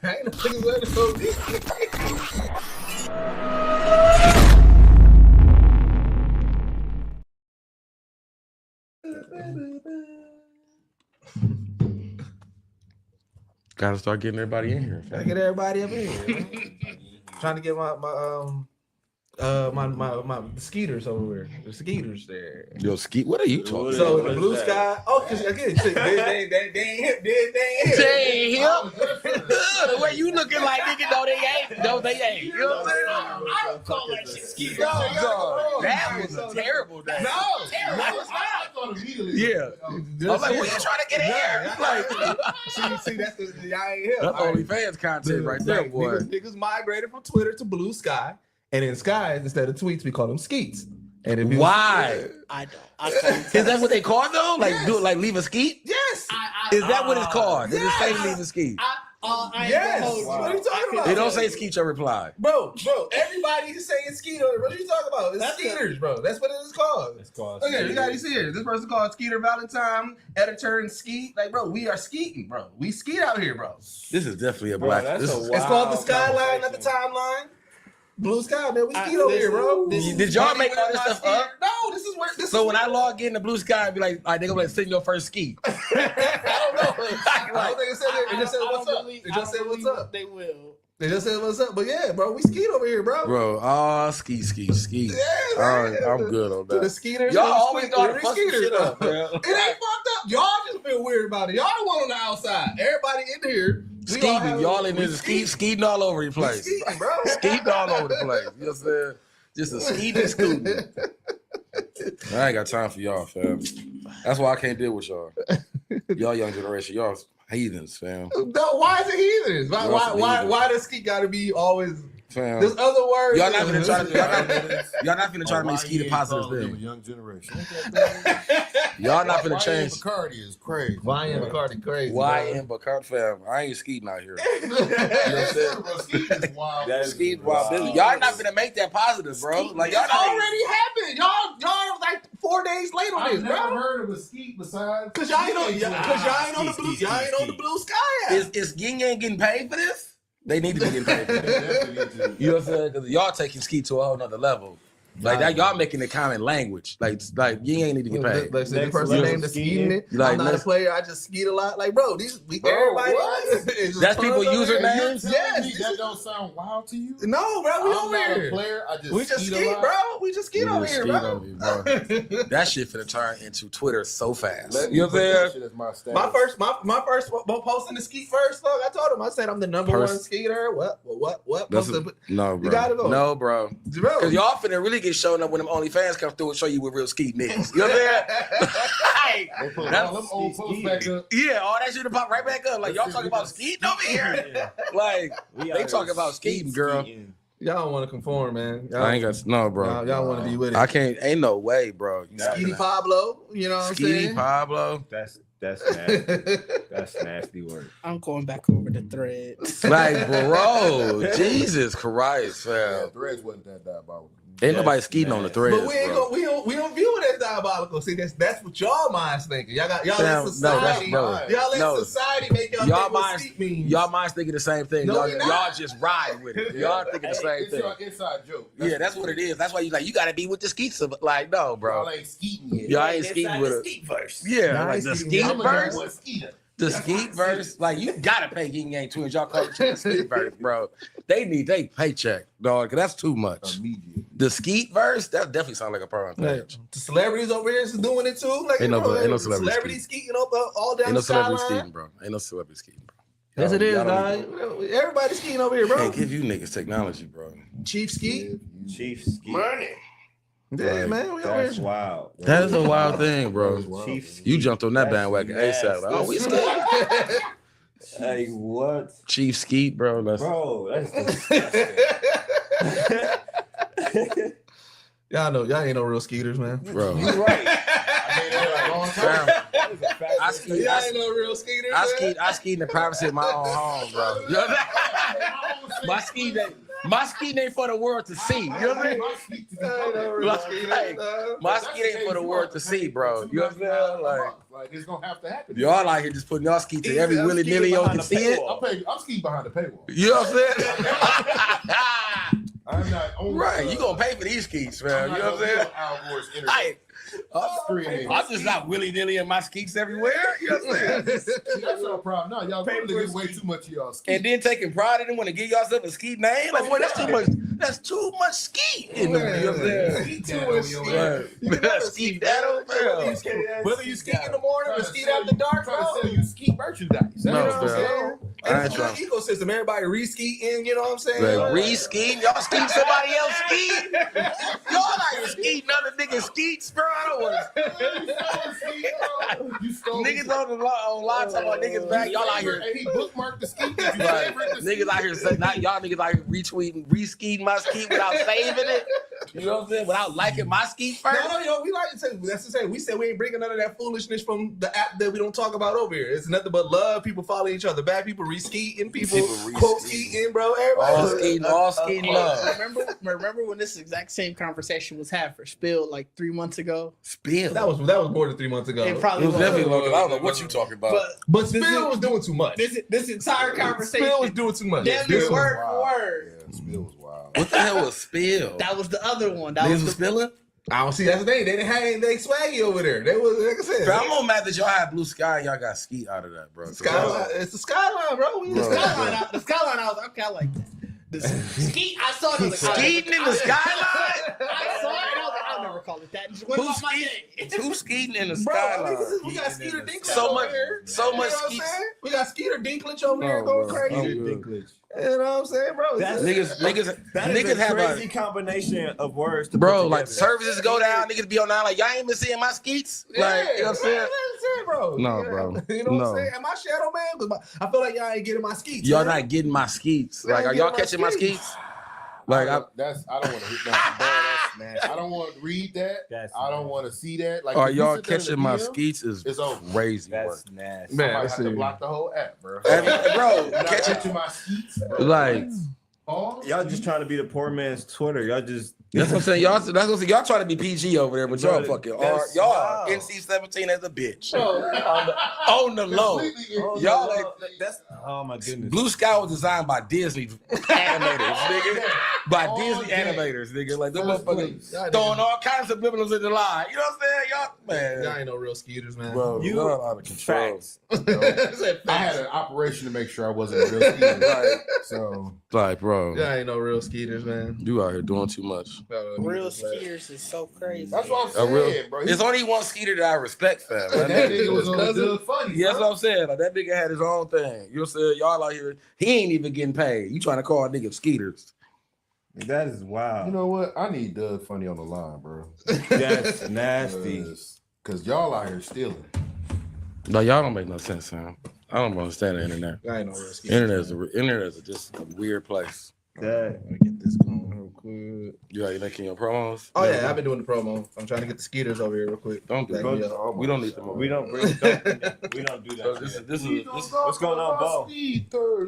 I ain't no niggas letting go deep. Gotta start getting everybody in here. Gotta get everybody up in here. Man. Trying to get my skeeters over there. The skeeters there. Yo, Skeet, what are you talking about? So the blue sky. Oh, because again, they ain't hip. They ain't hip. The way you looking like nigga, no, they ain't. No, they ain't. You know what I'm saying? I don't call that shit skeeters. That was a terrible day. No, I thought immediately. Yeah. I'm like, what you trying to get in here? Like, see, that's the y'all ain't hip. that's OnlyFans content right there, boy. Niggas migrated from Twitter to Blue Sky, and in skies instead of tweets, we call them skeets. And if Why? I don't. Is that what they call though? Like do it like leave a skeet? Yes. Is that what it's called? Does it say leave a skeet? Yes. What are you talking about? They don't say skeet your reply. Bro, everybody is saying skeeter. What are you talking about? It's skeeters, bro. That's what it is called. It's called. Okay, you see here. This person called Skeeter Valentine, editor and skeet. Like, bro, we are skeeting, bro. We skeet out here, bro. This is definitely a black. Bro, This is, It's called the skyline, not the timeline. Blue sky, man. We skeet over here, bro. did y'all make all this stuff up? No, this is where. So when I log in the Blue Sky, I'd be like, all right, they're gonna send your first skeet. I don't know. I don't think it said that. It just said what's up. It just said what's up. They will. They just said what's up. But yeah, bro, we skeet over here, bro. Bro, ski. Yeah, All man. right, I'm good on To the that. skeeters. Y'all always know how to the fuck some skeeters, shit up, bro. man. It ain't fucked up. Y'all just feel weird about it. Y'all the one on the outside. Everybody in here. Skeeting, y'all in there skeeting all over the place. Skeeting, bro. Skeeting all over the place. You know what I'm saying? Just a skeeting scooting. I ain't got time for y'all, fam. That's why I can't deal with y'all. Y'all young generation, y'all heathens, fam. No, why is it heathens? Why does skeet gotta be always? Fam. There's other words. Y'all not gonna try to y'all not gonna try to make skeet a positive thing. Young generation. Y'all not gonna change. Bacardi is crazy. YN Bacardi crazy. YN Bacardi, fam. I ain't skeeting out here. You know what I'm saying? Skeet wild business. Y'all not gonna make that positive, bro. Like y'all It already happened. Y'all like 4 days late on this, I've bro. never heard of a skeet besides. Cause y'all ain't on the blue. Y'all ain't on the blue sky. Is Ying Yang getting paid for this? They need to be getting paid for this. You know what I'm saying? Because y'all taking ski to a whole nother level. Like that, y'all making it common language. Like Ying Yang need to get paid. Like the person named the skeeting it. Like, I'm not a player. I just skeet a lot. Like, bro, everybody. That's people usernames. Yes. That don't sound wild to you? No, bro, we I'm over not here. a player. I just We just skeet skeet, a lot. bro. We just skeet over here, bro. That shit finna turn into Twitter so fast. Let You know me what I'm put that saying? shit as my status. My first posting the skeet first. Look, I told him. I said I'm the number one skeeter. What? No, bro. You gotta go. No, bro. Because y'all finna really get shown up when them OnlyFans come through and show you what real skeet niggas. You know what I'm They put all them old posts back up. Yeah, all that shit to pop right back up. Like y'all talking about skeeting over here. Like they talking about skeeting, girl. Y'all don't want to conform, man. I ain't got no, bro. Y'all want to be with it. I can't. Ain't no way, bro. Skeety Pablo, you know what I'm saying? Skeety Pablo. That's nasty. That's nasty work. I'm going back over the thread. Like, bro, Jesus Christ, fam. Threads wasn't that diabolical. Ain't nobody skeeting on the threads, But we don't view it as diabolical. See, that's what y'all minds thinking. Y'all let society. Society make y'all think what skeet means. Y'all minds thinking the same thing. No, y'all just ride with it. Y'all thinking the same It's thing. your inside joke. Yeah, that's what it is. That's why you like you gotta be with the skeets. Like, no, bro. Y'all ain't skeeting yet. Y'all ain't skeeting with it. Skeet verse. Yeah, like the skeet I'm a verse. young skeeter. The skeet verse, like you gotta pay Yin Yang Twins. Y'all call it the skeet verse, bro. They need they paycheck, dog. Cause that's too much. Immediate. The skeet verse, that definitely sounds like a porn page. The celebrities over here is doing it too. Like, Ain't no celebrity celebrities skeeting all down Ain't no the celebrity skyline. skeeting, bro. Ain't no celebrity skeeting, bro. Yes, it is, Y'all guys. Everybody's skeeting over here, bro. Can't give you niggas technology, bro. Chief skeet. Chief ski. Money. Yeah, Like, man. We over That's here. wild. That is a wild thing, bro. Chief You jumped on that That's bandwagon ASAP. Like, oh, we nasty. skeet. Hey, what? Chief Skeet, bro. That's Bro, that's disgusting. Y'all ain't no real skeeters, man. bro. You're right. Fam, I ski, Y'all ain't no real skeeters. I ski in the privacy of my own home, bro. You know what I'm saying? My ski ain't for the world to see. You know what I mean? My skeet ain't for the world to see, bro. You know what I'm saying? Like it's gonna have to happen. Y'all out here just putting y'all skeet to every willy-nilly y'all can see it. I'm skiing behind the paywall. You know what I'm saying? I'm not only Right, you gonna pay for these skeets, man. You know what I'm saying? I'm just not willy-nilly in my skeets everywhere. You know what I'm saying? See, that's our problem. No, y'all really get way too much of y'all skeet. And then taking pride in it when to give yourself a skeet name. Like, boy, that's too much. That's too much skeet in them. You know what I'm saying? Skeet that over there. Whether you ski in the morning or ski after dark, trying to sell you skeet merchandise. No, you know what I'm bro. saying? I And it's ain't a good ecosystem. Everybody re-skiing, you know what I'm saying? Like, re-skiing? Y'all ski somebody else ski? Y'all out here skiing other niggas skeets, bro? I don't want to. Niggas on live talking about niggas back. Y'all out here. And he bookmarked the skeet. Right. Niggas out here saying, y'all niggas out here retweeting, re-skiing my skeet without saving it. You know what I'm saying? Without liking my skeet first. No, we like to say, that's the same. We said we ain't bringing none of that foolishness from the app that we don't talk about over here. It's nothing but love. People follow each other. Bad people re-skeeting. People quote skeeting, bro. Everybody. All skeeting love. Remember when this exact same conversation was had for Spill like 3 months ago? Spill. That was more than 3 months ago. It probably It was definitely longer. I don't know what you talking about. But Spill was doing too much. This entire conversation, Spill was doing too much. damn near word for word. Yeah, Spill was wild. What the hell was Spill? That was the other one. That Niggas was was the spilling? I don't see that's the thing. They didn't have they swaggy over there. They was like I said. Bro, I'm more mad that y'all had blue sky and y'all got skeet out of that, bro. Skyline. It's the skyline, bro. The skyline. The skyline. I was okay. I like that. The skeet. I saw it. Skeeting in the skyline? I saw it. And I was like, I'll never call it that. Just went off my day. Who's skeeting in the Bro, skyline? we got Skeeter Dinklage So over much- here. so much You know what I'm skeet- saying? We got Skeeter Dinklage over here Oh, going bro. crazy. Dinklage. You know what I'm saying, bro? That's- Niggas have crazy combination of words to bro, put like together. services go down, niggas be on now like y'all ain't been seeing my skeets. Like, you know what I'm saying? That's it, bro. No, Yeah. bro. You know what No. I'm saying? Am I shadow man? Because I feel like y'all ain't getting my skeets. Y'all man. not getting my skeets. Y'all Like, ain't are y'all getting my catching my skeets. skeets? Like, I don't want to I don't want to read that. That's I don't want to see that. Like, are if you y'all sit there in the catching my DM, skeets is It's over. crazy work. That's nasty. Man, I might let's have to see. block the whole app, bro. Bro, You're not catching catching my skeets, bro. like Y'all just trying to be the poor man's Twitter. Y'all just that's what I'm saying. Y'all trying to be PG over there, but y'all Bro, fucking are. that's Y'all wild. NC-17 as a bitch. Bro, On the low. Y'all like that's oh my goodness. Blue Sky was designed by Disney animators, nigga. By All Disney day. animators, nigga. Like them First motherfuckers place. throwing all kinds of subliminals in the line. You know what I'm saying? Y'all, y'all man. ain't no real skeeters, man. Bro, You- y'all out of control. Facts. I had an operation to make sure I wasn't a real skeeter. Right. So Like, bro, Y'all ain't no real skeeters, man. you out here doing too much. Real skiers is so crazy. that's what I'm A saying, real, bro. it's only one skeeter that I respect, fam. that nigga was on cousin. Doug Funny. Yeah, that's bro. what I'm saying. Like, that nigga had his own thing. You know what I'm saying? Y'all out here, he ain't even getting paid. You trying to call niggas skeeters. That is wild. You know what? I need Doug Funny on the line, bro. That's nasty. Because y'all out here stealing. No, y'all don't make no sense, Sam. I don't understand the internet. Y'all ain't no real skeeters. Internet is just a weird place. That Let me get this going real quick. You out here making your promos? Oh yeah, I've been doing the promo. I'm trying to get the skeeters over here real quick. Don't do Back that. me up. We don't need them. we don't do that. This shit. is What's going on, Bo?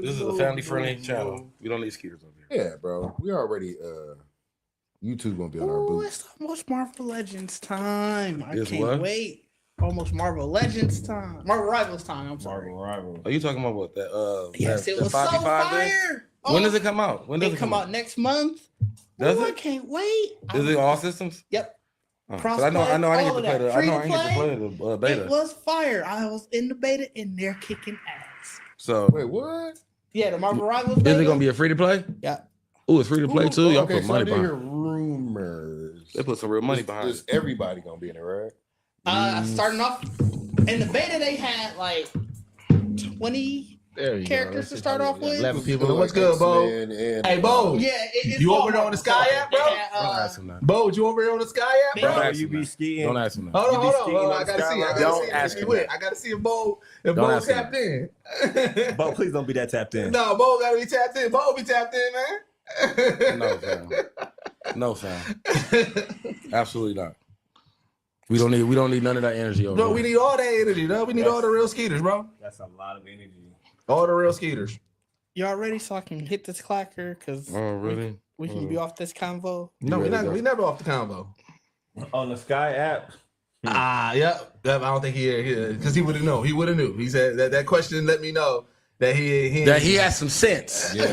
this is a family friendly channel. We don't need skeeters over here. Yeah, bro. We already YouTube gonna be on our Oh, boots. it's almost Marvel Legends time. I It's can't what? wait. Almost Marvel Legends time. Marvel Rivals time. I'm sorry. Marvel rival. Are you talking about what that? Yes, that, it that was so 5v5 thing? fire. When does it come out? When does It come out next month. Does Oh, I it? can't wait. Is it all systems? Yep. Oh, 'cause I know. I Crossplay, need all to of play that. the. I Free know. to I need to play the beta. It was fire. I was in the beta and they're kicking ass. So Wait, what? Yeah, the Marvel Rivals. is beta. it gonna be a free to play? Yeah. Oh, it's free to play too. Y'all Okay, put so I money did hear behind. rumors. They put some real money behind Is it. everybody gonna be in it, right? Starting off in the beta, they had like 20 There you characters go. to start off with. 11 people. What's good, Bo? Hey, Bo. Yeah, it's You all over there on the Marvel. Sky app, bro? They had, Don't ask him that. Bo, you over here on the Sky app, Big bro? Don't Bro, ask you him be that. skiing. Don't ask him that. Hold on, You be hold on. skiing Hold on. on I gotta the see. I skyline. gotta Don't see. ask him Wait, that. I gotta see if Bo ask him tapped in. Bo, please don't be that tapped in. No, Bo gotta be tapped in. Bo be tapped in, man. No, fam. No, fam. Absolutely not. We don't need none of that energy over Bro, here. we need all that energy, though. We need all the real skeeters, bro. That's a lot of energy. All the real skeeters. Y'all ready so I can hit this clacker? Cause Oh, really? We can be off this convo. No, we never off the combo. On the Sky app. Yep. I don't think he because he would have known. He would have knew. He said that question let me know that he has some sense. Yeah.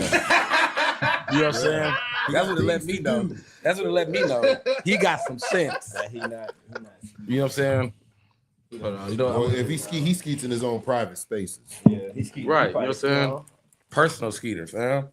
You know what I'm saying? That's what it let me know. That's what it let me know. He got some sense. That he not. You know what I'm saying? Well, if he skeets in his own private spaces. Yeah, he's Right. You know what I'm saying? Personal skeeter, fam.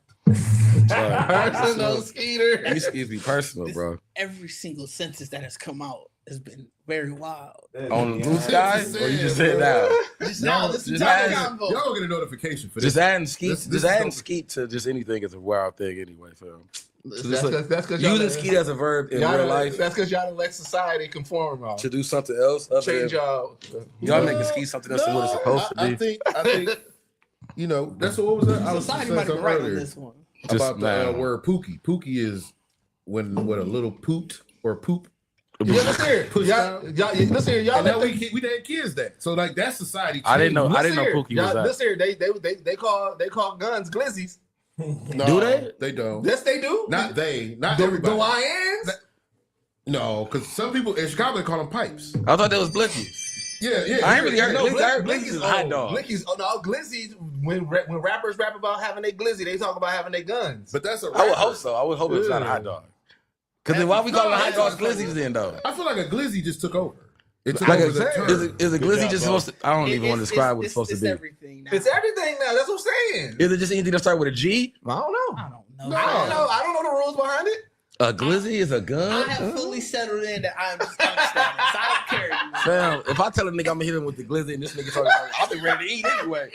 personal skeeter. These skeets be personal, bro. Every single census that has come out has been very wild. On the blue sky, or you just said that? Just now, this is just our add- convo. Y'all get a notification for Just this. adding skeet, This just is adding so- skeet to just anything is a wild thing anyway, fam. That's because Using skeet as a verb in real life That's because y'all done let society conform to do something else. Other change than, y'all. y'all making skeet something else than what it's supposed to be. I think, you know, that's what was that? I was Society saying might be something right on earlier this one. about the man. word pookie. Pookie is when a little poot or poop. Yeah, listen here. Listen here. Y'all And then let we did kids that. So like that's society. I didn't know. I didn't know Listen Pookie here. was that. Listen here. They call guns glizzies. No, Do they? They don't. Yes, they do. Not they. Not the everybody. YNs. No, because some people in Chicago they call them pipes. I thought that was Blicky. Yeah. I ain't really heard No, Glizzy. I heard Blicky's Blicky's a hot dog. Blicky's, glizzies. When rappers rap about having their glizzy, they talk about having their guns. But that's a. I would rapper. hope so. I would hope it's not a hot dog. Because then why we calling hot dogs glizzies then though? I feel like a glizzy just took over. It took Like over a, the term. is a glizzy job, just bro. supposed to? I don't even want to describe what it's supposed to be. Everything now. It's everything now. That's what I'm saying. Is it just anything that start with a G? I don't know. I don't know. I don't know the rules behind it. A glizzy is a I gun? have fully settled in that I'm just understanding. So I don't care anymore. Fam, if I tell a nigga I'm gonna hit him with the glizzy and this nigga talking about, I'll be ready to eat anyway.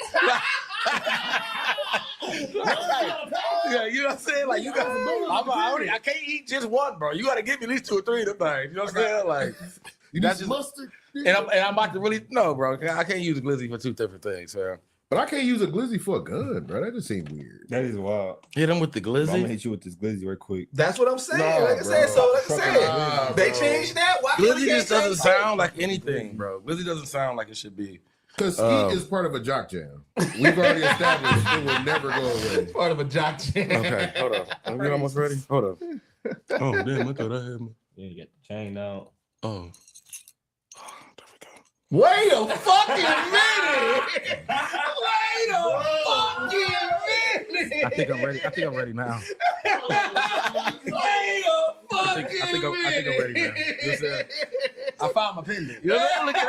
Yeah, you know what I'm saying? Like you got I can't eat just one, bro. You gotta give me at least 2 or 3 of them things. You know what I'm saying? Like You that's just just mustard. and I'm about to really no, bro. I can't use a glizzy for 2 different things, fam. But I can't use a glizzy for a gun, bro. That just seems weird. That is wild. Hit him with the I'm gonna glizzy. hit you with this glizzy right quick. That's what I'm saying. Nah, like I bro. said, so like I Fucking said, nah, they bro. changed that. Why can't Glizzy we just change doesn't that? sound like anything, bro. Glizzy doesn't sound like it should be. Because skeet is part of a jock jam. We've already established it will never go away. Part of a jock jam. Okay, hold on. Are we almost ready? Hold on. Oh damn, I thought I had my. Yeah, you got the chain out. Oh. Wait a fucking minute. Wait a fucking minute. I think I'm ready. I think I'm ready now. Wait a fucking I think I'm ready now. minute. You said- I found my pendant. You know what I'm saying? Look at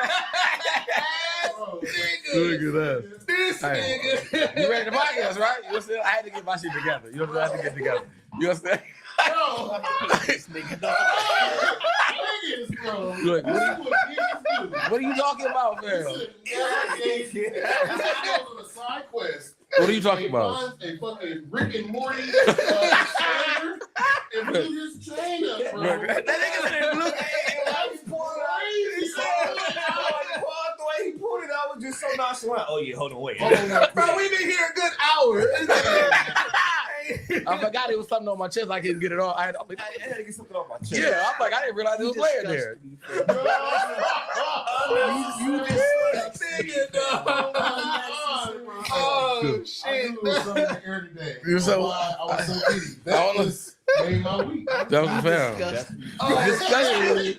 that. Look at that. This Hey. nigga. You ready to podcast, right? You know what I'm saying? I had to get my shit together. You know what I'm saying? I had to get together. You know what I'm saying? This nigga dog. Look, what are you talking about, man? What are you talking about? A fucking Rick and Morty and blew his chain up, bro. That nigga said blue. The way he pulled it out was just so nonchalant. Oh yeah, hold on, wait. Bro, we been here a good hour. I forgot it was something on my chest. I couldn't get it on. I had to get something off my chest. yeah, I'm like, I didn't realize it was laying there. You just nigga, dog. Oh shit. You're so- I was so giddy. I That wanna- was made my week. That was found. Disgusting.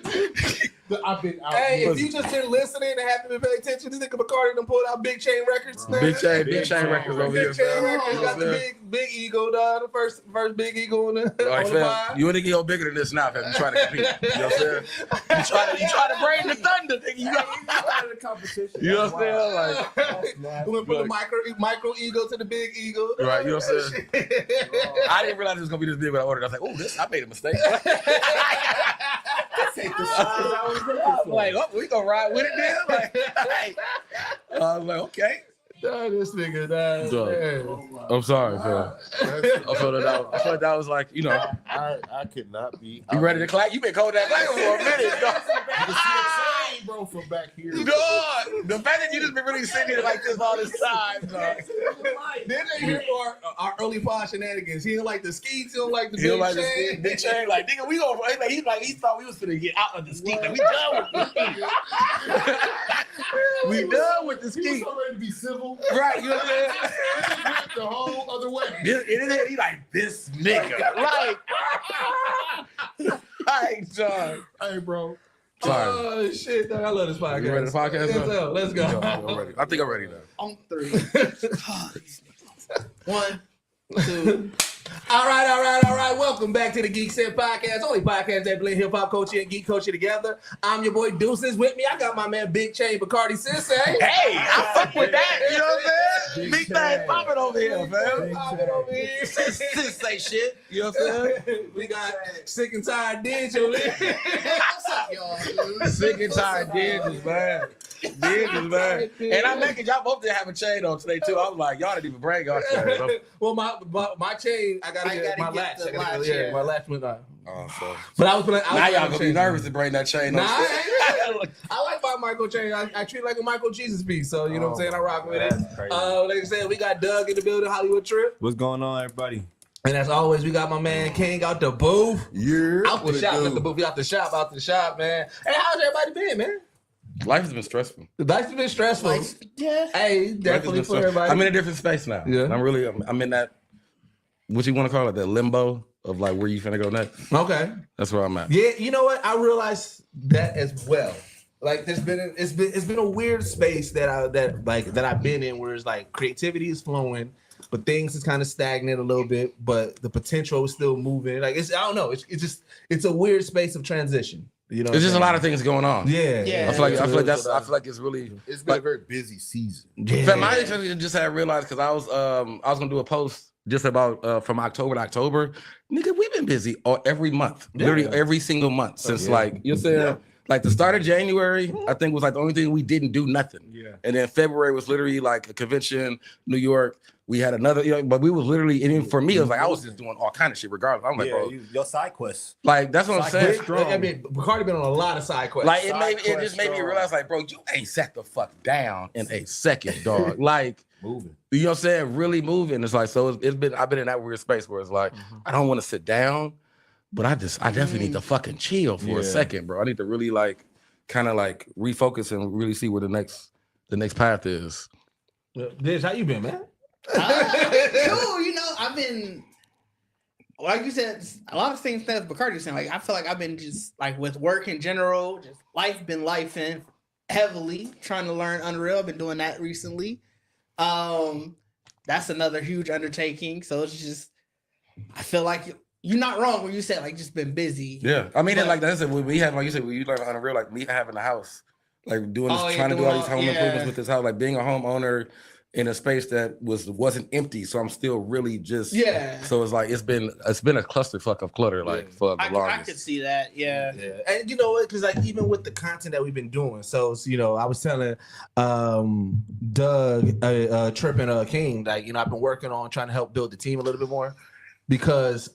I've been out. Hey, if you just been listening and haven't been paying attention, this nigga McCarty done pulled out Big Chain Records. Big chain records over here. Big Chain fam. Records got the You big ego, dog. The first big ego on the, Like, on the fam, vibe. you ain't go bigger than this now, fam. You trying to compete. You know what I'm saying? You try to bring the thunder, nigga. You got the competition. you know what I'm saying? Like, We went from the micro ego to the big ego. right, you know what I'm saying? I didn't realize it was gonna be this big when I ordered. I was like, oh, this I made a mistake. Take the shot I was looking I'm for. like, oh, we gonna ride with it then? Like, hey. I was like, okay. This nigga, dog. Dog. I'm sorry, fam. I felt that was like, you know, I could not be. you ready to clap? You been cold that clap for a minute, dog. bro, from back here. Dog, the fact that you just been really sitting here like this all this time, dog. Then they here for our early pod shenanigans. He don't like the skeets. He don't like the He don't big like the chain. big chain. Like, nigga, we gonna. He thought we was gonna get out of the skeet. Like, we done with the skeet. We done with the He was skeet. so ready to be civil. Right, you know what I'm saying? It just went the whole other way. He like this nigga. Like, John. Hey, bro. Sorry. Oh shit, dog, I love this podcast. You ready to podcast? Let's bro? go. Let's go. I'm ready. I think I'm ready now. On 3. One, two. All right. Welcome back to the Geekset podcast. Only podcast that blend hip hop culture and geek culture together. I'm your boy Deuces. With me, I got my man Big Chain Bacardi Sensei. Hey, I fuck with that. You know what I'm saying? Big thing Chain. popping over here, man. Popping over here. Say shit. You know what I'm saying? We got Sick and Tired Digital. What's up, y'all? Sick and tired Didges, man. Didges, man. And I make it, y'all both didn't have a chain on today, too. I was like, y'all didn't even bring our chain. Well, my chain, I gotta get my latch. the I gotta latch, get, yeah. my latch went on. Oh, so. But I was playing. Now y'all gonna be nervous to bring that chain on. Nah, I like my Michael chain. I treat it like a Michael Jesus piece. So, you know what I'm saying? I rock with it. That's crazy. Like I said, we got Doug in the building, Hollywood Trip. What's going on, everybody? And as always, we got my man King out the booth. Yeah. Out the shop, out the booth. We out the shop, man. Hey, how's everybody been, man? Life has been stressful. Life's been stressful. Yeah. Hey, definitely for everybody. I'm in a different space now. Yeah. I'm in that, what you want to call it, that limbo of like where you finna go next. Okay. That's where I'm at. Yeah, you know what? I realized that as well. Like it's been a weird space that I've been in where it's like creativity is flowing, but things is kind of stagnant a little bit, but the potential is still moving. Like I don't know. It's a weird space of transition. You know, There's just a lot of things going on. Yeah. Yeah. I feel like it's really. It's been a very busy season. Yeah. Fam, I actually just had realized because I was gonna do a post just about from October to October. Nigga, we've been busy every month, literally every single month since like you're saying. Like the start of January, I think was like the only thing we didn't do nothing. Yeah. And then February was literally like a convention, New York. We had another, but we was literally, and even for me, it was like I was just doing all kind of shit regardless. I'm like, bro, your side quest. like that's what I'm saying. I mean, Bacardi been on a lot of side quests. Like it just made me realize, like, bro, you ain't sat the fuck down in a second, dog. Like Moving. you know what I'm saying? Really moving. It's like so. I've been in that weird space where it's like I don't want to sit down, but I definitely need to fucking chill for a second, bro. I need to really like kind of like refocus and really see where the next path is. Diz, how you been, man? Cool, you know, I've been, like you said, a lot of things that Bacardi saying. Like I feel like I've been just like with work in general, just life in heavily trying to learn Unreal. I've been doing that recently. That's another huge undertaking. So it's just, I feel like you're not wrong when you said like just been busy. Yeah, I mean, But- like that's it. We have, like you said, when you learn Unreal, like me having a house, like doing this, Oh, yeah, trying to do all these home yeah. improvements with this house, like being a homeowner in a space that wasn't empty. So I'm still really just Yeah. So it's like it's been a clusterfuck of clutter, like for the I longest. could see that. Yeah. Yeah, and you know what? Because like even with the content that we've been doing, so you know, I was telling Doug, Trip and King, like you know, I've been working on trying to help build the team a little bit more because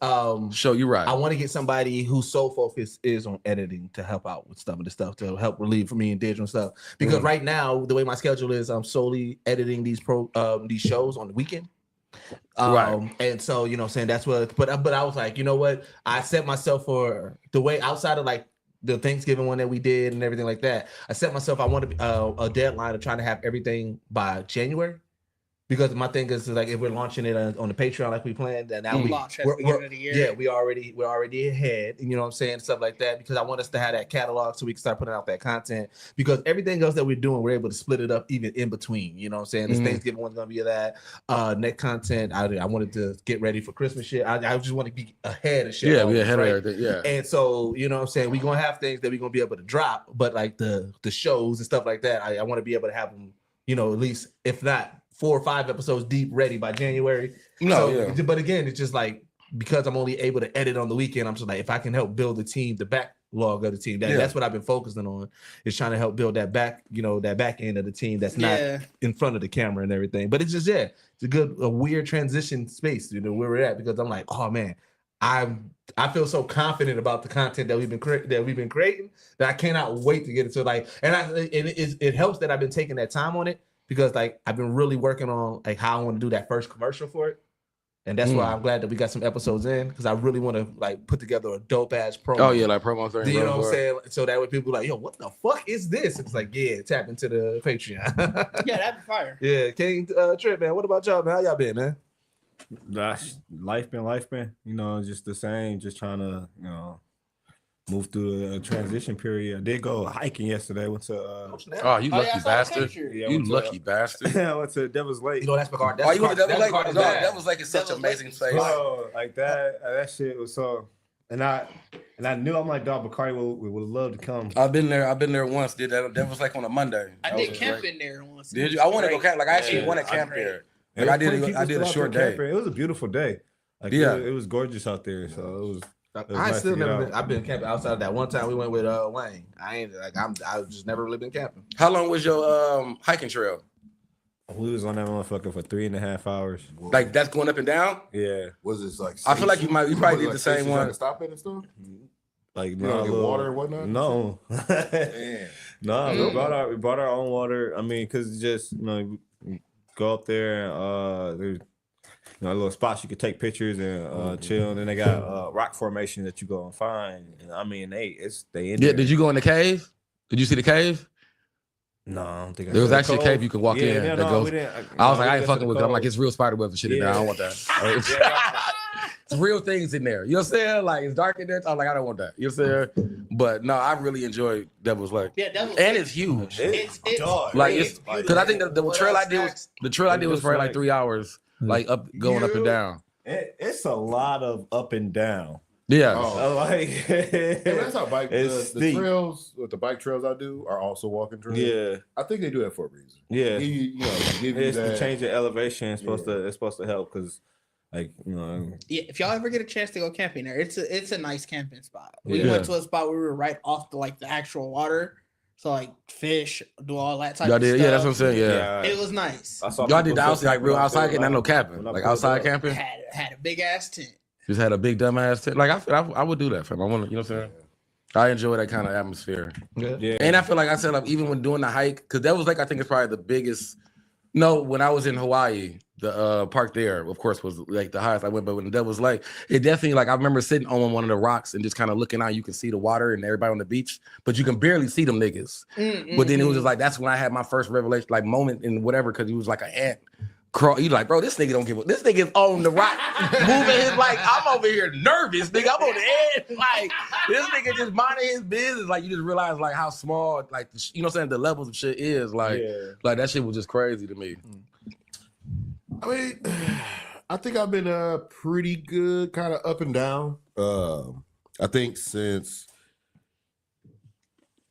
Show you right. I want to get somebody whose sole focus is on editing to help out with some of the stuff to help relieve for me and digital stuff. Because right now, the way my schedule is, I'm solely editing these shows on the weekend. Right. And so, you know what I'm saying, that's what, but I was like, you know what? I set myself for the way outside of like the Thanksgiving one that we did and everything like that. I set myself, I want to a deadline of trying to have everything by January. Because my thing is like if we're launching it on the Patreon like we planned, and now Launch at the beginning of the year. yeah, we're already ahead, you know what I'm saying, stuff like that. Because I want us to have that catalog so we can start putting out that content. Because everything else that we're doing, we're able to split it up even in between. You know what I'm saying? This Thanksgiving one's gonna be that. Next content, I wanted to get ready for Christmas shit. I just want to be ahead of shit. Yeah, always, we ahead right? of everything. Yeah. And so, you know what I'm saying, we're gonna have things that we're gonna be able to drop, but like the shows and stuff like that, I want to be able to have them, you know, at least if not 4 or 5 episodes deep ready by January. But again, it's just like because I'm only able to edit on the weekend, I'm just like if I can help build the team, the backlog of the team, that's what I've been focusing on, is trying to help build that back, you know, that back end of the team that's not in front of the camera and everything. But it's just it's a weird transition space, you know, where we're at, because I'm like, oh man, I feel so confident about the content that we've been creating that I cannot wait to get into like, it helps that I've been taking that time on it because like I've been really working on like how I want to do that first commercial for it. And that's why I'm glad that we got some episodes in because I really want to like put together a dope ass promo. Oh yeah, like promo thing. You know what I'm saying? So that way people are like, yo, what the fuck is this? It's like, yeah, tap into the Patreon. Yeah, that'd be fire. Yeah, King Trip, man. What about y'all, man? How y'all been, man? Life been, you know, just the same, just trying to, you know, move through a transition period. I did go hiking yesterday. Went to Oh, you lucky bastard. yeah, You went to, lucky bastard. I went to Devil's Lake. You know, that's Picard. Oh, you went to Devil's Lake? Picard is No, bad. Devil's Lake is such an amazing place. Oh, like that shit was so, and I knew, I'm like, dog, Bacardi would love to come. I've been there once. Did that was like on a Monday. I did camp in there once. Did you? I want to go camp. Like I actually want to camp there. Like I did a short day. It was a beautiful day. Like, yeah, it was gorgeous out there. So it was. I still never been. I've been camping outside of that. One time we went with Wayne. I've just never really been camping. How long was your hiking trail? We was on that motherfucker for 3.5 hours. Like that's going up and down. Yeah. Was this like? I feel like you probably did the same one. Stop it and stuff. Like You don't get water and whatnot. No. Damn. No, we brought our own water. I mean, cause just we go up there. There's little spots you could take pictures and chill. And then they got rock formation that you go and find. And I mean, they in there. Did you go in the cave? Did you see the cave? No, I don't think there was actually a cave you could walk in. Yeah, that goes. I was like, I ain't fucking with it. I'm like, it's real spider webs and shit in there. I don't want that. It's real things in there. You know what I'm saying? Like it's dark in there. I'm like, I don't want that. You know what I'm saying? But no, I really enjoyed Devil's Lake. Yeah, Devil's and Lake. it's huge. It's like it's because I think the trail I did was probably like 3 hours, like going up and down. It's a lot of up and down. Yeah. Like that's how bike the trails. The bike trails I do are also walking trails. Yeah, I think they do that for a reason. Yeah, give you it's that. to change the elevation. It's supposed to help because, like, yeah. If y'all ever get a chance to go camping there, it's a nice camping spot. We went to a spot where we were right off the actual water, so like fish, do all that type of stuff. Yeah, that's what I'm saying. Yeah, it was nice. Y'all did the outside, like real outside camping, not no camping, like outside camping. Had a big ass tent. Just had a big dumbass tent. Like I would do that, fam. I want to, you know what I'm saying? I enjoy that kind of atmosphere. Yeah. And I feel like I said, like even when doing the hike, because that was like I think it's probably the biggest. No, when I was in Hawaii, the park there, of course, was like the highest I went. But when the Devil's Lake, it definitely like I remember sitting on one of the rocks and just kind of looking out. You can see the water and everybody on the beach, but you can barely see them niggas. But then it was just like that's when I had my first revelation, like moment in whatever, because he was like an ant. You like, bro, this nigga don't give a. This nigga's on the rock, moving his like. I'm over here nervous, nigga. I'm on the edge, like this nigga just minding his business. Like you just realize like how small, like you know what I'm saying, the levels of shit is. Like, like that shit was just crazy to me. I mean, I think I've been pretty good, kind of up and down. I think since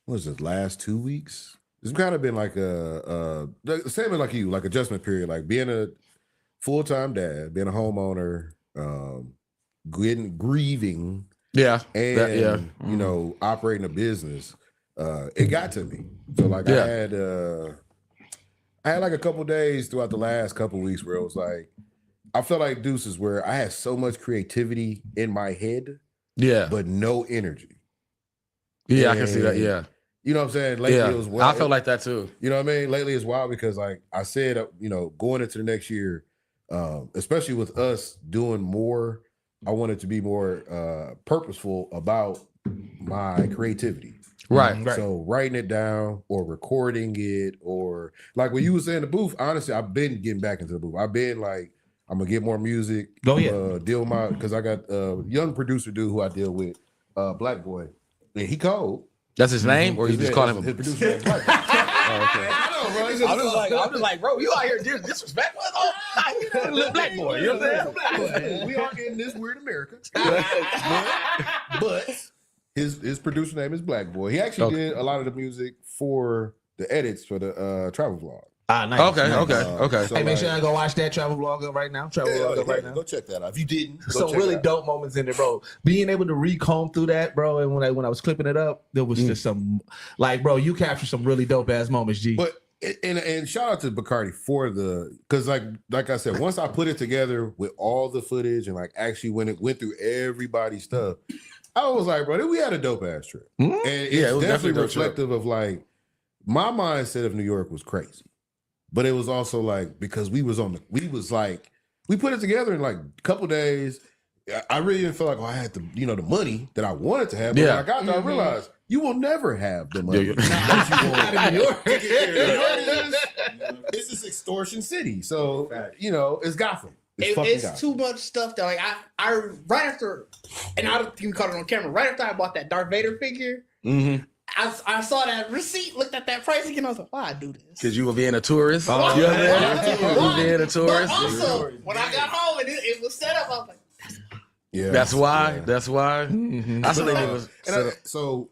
what was it, last 2 weeks? It's kind of been like the same as like you, like adjustment period, like being a full-time dad, being a homeowner, grieving, and you know, operating a business. It got to me. So like I had like a couple days throughout the last couple weeks where it was like I felt like Deuces where I had so much creativity in my head, but no energy. Yeah, I can see that. Yeah. You know what I'm saying? Lately it was wild. I felt like that too. You know what I mean? Lately it's wild because like I said, you know, going into the next year, especially with us doing more, I wanted to be more purposeful about my creativity. Right. So writing it down or recording it or like when you was saying the booth, honestly, I've been getting back into the booth. I've been like, I'm gonna get more music. Deal with my because I got a young producer dude who I deal with, Black Boy. And he cold. That's his name, or you just call him his producer name? Black Boy. I know, bro. I'm just like, bro, you out here disrespectful. Black Boy, you know what I'm saying? Black Boy. We are in this weird America. But his producer name is Black Boy. He actually did a lot of the music for the edits for the travel vlog. Ah, nice. Okay. So hey, make sure I go watch that travel vlog right now. Go check that out. If you didn't, some really dope moments in there, bro. Being able to recomb through that, bro, and when I was clipping it up, there was just some like, bro, you captured some really dope ass moments, G. But And shout out to Bacardi for because like I said, once I put it together with all the footage and like actually when it went through everybody's stuff, I was like, bro, we had a dope ass trip. And it's definitely reflective of like my mindset of New York was crazy. But it was also like because we put it together in like a couple days. I really didn't feel like I had the money that I wanted to have. But when I got there, I realized you will never have the money. That you want. It's this extortion city. So it's Gotham. It's too much stuff that like I right after, and I don't think we caught it on camera. Right after I bought that Darth Vader figure, I saw that receipt, looked at that price again. I was like, why I do this? Because you were being a tourist. You know what I mean? Being a tourist. But also, when I got home and it was set up, I was like, that's why. That's why. That's what it was. So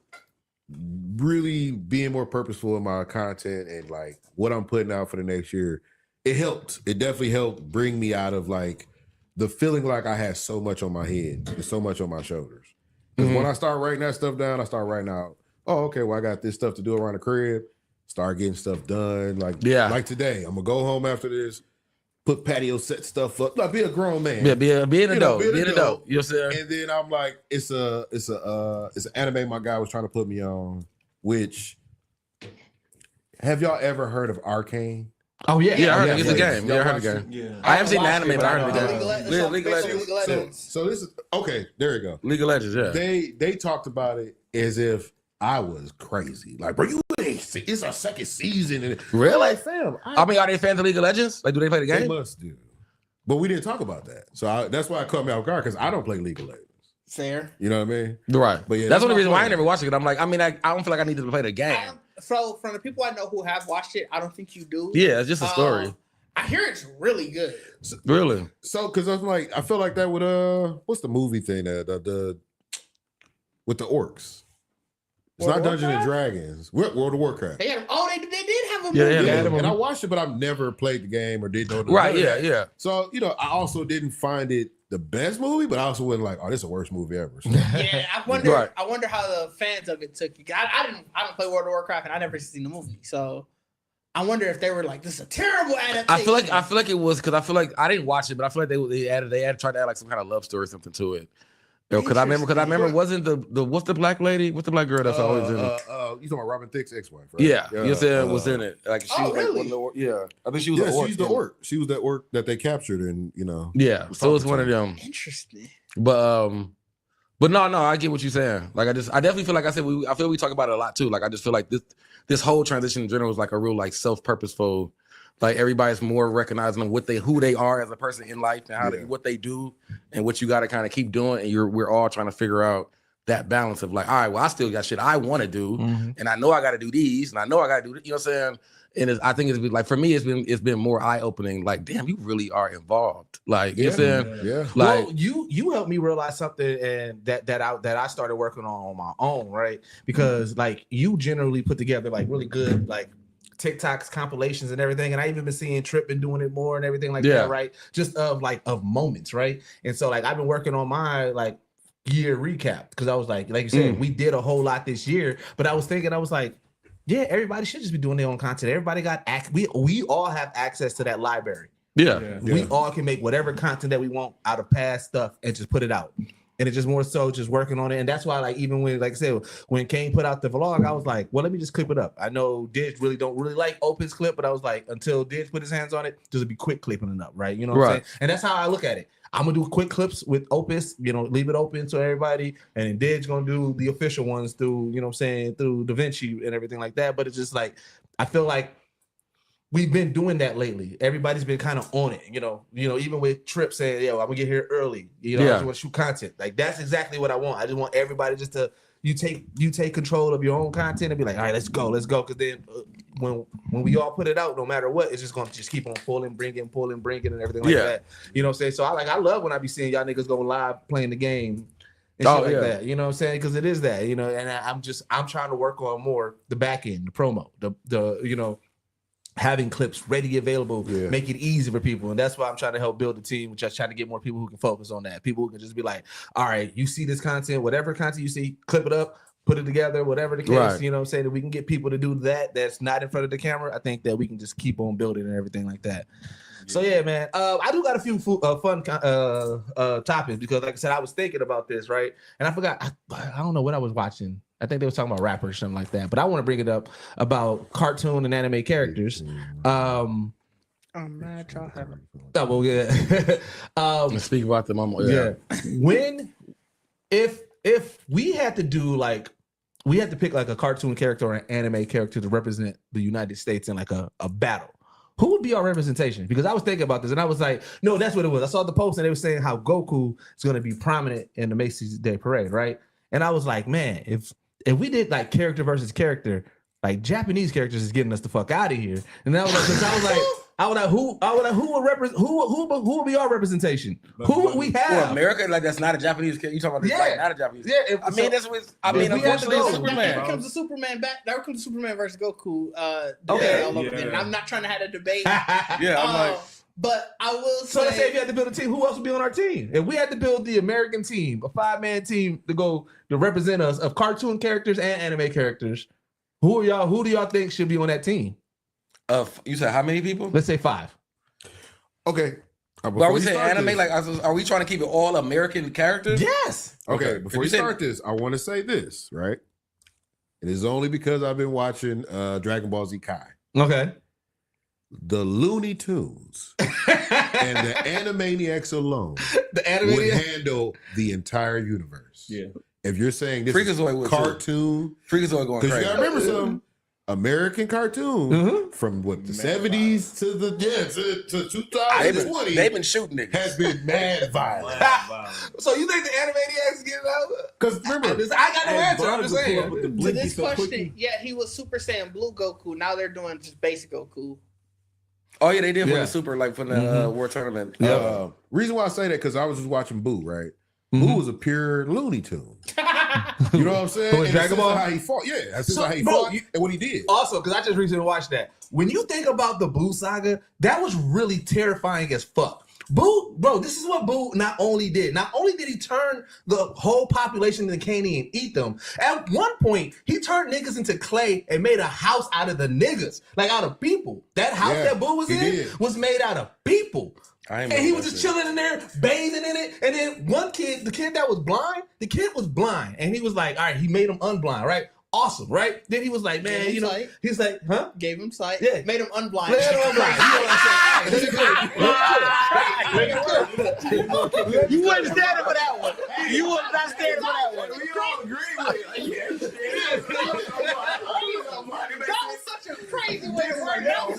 really being more purposeful in my content and like what I'm putting out for the next year, it helped. It definitely helped bring me out of like the feeling like I had so much on my head and so much on my shoulders. Because when I start writing that stuff down, I start writing out, oh, okay, well, I got this stuff to do around the crib. Start getting stuff done. Like today, I'm gonna go home after this, put patio set stuff up. Like, be a grown man. Yeah, be an adult. Be an adult. You know what I'm saying? And then I'm like, it's an anime my guy was trying to put me on, which have y'all ever heard of Arcane? Oh yeah, I heard it's a game. I heard the game. Yeah. I haven't seen the anime, but I heard the game. League of Legends. So this is okay. There you go. League of Legends. Yeah. They talked about it as if I was crazy. Like, bro, it's our second season. And really? Like, fam. I mean, are they fans of League of Legends? Like, do they play the game? They must do. But we didn't talk about that. So that's why I caught me off guard because I don't play League of Legends. Fair. You know what I mean? Right. But yeah, that's the only reason why I never watched it. I'm like, I don't feel like I need to play the game. So from the people I know who have watched it, I don't think you do. Yeah, it's just a story. I hear it's really good. Really? So, because I'm like, I feel like that would what's the movie thing the with the orcs? It's not Dungeons and Dragons. World of Warcraft. They did have a movie. Yeah, and I watched it, but I've never played the game or didn't know the right. Yeah. So I also didn't find it the best movie, but I also wasn't like, oh, this is the worst movie ever. So. Yeah, I wonder how the fans of it took it. I don't play World of Warcraft, and I never seen the movie, so I wonder if they were like, this is a terrible adaptation. I feel like it was because I feel like I didn't watch it, but I feel like they tried to add like some kind of love story or something to it. Because I remember wasn't the what's the black lady? What's the black girl that's always in it? You talking about Robin Thicke's ex-wife, right? Yeah. You know what I'm saying? Was in it. Like she was really? like one of the, I think she was the orc. She's the orc. She was that orc that they captured and Yeah. So it's one of them. Interesting. But no, I get what you're saying. Like I definitely feel like I said I feel we talk about it a lot too. Like I just feel like this whole transition in general is like a real like self-purposeful. Like everybody's more recognizing who they are as a person in life and what they do and what you got to kind of keep doing. And we're all trying to figure out that balance of like, all right, well, I still got shit I want to do, and I know I got to do these, and I know I got to do this. You know what I'm saying? And I think it's been like for me, it's been more eye opening. Like, damn, you really are involved. Like, you know what I'm saying? Yeah. Like you helped me realize something, and that I started working on my own, right? Because like you generally put together like really good like TikToks, compilations, and everything. And I even been seeing Trip and doing it more and everything like that, right? Just of moments, right? And so like I've been working on my like year recap because I was like you said, we did a whole lot this year, but I was thinking, I was like, yeah, everybody should just be doing their own content. Everybody got we all have access to that library. Yeah. We all can make whatever content that we want out of past stuff and just put it out. And it's just more so just working on it. And that's why, like, even when, like I said, when Kane put out the vlog, I was like, well, let me just clip it up. I know Didge don't really like Opus clip, but I was like, until Didge put his hands on it, just be quick clipping it up, right? You know what I'm saying? And that's how I look at it. I'm gonna do quick clips with Opus, leave it open to everybody, and then Didge gonna do the official ones through, through DaVinci and everything like that. But it's just like, I feel like we've been doing that lately. Everybody's been kind of on it, even with Trip saying, yo, I'm gonna get here early. I just want to shoot content. Like that's exactly what I want. I just want everybody just to you take control of your own content and be like, all right, let's go. Because then when we all put it out, no matter what, it's just gonna just keep on pulling, bringing, and everything like that. You know what I'm saying? So I love when I be seeing y'all niggas go live playing the game and shit like that. You know what I'm saying? Because it is that, and I'm trying to work on more the back end, the promo, the having clips ready, available, make it easy for people. And that's why I'm trying to help build a team, just trying to get more people who can focus on that. People who can just be like, all right, you see this content, whatever content you see, clip it up, put it together, whatever the case, Right. you know what I'm saying, that we can get people to do that's not in front of the camera, I think that we can just keep on building and everything like that. So yeah, man, I do got a few fun topics because, like I said, I was thinking about this, right? And I forgot, I don't know what I was watching. I think they were talking about rappers or something like that. But I want to bring it up about cartoon and anime characters. I'm mad y'all haven't. Oh, well, yeah. Let's speak about the mama. Yeah. If we had to do like, we had to pick like a cartoon character or an anime character to represent the United States in like a battle, who would be our representation? Because I was thinking about this and I was like, no, that's what it was. I saw the post and they were saying how Goku is going to be prominent in the Macy's Day Parade, right? And I was like, man, if we did like character versus character, like Japanese characters is getting us the fuck out of here. And I was like, who would be our representation? Who would we have? Well, America, like that's not a Japanese character. You talking about this, like not a Japanese? Yeah, that's what. I mean, unfortunately, it's Superman. There comes the Superman back. There comes Superman versus Goku. Okay. And I'm not trying to have a debate. Yeah, I'm like. But I will say. So let's say if you had to build a team, who else would be on our team? If we had to build the American team, a 5-man team to represent us of cartoon characters and anime characters, who do y'all think should be on that team? You said how many people? Let's say 5. Okay. Well, are we saying anime? Like, are we trying to keep it all American characters? Yes. Okay, before you start this, I want to say this, right? It is only because I've been watching Dragon Ball Z Kai. Okay. The Looney Tunes and the Animaniacs alone would handle the entire universe. Yeah. If you're saying this Freakazoid is cartoon, Freakazoid going because crazy. you gotta remember some American cartoon from what the 70s to the to 2020. They've been shooting niggas. Has been mad violent. So you think the Animaniacs is getting out? Because remember, I got no answer. I'm just saying. To this question, he was Super Saiyan Blue Goku. Now they're doing just basic Goku. Oh yeah, they did for the Super, like for the War Tournament. Yeah. Reason why I say that because I was just watching Boo, right? Boo was a pure Looney Tune. You know what I'm saying? So in Dragon Ball, how he fought. Yeah, that's how he fought and what he did. Also, because I just recently watched that. When you think about the Boo saga, that was really terrifying as fuck. Boo, bro, this is what Boo not only did. Not only did he turn the whole population into candy and eat them, at one point, he turned niggas into clay and made a house out of the niggas. Like out of people. That house that Boo was in was made out of people. And he was just chilling in there, bathing in it. And then one kid, the kid that was blind, And he was like, all right, he made him unblind, right? Awesome, right? Then he was like, man, you know, he's like, huh? Gave him sight. Yeah. Made him unblind. You know what I'm saying? You wasn't standing for that one. You was not standing for that one. We all agree with it. That was such a crazy way to work out.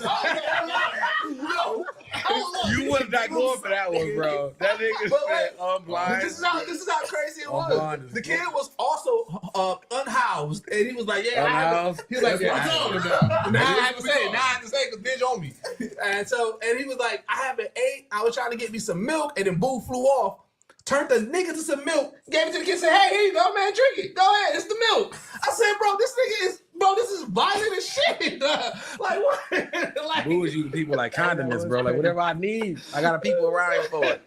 You was not going for that one, bro. That nigga said unblind. This is how crazy it was. The kid was also unhoused, and he was like, "Yeah, unhoused." He was like, "Yeah, now I have to say, because bitch on me." And he was like, "I haven't ate. I was trying to get me some milk, and then Boo flew off." Turned the nigga to some milk, gave it to the kid, said, "Hey, here you go, man, drink it. Go ahead, it's the milk." I said, this is violent as shit. Like what? Like, Boo is using people like condiments, bro. Like whatever I need, I got a people around here for it.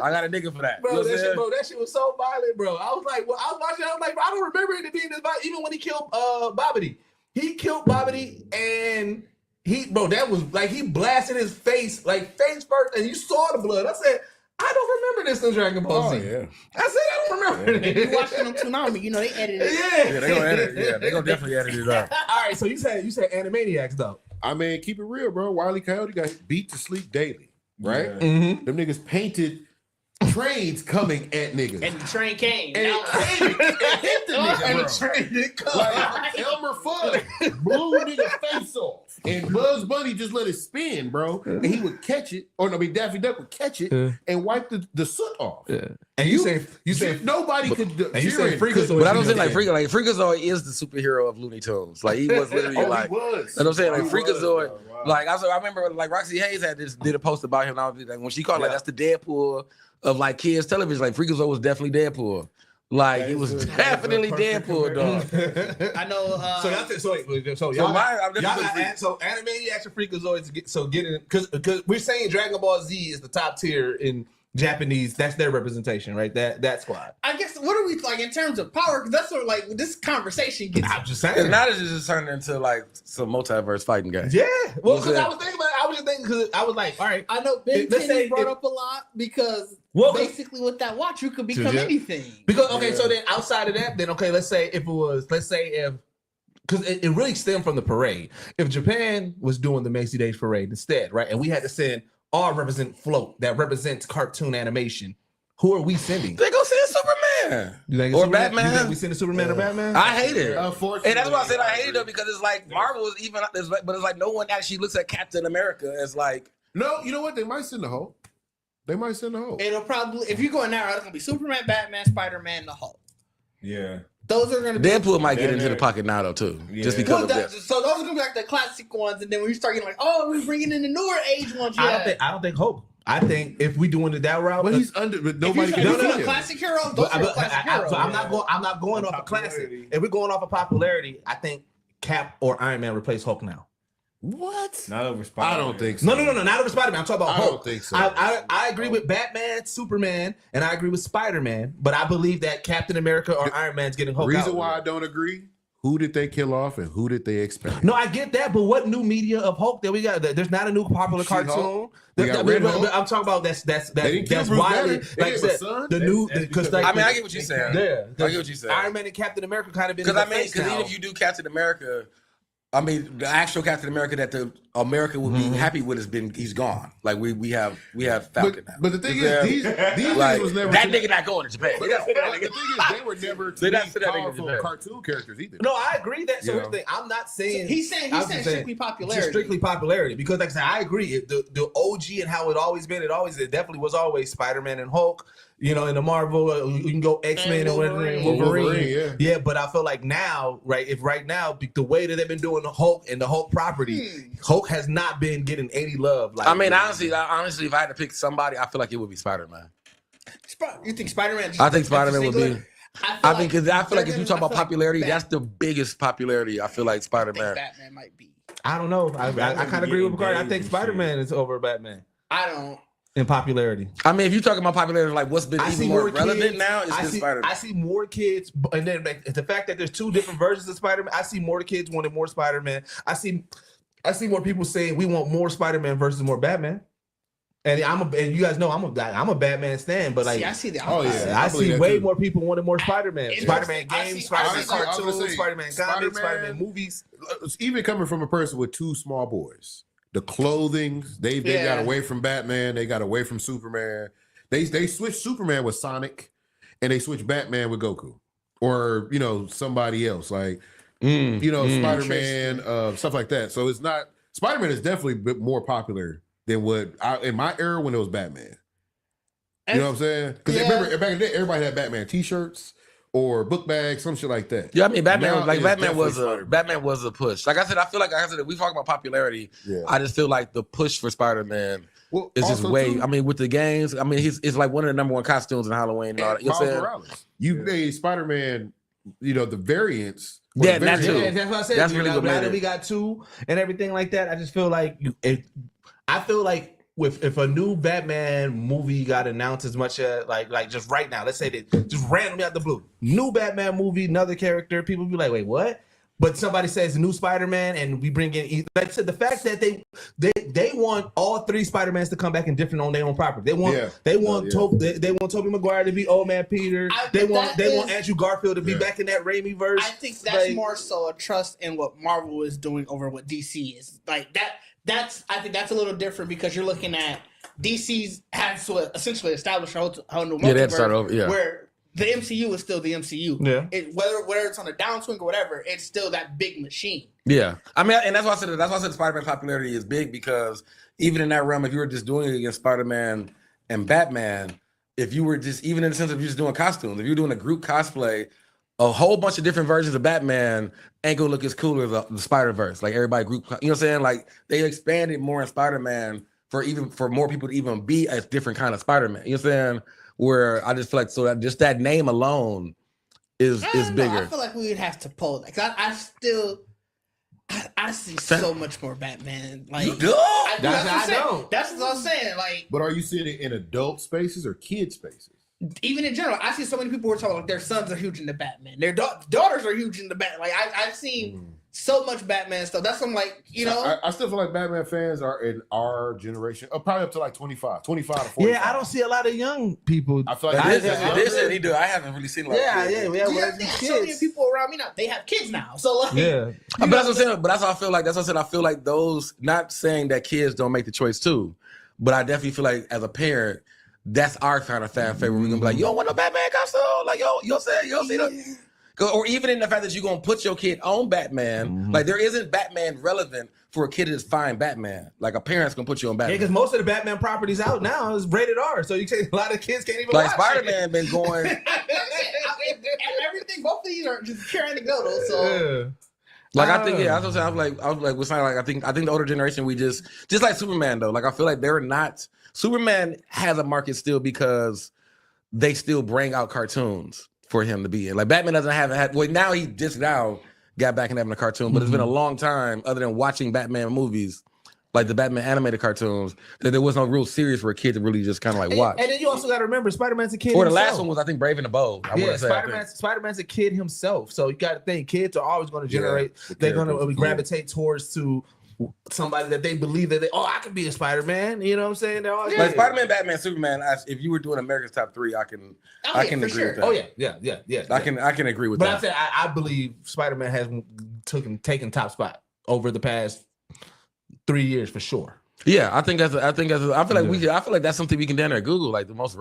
I got a nigga for that. Bro, you know that shit was so violent, bro. I was like, I was watching, I was like, bro, I don't remember it being this violent. Even when he killed Bobbity. He killed Bobbity and that was like he blasted his face, like face first, and you saw the blood. I said, I don't remember this in Dragon Ball Z. Yeah. I said I don't remember it. You watching them Toonami, you know they edited it. Yeah, they gonna edit. Yeah, they gonna definitely edit it up. All right, so you said Animaniacs though. I mean, keep it real, bro. Wile E. Coyote got beat to sleep daily, right? Yeah. Mm-hmm. Them niggas painted trains coming at niggas. And the train came. And it hit the nigga, And bro. the train did come. Like Elmer Fudd blew nigga face off. And Bugs Bunny just let it spin, bro. And he would catch it. Or no, I mean Daffy Duck would catch it and wipe the soot off. Yeah. And you say nobody could do you say Freakazoid. But I don't say like Freakazoid is the superhero of Looney Tunes. Like he was literally like. he was. You know what I'm saying? Like He Freakazoid. was, bro. Like I remember like Roxy Hayes did a post about him. And I was like when she called like that's the Deadpool of like kids television. Like Freakazoid was definitely Deadpool. Like he was definitely Deadpool, dog. I know. So Animaniacs and Freakazoids getting because we're saying Dragon Ball Z is the top tier in Japanese. That's their representation, right? That squad. I guess what are we like in terms of power? Because that's what like this conversation gets. I'm just saying. Now it's just turned into like some multiverse fighting game. Yeah. Well, because I was thinking about it. I was just thinking because I was like, all right. I know Ben 10 is brought up a lot because basically with that watch you could become anything. Because so then outside of that, then let's say because it really stemmed from the parade. If Japan was doing the Macy Days parade instead, right, and we had to send our float that represents cartoon animation, who are we sending? They go send Superman or Batman. You think we send Superman or Batman? I hate it. Unfortunately, and that's why I said I hate it though, because it's like Marvel is even, but it's like no one actually looks at Captain America as like. No, you know what? They might send the Hulk. It'll probably, if you go in there, it's gonna be Superman, Batman, Spider-Man, the Hulk. Yeah. Those are gonna be Deadpool might get into the pocket now though too, just because of that. So those are gonna be like the classic ones, and then when you start getting like, oh, we're bringing in the newer age ones. I don't think Hulk. I think if we doing it that route, but he's under. But nobody can do it. Classic hero. Those are classic heroes. So I'm not going off of classic. If we're going off of popularity, I think Cap or Iron Man replace Hulk now. What? Not over Spider-Man. I don't think so. No, not over Spider-Man. I'm talking about Hulk. I don't think so. I agree with Batman, Superman, and I agree with Spider-Man, but I believe that Captain America or Iron Man's getting Hulk. Reason why I don't agree: who did they kill off and who did they expand? No, I get that, but what new media of Hulk that we got? There's not a new popular cartoon. I'm talking about that's widely like the new because like I mean I get what you're saying. Yeah, I get what you're saying. Iron Man and Captain America kind of been because even if you do Captain America. I mean, the actual Captain America that the America would be happy with he's gone. Like we have Falcon now. But the thing is, these like, was never that nigga not going to Japan. The thing is, they were never powerful cartoon characters either. No, I agree that. So I'm not saying he's saying strictly popularity. Just strictly popularity because, like I said, I agree. The OG and how it definitely was always Spider-Man and Hulk. You know, in the Marvel, you can go X-Men and Wolverine. Yeah, but I feel like now, right now, the way that they've been doing the Hulk and the Hulk property, Hulk has not been getting any love. Like, I mean, honestly, if I had to pick somebody, I feel like it would be Spider-Man. You think Spider-Man? I think Spider-Man would be. I feel like if you talk about popularity, that's the biggest popularity. I feel like Spider-Man. Batman might be. I don't know. I kind of agree with Ricardo. I think Spider-Man is over Batman. I don't. In popularity. I mean, if you're talking about popularity, like what's been even more relevant now is Spider-Man. I see more kids, and then like, the fact that there's two different versions of Spider-Man, I see more kids wanting more Spider-Man. I see more people saying we want more Spider-Man versus more Batman. And you guys know I'm a Batman stan, but like I see the I see way more people wanting more Spider-Man. Spider-Man games, Spider-Man cartoons, Spider-Man comics, Spider-Man movies. Even coming from a person with two small boys. The clothing, they got away from Batman. They got away from Superman. They switched Superman with Sonic, and they switched Batman with Goku, or somebody else like Spider-Man, stuff like that. So it's not Spider-Man is definitely a bit more popular than in my era when it was Batman. You know what I'm saying? Because remember back in the day, everybody had Batman T-shirts. Or book bags, some shit like that. Yeah, I mean, Batman was a push. Like I said, if we talk about popularity, I just feel like the push for Spider-Man is just way. I mean, with the games, I mean, it's like one of the number one costumes in Halloween. And all that. You know what I'm saying? Morales. You made Spider-Man, the variants. Yeah, that too. Yeah, that's what I said. That's really what made it. We got two and everything like that. I just feel like if a new Batman movie got announced as much as like just right now, let's say that just randomly out the blue, new Batman movie, another character, people be like, wait, what? But somebody says new Spider-Man, and we bring in, like I said, the fact that they want all three Spider-Mans to come back and different on their own property. They want Tobey Maguire to be Old Man Peter. They want Andrew Garfield to be back in that Raimi verse. I think that's more so a trust in what Marvel is doing over what DC is like that. I think that's a little different because you're looking at DC's has to essentially establish a whole new multiverse. They had to start over, where the MCU is still the MCU. Yeah. Whether it's on a downswing or whatever, it's still that big machine. Yeah. I mean, and that's why I said Spider-Man popularity is big because even in that realm, if you were just doing it against Spider-Man and Batman, if you were just, even in the sense of you just doing costumes, if you're doing a group cosplay, a whole bunch of different versions of Batman ain't gonna look as cool as the Spider-Verse. Like everybody group, you know what I'm saying? Like they expanded more in Spider-Man for more people to even be a different kind of Spider-Man. You know what I'm saying? Where I just feel like just that name alone is bigger. I feel like we would have to pull that. I still I see so much more Batman. Like You do? I don't. That's what I'm saying. Like, But are you seeing it in adult spaces or kid spaces? even in general, I see so many people who are talking like their sons are huge into Batman. Their daughters are huge into Batman. Like I've seen so much Batman stuff. That's what I'm like, you know. I still feel like Batman fans are in our generation, probably up to like 25 to 45. Yeah, I don't see a lot of young people. I feel like He do. I haven't really seen like So many people around me now, they have kids now. So like, But that's what I'm saying. But that's how I feel like. That's what I said. I feel like those. Not saying that kids don't make the choice too, but I definitely feel like as a parent, that's our kind of fan favorite. We're gonna be like, you don't want no Batman costume? Like, you'll see that. Or even in the fact that you're gonna put your kid on Batman, like there isn't Batman relevant for a kid to just find Batman. Like a parent's gonna put you on Batman. Yeah, because most of the Batman properties out now is rated R, so you say a lot of kids can't even like watch Spider-Man been going. everything. Both of these are just pure anecdotal. So. Like I think, yeah, I was like, we're saying, like I think the older generation, we just like Superman though. Like I feel like they're not. Superman has a market still because they still bring out cartoons for him to be in. Like Batman doesn't have. Well, now he just now got back in having a cartoon, but it's been a long time, other than watching Batman movies, like the Batman animated cartoons, that there was no real series for a kid to really just kind of like watch. And then you also got to remember, Spider-Man's a kid. Or the himself. last one was, I think, Brave and the Bold. Spider-Man's a kid himself, so you got to think kids are always going to generate. They're going to gravitate towards to somebody that they believe that I could be a Spider-Man. You know what I'm saying? They're always like Spider-Man, Batman, Superman. If you were doing America's top three, I can agree with that. Oh yeah. I can agree with that. But I'm saying I believe Spider-Man has taken top spot over the past 3 years for sure. Yeah, I feel like that's something we can down there Google, like the most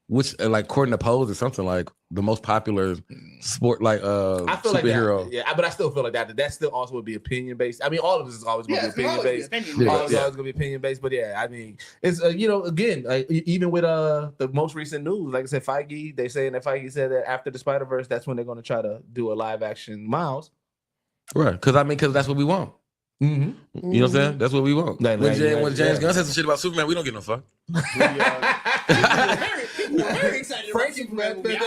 which like according to Pose or something, like the most popular sport, like I feel superhero. Like that, yeah, but I still feel like that still also would be opinion based. I mean, all of this is always going to be opinion based. Always going to be opinion based. But yeah, I mean, it's again, like, even with the most recent news, like I said, Feige, they saying that Feige said that after the Spider-Verse, that's when they're going to try to do a live action Miles. Right, because that's what we want. You know what I'm saying? That's what we want. When James Gunn says some shit about Superman, we don't give no fuck. People were very excited. Frankie from that movie.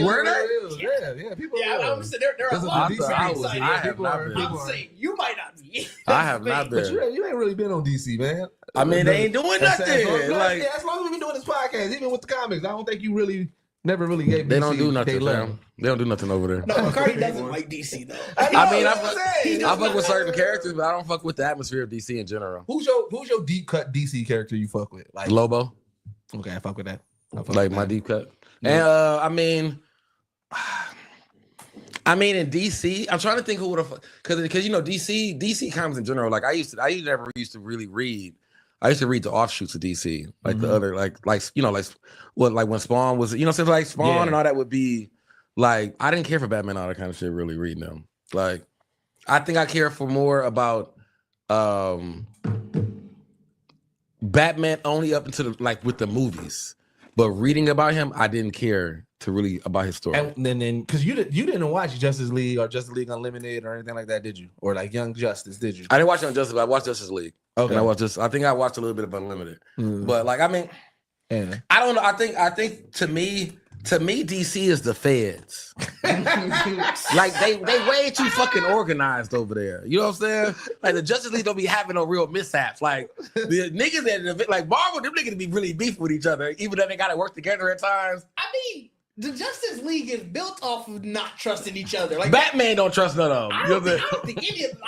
Were they? Yeah, people. Yeah, I'm saying there are a lot of people excited. I have not been. I'm saying you might not be. I have not been. But you ain't really been on DC, man. I mean, they ain't doing nothing. Like, as long as we've been doing this podcast, even with the comics, I don't think you really never really gave. They DC don't do nothing, fam. They don't do nothing over there. No, McCarty doesn't like DC though. I fuck with certain characters, but I don't fuck with the atmosphere of DC in general. Who's your deep cut DC character you fuck with? Like Lobo. Okay, I fuck with that. Like my deep cut. And I mean in DC, I'm trying to think who would have, because DC comics in general. Like I never used to really read. I used to read the offshoots of DC, like the other, like when Spawn was, like Spawn and all that would be like, I didn't care for Batman, all that kind of shit, really reading them. Like, I think I care for more about Batman only up until with the movies, but reading about him, I didn't care to really about his story. And then because you didn't watch Justice League or Justice League Unlimited or anything like that, did you? Or like Young Justice, did you? I didn't watch Young Justice, but I watched Justice League. Okay. And I think I watched a little bit of Unlimited. But like, I mean, I don't know. I think to me, DC is the feds. Like they way too fucking organized over there. You know what I'm saying? Like the Justice League don't be having no real mishaps. Like the niggas that like Marvel, them niggas be really beefing with each other, even though they gotta work together at times. I mean, the Justice League is built off of not trusting each other. Like Batman don't trust none of them. I don't think any of them.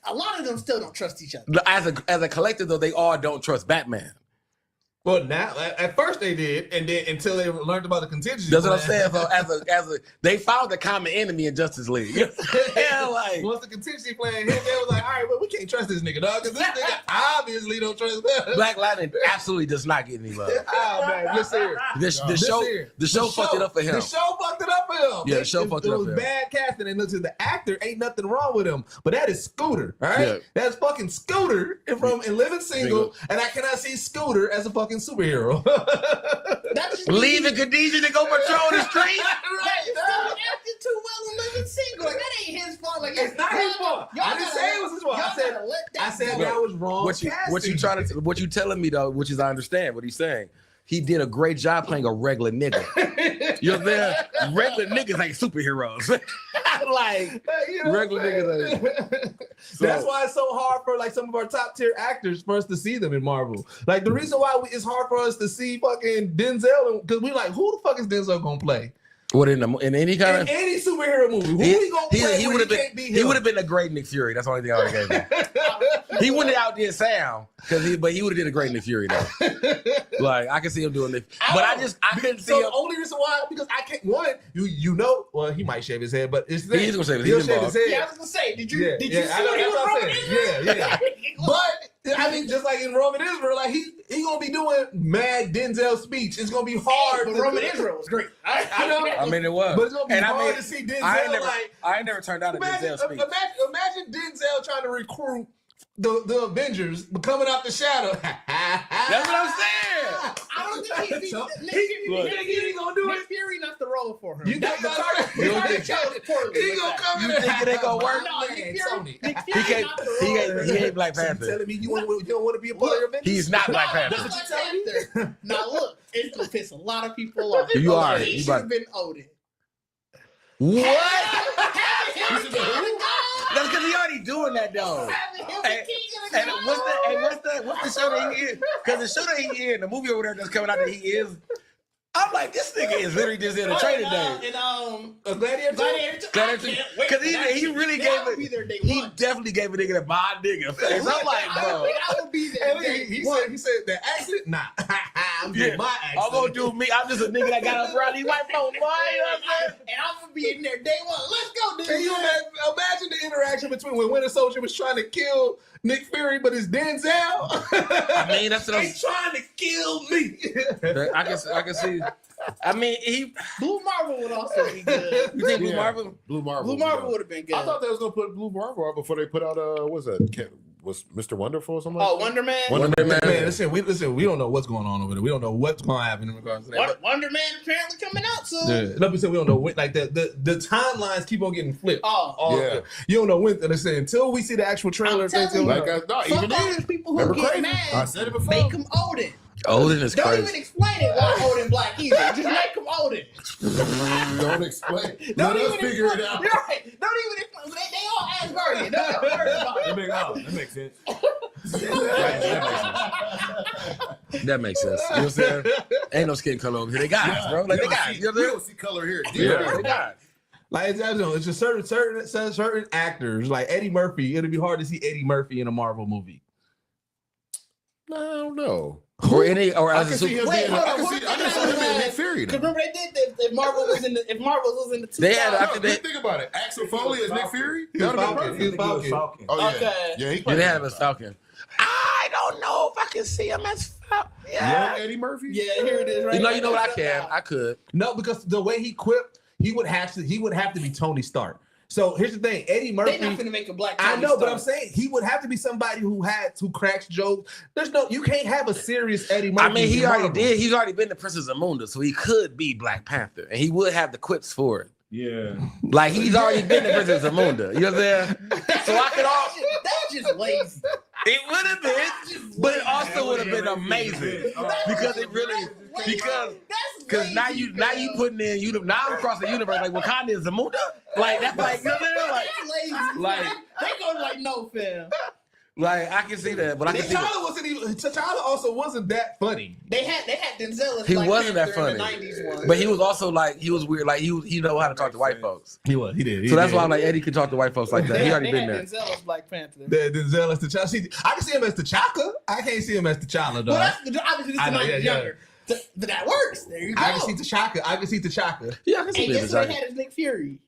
A lot of them still don't trust each other. As a collective though, they all don't trust Batman. Well, now at first they did, and then until they learned about the contingency. That's what I'm saying. So as a they found the common enemy in Justice League. Yeah, like once the contingency plan hit, they was like, all right, well, we can't trust this nigga, dog, because this nigga obviously don't trust us. Black Lightning absolutely does not get any love. Oh man, listen here. The show fucked it up for him. The show fucked it up for him. Yeah, the show fucked it up for him. It was bad casting, and listen, the actor ain't nothing wrong with him, but that is Scooter, all right? Yeah. That's fucking Scooter from Living Single, and I cannot see Scooter as a fucking superhero. Leaving Khadijah to go patrol the street. Right, Scooter acted too well in Living Single. Like that ain't his fault. Like it's not his fault. I didn't say it was his fault. I said that was wrong. What you telling me though, which is I understand what he's saying. He did a great job playing a regular nigga. You know what I'm saying? Regular niggas ain't superheroes. Like regular niggas ain't. That's why it's so hard for like some of our top tier actors for us to see them in Marvel. Like the reason why it's hard for us to see fucking Denzel, because we like, who the fuck is Denzel gonna play? What in any kind of any superhero movie? Who he gonna play? He would have been. He would have been a great Nick Fury. That's the only thing I would have gave him. He wouldn't have outdid Sam but he would have did a great Nick Fury though. Like I can see him doing Nick, but I couldn't see him. The only reason why, because I can't. One, you know, well he might shave his head, but it's he's gonna shave his head. Yeah, I was gonna say, did you see what he was Roman Israel? Yeah. But I mean, just like in Roman Israel, like he gonna be doing mad Denzel speech. It's gonna be hard. But Roman Israel was great. I know. I mean, it was. But it's gonna be hard to see Denzel. I ain't never turned down a Denzel speech. Imagine Denzel trying to recruit the Avengers coming out the shadow. That's what I'm saying. I don't think he ain't gonna do Nick Fury not the role for him. You think chose poorly. He gonna come in? You think it ain't gonna work? No, Nick Fury not the He role. ain't Black So you Panther. telling me you don't want to be a part of your Avengers? He's not Black Panther. That's what you telling me. Now look, it's gonna piss a lot of people off. You are. He should have been Odin. What? That's because he already doing that though. And what's the show that he is? Because the show that he in, the movie over there that's coming out that he is, I'm like, this nigga is literally just in a training day. Gladiator. Because he really gave it. He definitely gave a nigga the bad nigga face. I'm like, bro. I will be there. He said the accent. Nah, I'm doing my accent. I'm gonna do me. I'm just a nigga that got up around these white folks, boy. You know what I'm saying? And I'm gonna be in there day one. Let's go, dude. Can you imagine the interaction between when Winter Soldier was trying to kill Nick Fury, but it's Denzel? I mean, that's what He's trying to kill me. I can see. I mean, Blue Marvel would also be good. You think Blue Marvel? Blue Marvel. Blue Marvel would have been good. I thought they was gonna put Blue Marvel out before they put out what's that? Was Mr. Wonderful or something? Oh, Wonder Man. Wonder Man. Listen, we don't know what's going on over there. We don't know what's going to happen in regards to that. Wonder Man apparently coming out soon. Yeah. Let me say we don't know when. Like the timelines keep on getting flipped. Oh, You don't know when. Listen, until we see the actual trailer. Even people who get mad, I said it before. make him Odin. Odin is Don't crazy. even explain it why Odin black either. Just make him Odin. Don't explain. Don't Let us even figure explain. it out. You're right. Don't even explain. They all Asgardian. Don't even worry about it. That makes sense. That makes sense. You know what I'm saying? Ain't no skin color over here. They got us, bro. Like they got us. You know what I'm We saying? don't see color here. Yeah, they got us. Like it's just certain actors like Eddie Murphy. It'll be hard to see Eddie Murphy in a Marvel movie. I don't know. Or I as a can see super. him Wait, being. hold I on, can what see him being Nick Fury. Because remember they did that if Marvel was in the 2000s. They had. I No, think they. think about it. Axel Foley is Nick Fury. He was That'd be Falcon. perfect. He was Falcon. Oh yeah, Okay. yeah. He They played had him as Falcon. I don't know if I can see him as Falcon. young Eddie Murphy. Yeah, here it is. Right. You know what I can. I could. No, because the way he quipped, he would have to be Tony Stark. So here's the thing, Eddie Murphy. They're not gonna make a black. I Tony know, but Stark. I'm saying he would have to be somebody who cracks jokes. You can't have a serious Eddie Murphy. I mean, he in already Marvel. did. He's already been the Princess Zamunda, so he could be Black Panther, and he would have the quips for it. Yeah. Like he's already been the Princess Zamunda. You know what I'm saying? So I could also. That's just lazy. It would have been, but it also would have been amazing because it really because now you putting in now I'm across the universe like Wakanda is Zamunda. Like that's like you know what I'm saying? Like they go like no fam. Like I can see that, but I can see that. T'Challa also wasn't that funny. They had Denzel. As He Black wasn't that Panther in funny. the 90s one. But he was also like he was weird. Like he know how to talk to white folks. He did. So that's why I'm like Eddie could talk to white folks like that. He already been there. Denzel as Black Panther. Denzel as T'Challa. See, I can see him as T'Chaka. I can't see him as T'Challa though. Well, that's obviously this I know, is younger. But that works. There you go. I can see T'Chaka. Yeah, I can see And guess him. what they had as Nick Fury?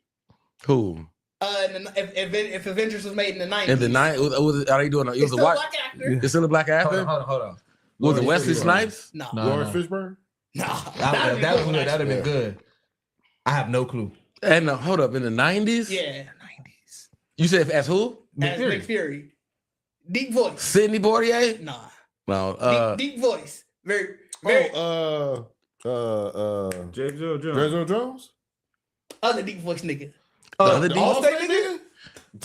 Who? If Avengers was made in the 90s. In the night, are they doing? It was It's a still a white. black actor. It's still a black actor. Hold on. Was it Wesley Snipes? No. Lawrence Fishburne. That'd have been good. I have no clue. And hold up, in the 90s? Yeah. You said as who? As Nick Fury. Deep voice. Sidney Poitier? Nah. No. Deep voice. Very. James Earl Jones. Other deep voice nigga. The other The deep Allstate nigga.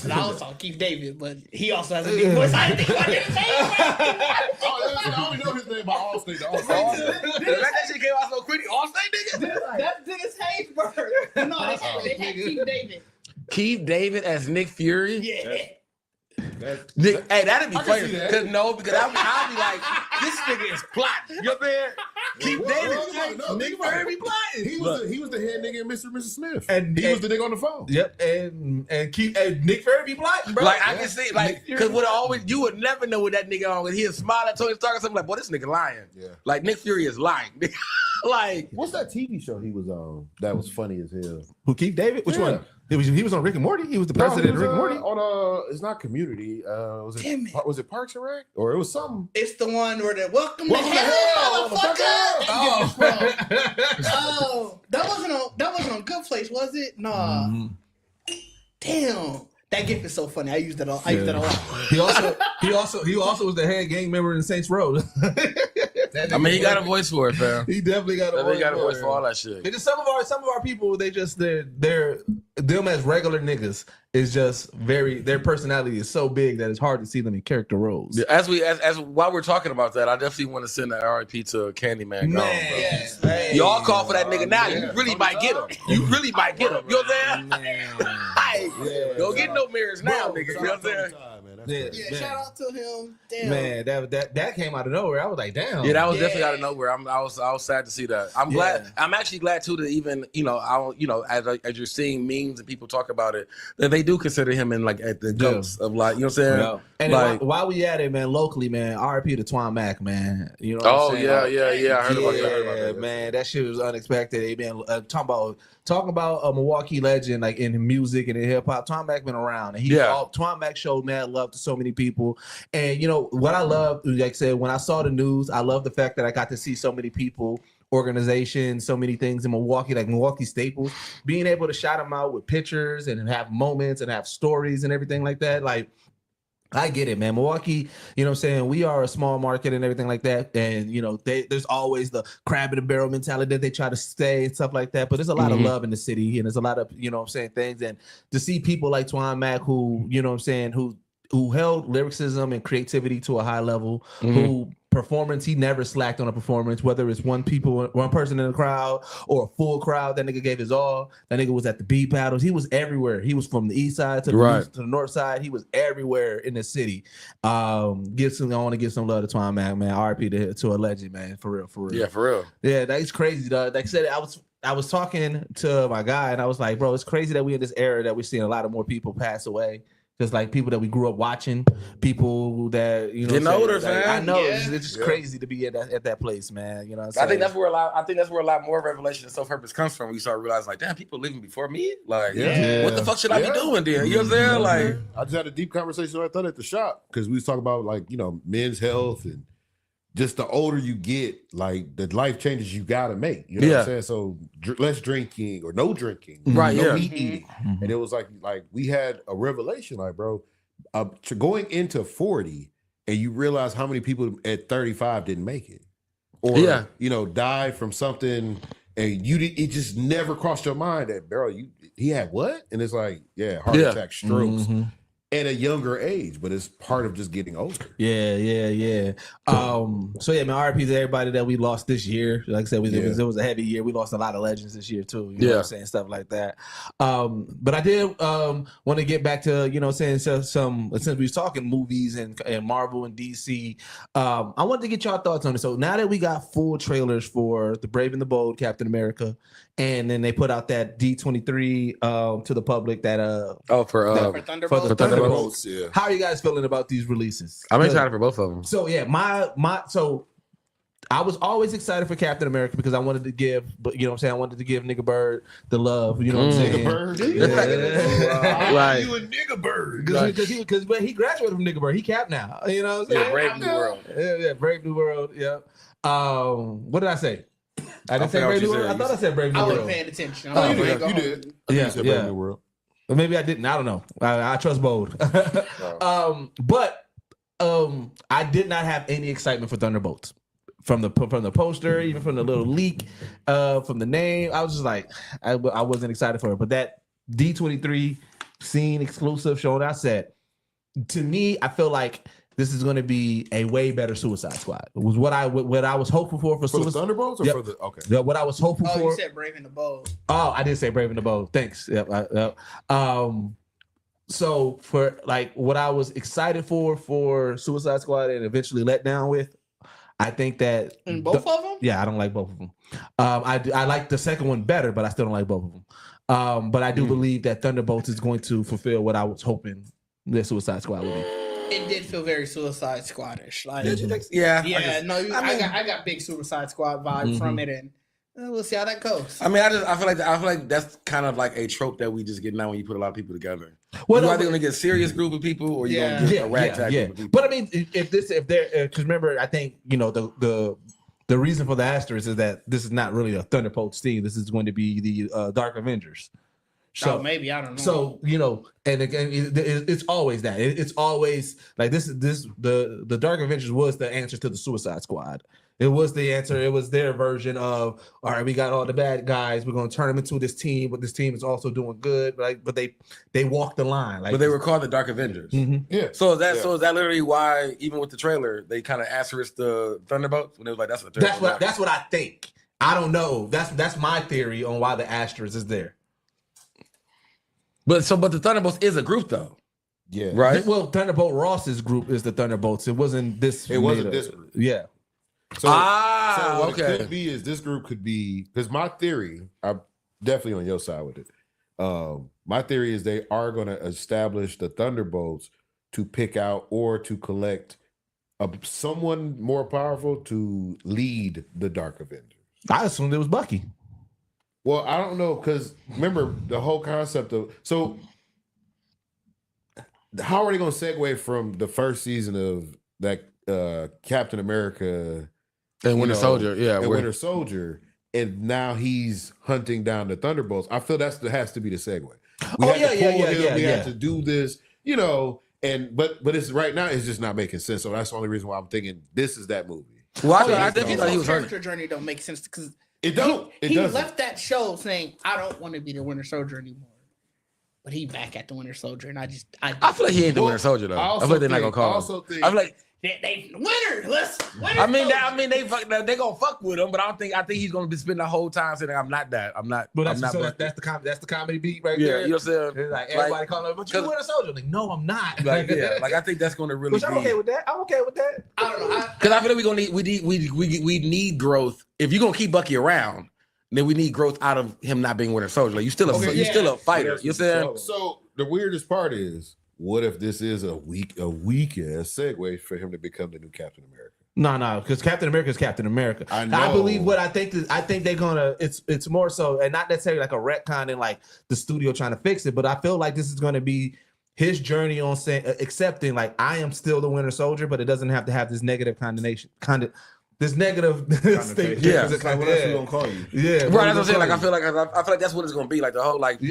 And I was talking Keith David, but he also has a deep voice. I didn't think I did the same. I only know his name by Allstate. The Allstate. That shit came out so quick. Allstate nigga? That's Dennis Haysbert. No, they had Keith David. Keith David as Nick Fury? Yeah. Hey, that'd be I can funny. see that. Because I'll be like, this nigga is plotting. You know what I'm saying? Keep David. Nigga Nigga be plotting. He was the head nigga in Mr. and Mrs. Smith. And He was the nigga on the phone. Yep, and Nick Fury be plotting, bro. Like I can see, like, because you would never know what that nigga on. He'd smile at Tony Stark or something like, boy, this nigga lying. Yeah. Like Nick Fury is lying. Like, What's that TV show he was on that was funny as hell? Who, Keith David? Which Yeah. one? He was on Rick and Morty. He was the president of Rick and Morty. On it's not Community. Was it Parks and Rec? Or it was something? It's the one where the welcome to Welcome to hell, hell, motherfucker. Oh, that wasn't on Good Place, was it? Nah. Damn. That gift is so funny. I used that a lot. He also was the head gang member in Saints Row. I mean, he got a voice for it, fam. He definitely got a voice for all that shit. Just some of our people, they're them as regular niggas is just their personality is so big that it's hard to see them in character roles. Yeah, as while we're talking about that, I definitely want to send an RIP to Candyman. Man, y'all call for that nigga now. You really might get him. You know what I'm saying? Don't get no mirrors now, nigga. You know what I'm saying? Yeah, shout out to him. Damn. Man, that came out of nowhere. I was like, damn. Yeah, that was definitely out of nowhere. I was sad to see that. I'm glad. I'm actually glad too that even as you're seeing memes and people talk about it, that they do consider him in like at the goats of like, you know what I'm saying? Yeah. And like, while we at it, man, locally, man, RIP to Twan Mac, man. You know what I'm saying? Yeah. I heard about that. Man, that shit was unexpected. Man, talking about a Milwaukee legend, like in music and in hip hop. Twan Mac been around, and Twan Mac showed mad love to so many people. And you know what I love, like I said, when I saw the news, I love the fact that I got to see so many people, organizations, so many things in Milwaukee, like Milwaukee staples, being able to shout them out with pictures and have moments and have stories and everything like that. Like, I get it, man. Milwaukee, you know what I'm saying? We are a small market and everything like that. And, you know, there's always the crab in the barrel mentality that they try to stay and stuff like that. But there's a lot of love in the city, and there's a lot of, you know what I'm saying, things. And to see people like Twan Mac who, you know what I'm saying, who held lyricism and creativity to a high level, who performance, he never slacked on a performance, whether it's one person in the crowd or a full crowd. That nigga gave his all. That nigga was at the beat battles. He was everywhere. He was from the east side to the north side. He was everywhere in the city. I want to give some love to Twan Mac, man. RP to a legend, man. For real. Yeah, for real. Yeah, that's crazy, dog. Like I said, I was talking to my guy and I was like, bro, it's crazy that we in this era that we're seeing a lot of more people pass away. Just like people that we grew up watching, people that, you know, getting older, like, fam. I know it's just crazy to be at that place, man. You know, I think that's where a lot more revelation and self-purpose comes from. We start realizing, like, damn, people living before me. Like, what the fuck should I be doing there? You know what I'm saying? Like, I just had a deep conversation I thought at the shop because we was talking about, like, you know, men's health and just the older you get, like the life changes you gotta make. You know what I'm saying? So less drinking or no drinking, no meat eating, and it was like we had a revelation, like, bro, going into 40, and you realize how many people at 35 didn't make it, or you know, died from something, and it just never crossed your mind that, bro, he had what? And it's like, heart attack, strokes. At a younger age, but it's part of just getting older. Yeah. So yeah, man, RIP to everybody that we lost this year. Like I said, it was a heavy year. We lost a lot of legends this year too. You know what I'm saying? Stuff like that. But I did want to get back to, you know, saying since we was talking movies and Marvel and DC, I wanted to get y'all thoughts on it. So now that we got full trailers for The Brave and the Bold, Captain America, and then they put out that D23 to the public that for Thunderbolts. Yeah. How are you guys feeling about these releases? I'm excited for both of them. So yeah, so I was always excited for Captain America because I wanted to give, you know what I'm saying, I wanted to give Nigga Bird the love, you know what I'm saying? Nigga Bird? Like, you a Nigga Bird. Because he graduated from Nigga Bird. He capped now. You know what I'm saying? Brave New World. Yeah, Brave New World. Yeah. What did I say? I didn't say forgot Brave what you New World. said. I thought I said Brave New I World. wasn't paying attention. You did. Yeah, You said Brave New World. Or maybe I didn't. I don't know. I trust Bold. But I did not have any excitement for Thunderbolts from the poster, even from the little leak, from the name. I was just like, I wasn't excited for it. But that D23 scene exclusive show that I said, to me, I feel like this is going to be a way better Suicide Squad. It was what I was hopeful for the Suicide Thunderbolts or Yep. for the okay. Yeah, what I was hopeful for. You said Brave and the Bold. Oh, I did say Brave and the Bold. Thanks. Yep. So for like what I was excited for Suicide Squad and eventually let down with, I think that in both of them. Yeah, I don't like both of them. I like the second one better, but I still don't like both of them. But I do believe that Thunderbolts is going to fulfill what I was hoping the Suicide Squad would be. It did feel very Suicide Squad-ish. Like, Yeah. I got big Suicide Squad vibe from it, and we'll see how that goes. I mean, I feel like that's kind of like a trope that we just get now when you put a lot of people together. Well, you either gonna get a serious group of people or you're gonna get a ragtag group of people. But I mean, if they're because remember, I think the reason for the asterisk is that this is not really a Thunderbolts team. This is going to be the Dark Avengers. So maybe I don't know. So and again, it's always that. It's always like this. The Dark Avengers was the answer to the Suicide Squad. It was the answer. It was their version of, all right, we got all the bad guys. We're going to turn them into this team, but this team is also doing good. Like, but they walked the line. Like, but they were called the Dark Avengers. Mm-hmm. Yeah. So is that literally why, even with the trailer, they kind of asterisked the Thunderbolts when it was like that's what I think. I don't know. That's my theory on why the asterisk is there. But the Thunderbolts is a group though. Yeah. Right. Well, Thunderbolt Ross's group is the Thunderbolts. It wasn't this. It wasn't this group. Yeah. So what okay. it could be is this group could be, because my theory, I'm definitely on your side with it. My theory is they are going to establish the Thunderbolts to pick out or to collect someone more powerful to lead the Dark Avengers. I assumed it was Bucky. Well, I don't know, because remember the whole concept of, so how are they going to segue from the first season of that Captain America and Winter Soldier, Winter Soldier, and now he's hunting down the Thunderbolts? I feel that has to be the segue. We have to do this, but it's right now it's just not making sense. So that's the only reason why I'm thinking this is that movie. Well, I definitely thought he was character journey don't make sense because It don't. He left that show saying, "I don't want to be the Winter Soldier anymore." But he back at the Winter Soldier, and I feel like he ain't the Winter Soldier though. I feel like they're not gonna call him. I feel like they winner. They gonna fuck with him, but I think he's gonna be spending the whole time saying, "I'm not that. I'm not." But I'm not. That's the comedy beat right yeah, there. you know what I'm saying? It's like everybody calling him, but you Winter Soldier. Like, no, I'm not. Like, yeah, like I think that's gonna really. Which I'm okay with that. I don't know. Because I feel like we need growth. If you're gonna keep Bucky around, then we need growth out of him not being Winter Soldier. Like, you're still a fighter. You know what I'm saying? So the weirdest part is, what if this is a weak ass segue for him to become the new Captain America? No, because Captain America is Captain America. I know. I believe what I think they're gonna. It's more so, and not necessarily like a retcon and like the studio trying to fix it, but I feel like this is gonna be his journey on saying accepting like I am still the Winter Soldier, but it doesn't have to have this negative this negative thing. Yeah, it's like what else we gonna call you? Yeah, right. That's what I'm saying. Like I feel like that's what it's gonna be. Like the whole like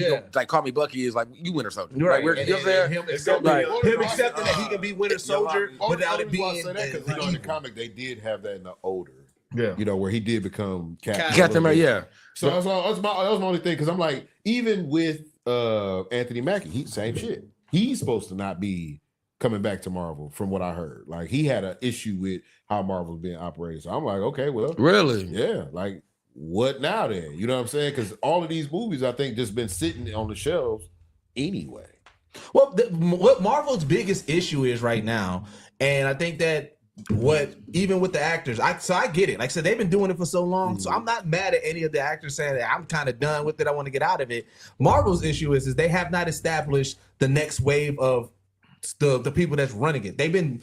call me Bucky is like you Winter Soldier. Right. Like, you know what I'm saying? Him accepting that he can be Winter Soldier without it being because in the comic they did have that in the older. Yeah, where he did become Captain America. Yeah. So that was my only thing, because I'm like, even with Anthony Mackie, same shit. He's supposed to not be coming back to Marvel, from what I heard. Like, he had an issue with how Marvel's being operated. So I'm like, okay, well, really, yeah. Like, what now then? You know what I'm saying? Because all of these movies, I think, just been sitting on the shelves anyway. Well, what Marvel's biggest issue is right now, and I think that even with the actors, I get it. Like I said, they've been doing it for so long, so I'm not mad at any of the actors saying that I'm kind of done with it. I want to get out of it. Marvel's issue is they have not established the next wave of the people that's running it. They've been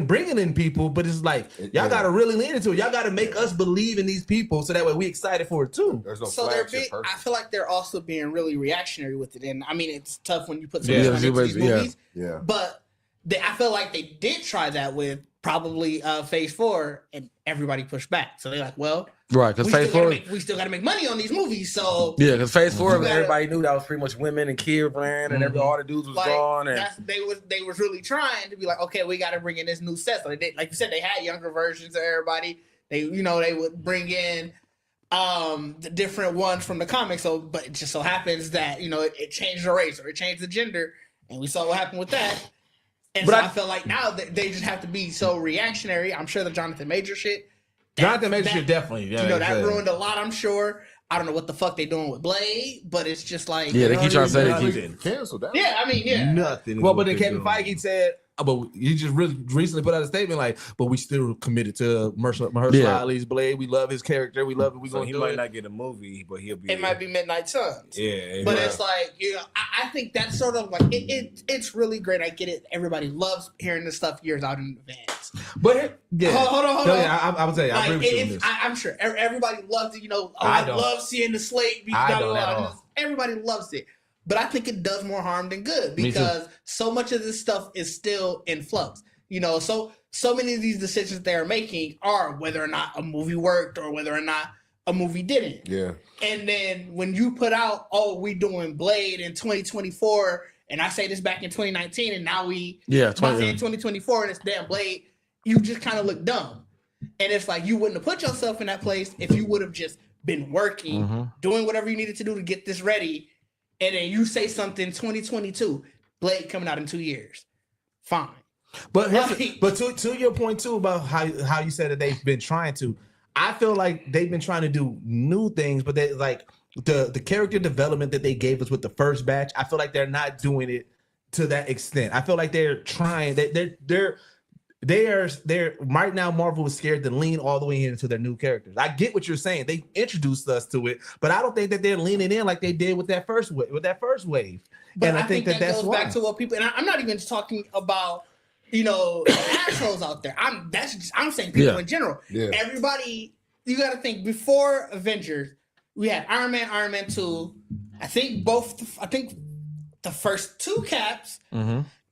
bringing in people, but it's like y'all got to really lean into it. Y'all got to make us believe in these people, so that way we excited for it too. There's no I feel like they're also being really reactionary with it, and I mean it's tough when you put so much money into these movies. Yeah. But I feel like they did try that with probably Phase 4, and everybody pushed back. So they're like, well, right, because Phase 4, we still got to make money on these movies. So yeah, because Phase 4, everybody knew that was pretty much women and kid brand, and all the dudes was gone. And they was really trying to be like, okay, we got to bring in this new set. So they did, like you said, they had younger versions of everybody. They would bring in the different ones from the comics. So, but it just so happens that it changed the race or it changed the gender, and we saw what happened with that. And but so I feel like now they just have to be so reactionary. I'm sure the Jonathan Major shit. Jonathan Major shit definitely. Yeah, that ruined a lot, I'm sure. I don't know what the fuck they doing with Blade, but it's just like Yeah, they keep trying to say they keep canceled that. Yeah, I mean, yeah. Nothing. Well, but then Kevin Feige said, but he just really recently put out a statement like, but we still committed to Mahershala Ali's Blade. We love his character. We love it. We So gonna he do might it. not get a movie, but he'll be. It might be Midnight Suns. Yeah, But it's like, you know, I think that's sort of like it's really great. I get it. Everybody loves hearing this stuff years out in advance. But yeah, hold on. Yeah, I would say I Like, agree with you on this. I'm sure everybody loves it. You know, I I don't. love seeing the slate be I done. don't at all. Everybody loves it. But I think it does more harm than good Me too. because so much of this stuff is still in flux. You know, so many of these decisions they're making are whether or not a movie worked or whether or not a movie didn't. Yeah. And then when you put out, oh, we doing Blade in 2024, and I say this back in 2019, and now we in 2024, and it's damn Blade, you just kind of look dumb. And it's like you wouldn't have put yourself in that place if you would have just been working, doing whatever you needed to do to get this ready, and then you say something 2022, Blade coming out in 2 years. Fine. But to your point too about how you said that they've been trying to, I feel like they've been trying to do new things, but they like the character development that they gave us with the first batch. I feel like they're not doing it to that extent. I feel like they're trying. They're right now. Marvel is scared to lean all the way into their new characters. I get what you're saying. They introduced us to it, but I don't think that they're leaning in like they did with that first wave. But And I think that that's goes why. back to what people. And I'm not even talking about, you know, assholes out there. I'm saying people in general. Yeah. Everybody, you got to think before Avengers, we had Iron Man 2. I think the first two Caps.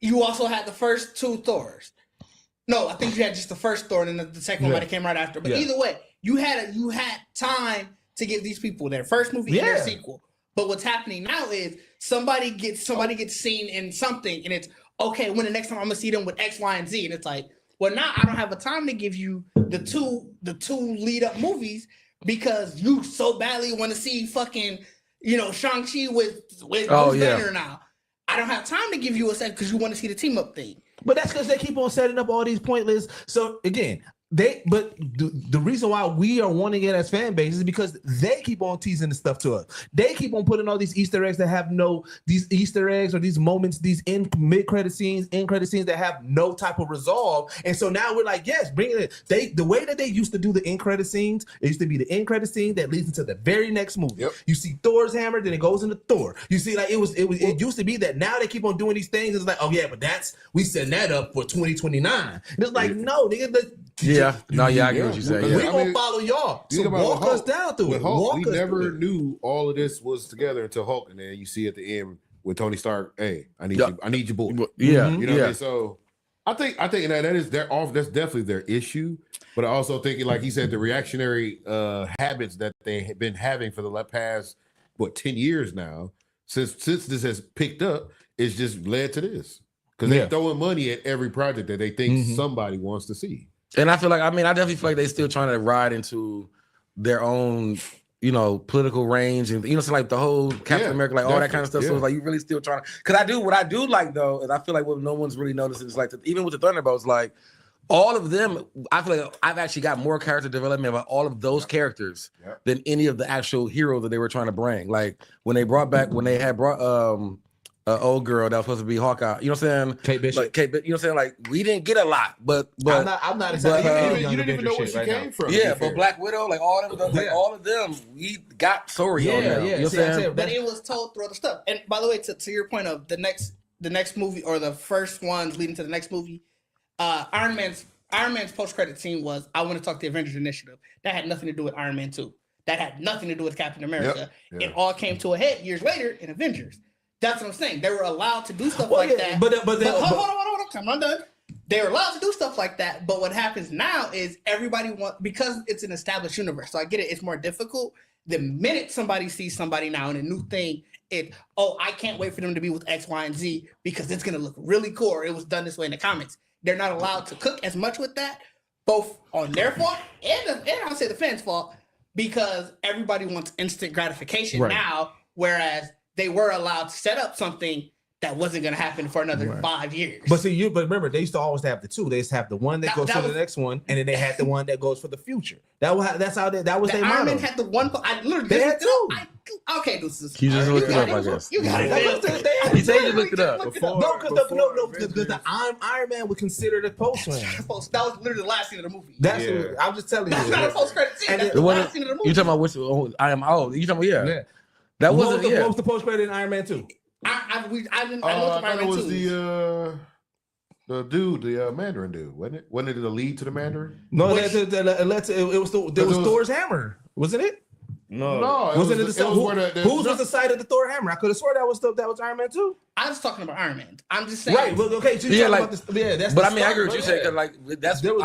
You also had the first two Thors. No, I think you had just the first Thor, and then the second one might have came right after. But either way, you had time to give these people their first movie and their sequel. But what's happening now is somebody gets seen in something, and it's okay. When the next time I'm gonna see them with X, Y, and Z, and it's like, well, now I don't have a time to give you the two lead up movies because you so badly want to see fucking, you know, Shang-Chi with Bruce Banner now. I don't have time to give you a second because you want to see the team up thing. But that's because they keep on setting up all these pointless. So again, the reason why we are wanting it as fan base is because they keep on teasing the stuff to us. They keep on putting all these Easter eggs that have these Easter eggs or these moments, these end credit scenes that have no type of resolve. And so now we're like, yes, bring it in. The way that they used to do the end credit scenes, it used to be the end credit scene that leads into the very next movie. Yep. You see Thor's hammer, then it goes into Thor. You see, like it used to be that. Now they keep on doing these things. It's like, oh yeah, but we setting that up for 2029. And it's like, no, nigga. I get what you say. We're going to follow y'all. So walk us down through it. Hulk, we never knew all of this was together until Hulk, and then you see at the end with Tony Stark, hey, I need your boy. Yeah. You know what I mean? So I think that's definitely their issue. But I also think, like he said, the reactionary habits that they have been having for the past 10 years now, since this has picked up, it's just led to this. Because they're throwing money at every project that they think somebody wants to see. And I feel like, I definitely feel like they're still trying to ride into their own, you know, political range and, you know, so like the whole Captain America, like all that kind of stuff. So it's like you really still trying to, because what I do like though, is I feel like what no one's really noticing is like, even with the Thunderbolts, like all of them, I feel like I've actually got more character development about all of those characters than any of the actual heroes that they were trying to bring. Like when they brought old girl that was supposed to be Hawkeye, you know what I'm saying? Kate Bishop. You know what I'm saying? Like we didn't get a lot, but I'm not excited. You didn't even know where she came from. Yeah, but Black Widow, like all of them, we got story on them. You know what I'm saying? But it was told through other stuff. And by the way, to your point of the next movie or the first ones leading to the next movie, Iron Man's post-credit scene was, I want to talk to the Avengers Initiative. That had nothing to do with Iron Man 2. That had nothing to do with Captain America. It all came to a head years later in Avengers. That's what I'm saying. They were allowed to do stuff like that. But hold on. I'm not done. They were allowed to do stuff like that. But what happens now is everybody because it's an established universe. So I get it. It's more difficult. The minute somebody sees somebody now in a new thing, I can't wait for them to be with X, Y, and Z because it's going to look really cool. Or it was done this way in the comics. They're not allowed to cook as much with that, both on their fault and I'll say the fans' fault, because everybody wants instant gratification now, whereas they were allowed to set up something that wasn't gonna happen for another 5 years. But remember, they used to always have the two. They used to have the one that goes to the next one, and then they had the one that goes for the future. That was their Iron motto. Man had the one. I literally They had two. Okay, this is. You just looked it up, I guess. You got it. He said you looked it up. The Iron Man was considered a post man. That was literally the last scene of the movie. I'm just telling you. That's not a post credit scene. That's The the one last scene of the movie. you talking about which? Oh, I am old. You talking about That What wasn't. was the post credit in Iron Man 2? I looked at I Iron thought it Man was 2. the dude, the Mandarin dude, wasn't it? Wasn't it the lead to the Mandarin? No, it was Thor's hammer, wasn't it? No, Wasn't it whose was the site of the Thor hammer? I could have sworn that was Iron Man 2. I was talking about Iron Man. I'm just saying. Right. Well, okay. So that's. But I mean, I agree with you saying like that's There was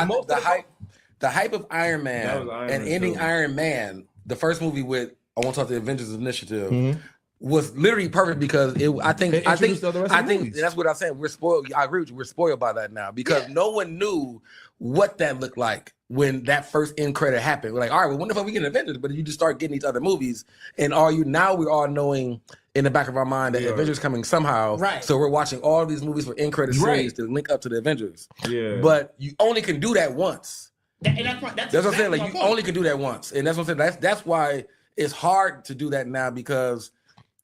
the hype of Iron Man and ending Iron Man, the first movie with I want to talk to the Avengers Initiative. Was literally perfect because I think that's what I'm saying. We're spoiled. I agree with you. We're spoiled by that now because no one knew what that looked like when that first end credit happened. We're like, all right, well, when the fuck we get Avengers? But you just start getting these other movies, and we're all knowing in the back of our mind that Avengers coming somehow. Right. So we're watching all these movies for end credit series to link up to the Avengers. Yeah. But you only can do that once. That's what I'm saying. Like you only can do that once, and that's what I'm saying. That's why it's hard to do that now because.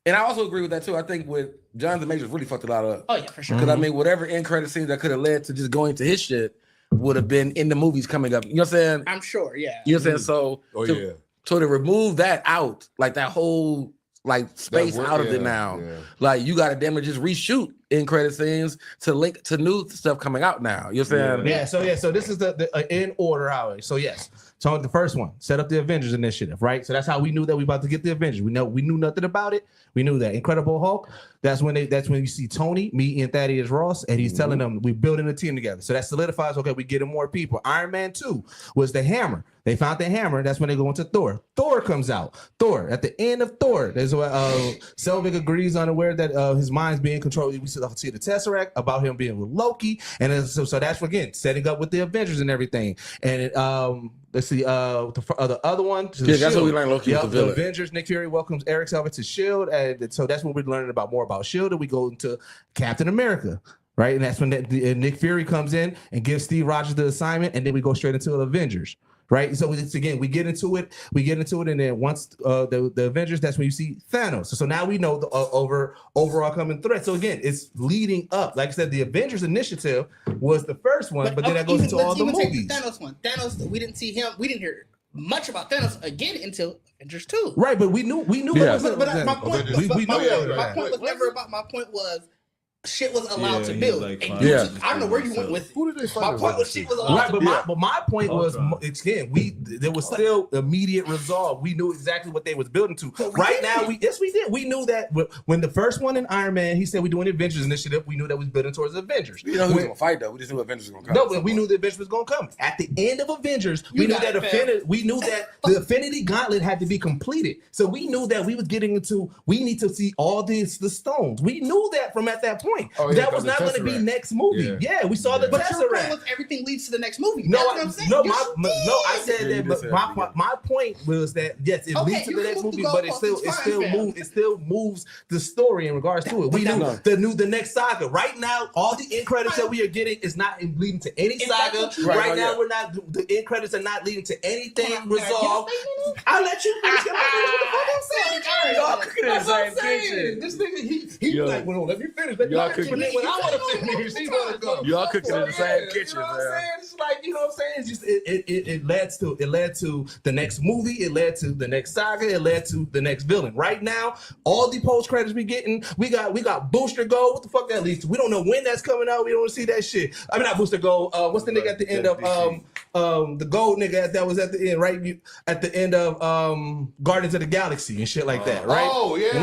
And I also agree with that too. I think with Jonathan Majors really fucked a lot up. Oh yeah, for sure. Because I mean, whatever end credit scene that could have led to just going to his shit would have been in the movies coming up. You know what I'm saying? I'm sure. Yeah. You know what I'm saying? So, so to remove that out, like that whole like space out of it now, like you got to damn it just reshoot end credit scenes to link to new stuff coming out now. You know what I'm saying? So this is the in order how. So yes. So the first one, set up the Avengers Initiative, right? So that's how we knew that we about to get the Avengers. We knew nothing about it. We knew that Incredible Hulk. That's when you see Tony meeting Thaddeus Ross, and he's telling them we're building a team together. So that solidifies. Okay, we getting more people. Iron Man 2 was the hammer. They found the hammer. That's when they go into Thor. Thor comes out. Thor at the end of Thor. There's Selvig agrees unaware that his mind's being controlled. We see the Tesseract about him being with Loki, and so that's again setting up with the Avengers and everything. And let's see, the other one. That's what we learned. Loki was the villain. The Avengers. Nick Fury welcomes Eric Selvig to Shield, and so that's when we're learning more about Shield. And we go into Captain America, right? And that's when Nick Fury comes in and gives Steve Rogers the assignment, and then we go straight into the Avengers. Right, so it's again we get into it, and then once the Avengers, that's when you see Thanos. So now we know the overall coming threat. So again, it's leading up. Like I said, the Avengers Initiative was the first one, but then that goes into all the movies. Thanos, we didn't see him. We didn't hear much about Thanos again until Avengers 2. Right, but we knew. Yeah. But my point was never about. My point was. Shit was allowed to build. Like I don't know where you went with it. Who did they My find? point was shit was allowed to build. But my point was, again, there was still immediate resolve. We knew exactly what they was building to. Right now, we did. We knew that when the first one in Iron Man, he said we're doing Avengers Initiative. We knew that we was building towards Avengers. We know who was gonna fight though. We just knew Avengers was gonna come. No, but we knew the Avengers was gonna come. At the end of Avengers, we knew that the Infinity Gauntlet had to be completed. So we knew that we was getting into. We need to see all the stones. We knew that from at that point. That was not going to be next movie. Yeah, we saw the Tesseract. Your point was everything leads to the next movie. That's what I'm saying. I said that. But my point was that yes, it leads to the next movie, but it still moves the story in regards to it. We knew the next saga. Right now, all the end credits that we are getting is not leading to any saga. Right now, we're not. The end credits are not leading to anything resolved. I'll let you finish. Y'all cooking in the same kitchen. This nigga, he like, well, let me finish. Y'all cooking. When I want to finish, he want to go. Y'all cooking in the same kitchen, man. You know what I'm saying? It's like, you know what I'm saying? It's just it led to the next movie. It led to the next saga. It led to the next villain. Right now, all the post credits we getting, we got Booster Gold. What the fuck that leads to? We don't know when that's coming out. We don't see that shit. I mean, not Booster Gold. What's the nigga at the end of the gold nigga that was at the end, right? At the end of Guardians of the Galaxy and shit like that, right? Oh yeah.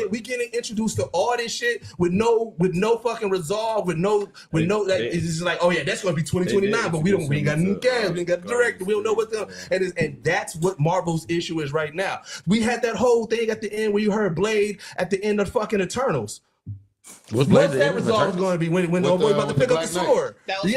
We getting introduced to all this shit with no fucking resolve, it's just like, oh yeah, that's gonna be 2029, but we ain't got any gas, we ain't got the director, we don't know what's up. And that's what Marvel's issue is right now. We had that whole thing at the end where you heard Blade at the end of fucking Eternals. What's that result was going to be when the boy about to pick up the sword? That was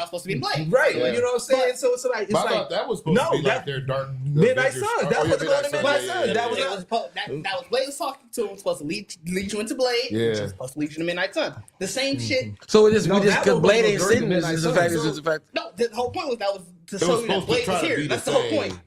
supposed to be Blade, right? Yeah. You know what I'm saying? So I thought that was supposed to be like their dark Midnight Suns. That was going to Midnight Suns. that was Blade was talking to him, supposed to lead you into Blade, which is supposed to lead you to Midnight Sun. The same shit. So we just because Blade ain't sitting. It's the fact. No, the whole point was to show you that Blade was here. That's the whole point.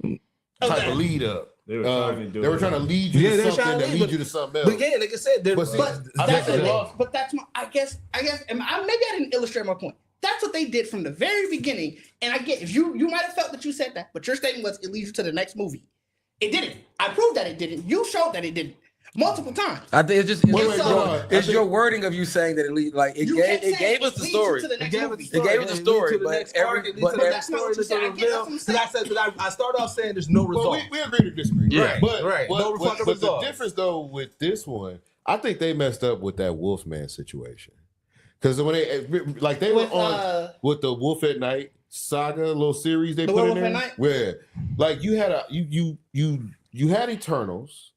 Type of lead up. They were trying to lead you to something that lead you to something else. But yeah, like I said, that's my. I guess, and maybe I didn't illustrate my point. That's what they did from the very beginning. And I get if you might have felt that you said that, but your statement was it leads you to the next movie. It didn't. I proved that it didn't. You showed that it didn't multiple times. I think it's your wording of you saying that it gave us the story. It gave us the story, but that's not what you said. I started off saying there's no result. Well, we agree to disagree. Yeah. But No but result. the difference though with this one, I think they messed up with that Wolfman situation. Because when they were on with the Wolf at Night saga little series they put in there, where like you had you had Eternals.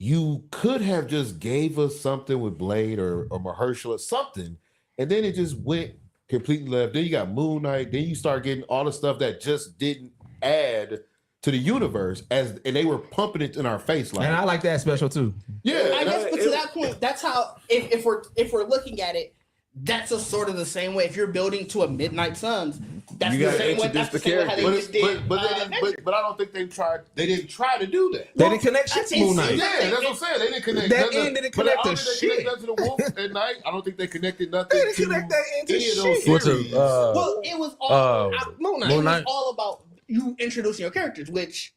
You could have just gave us something with Blade or Mahershala or something, and then it just went completely left. Then you got Moon Knight. Then you start getting all the stuff that just didn't add to the universe, and they were pumping it in our face. And I like that special too. Yeah, I guess, but to that point, that's how. If we're looking at it, that's a sort of the same way. If you're building to a Midnight Suns, that's the same way. That's the same way how they just did. But I don't think they tried. They didn't try to do that. They didn't connect shit to Moon Knight. Yeah, that's what I'm saying. They didn't connect. That end didn't connect to shit. To the Wolf at Night. I don't think they connected nothing. They didn't connect that into any of shit. those series. Well, it was all Moon Knight. It was all about you introducing your characters, which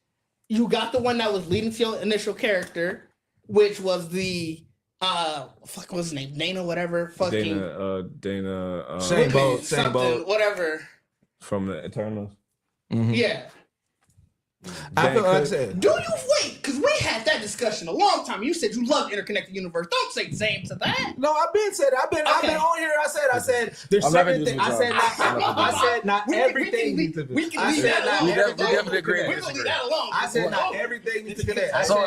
you got the one that was leading to your initial character, which was the fuck, what's his name? Dana, whatever. Fucking Dana. Same boat. Whatever. From the Eternals. Mm-hmm. Yeah. I feel like I said. Do you wait? Because we had that discussion a long time. You said you love interconnected universe. Don't say same to that. No, I've been on here. I said there's certain things. I said not everything needs to be. We can leave that alone. We definitely agree. We're gonna leave that alone. I said not everything needs to connect. I said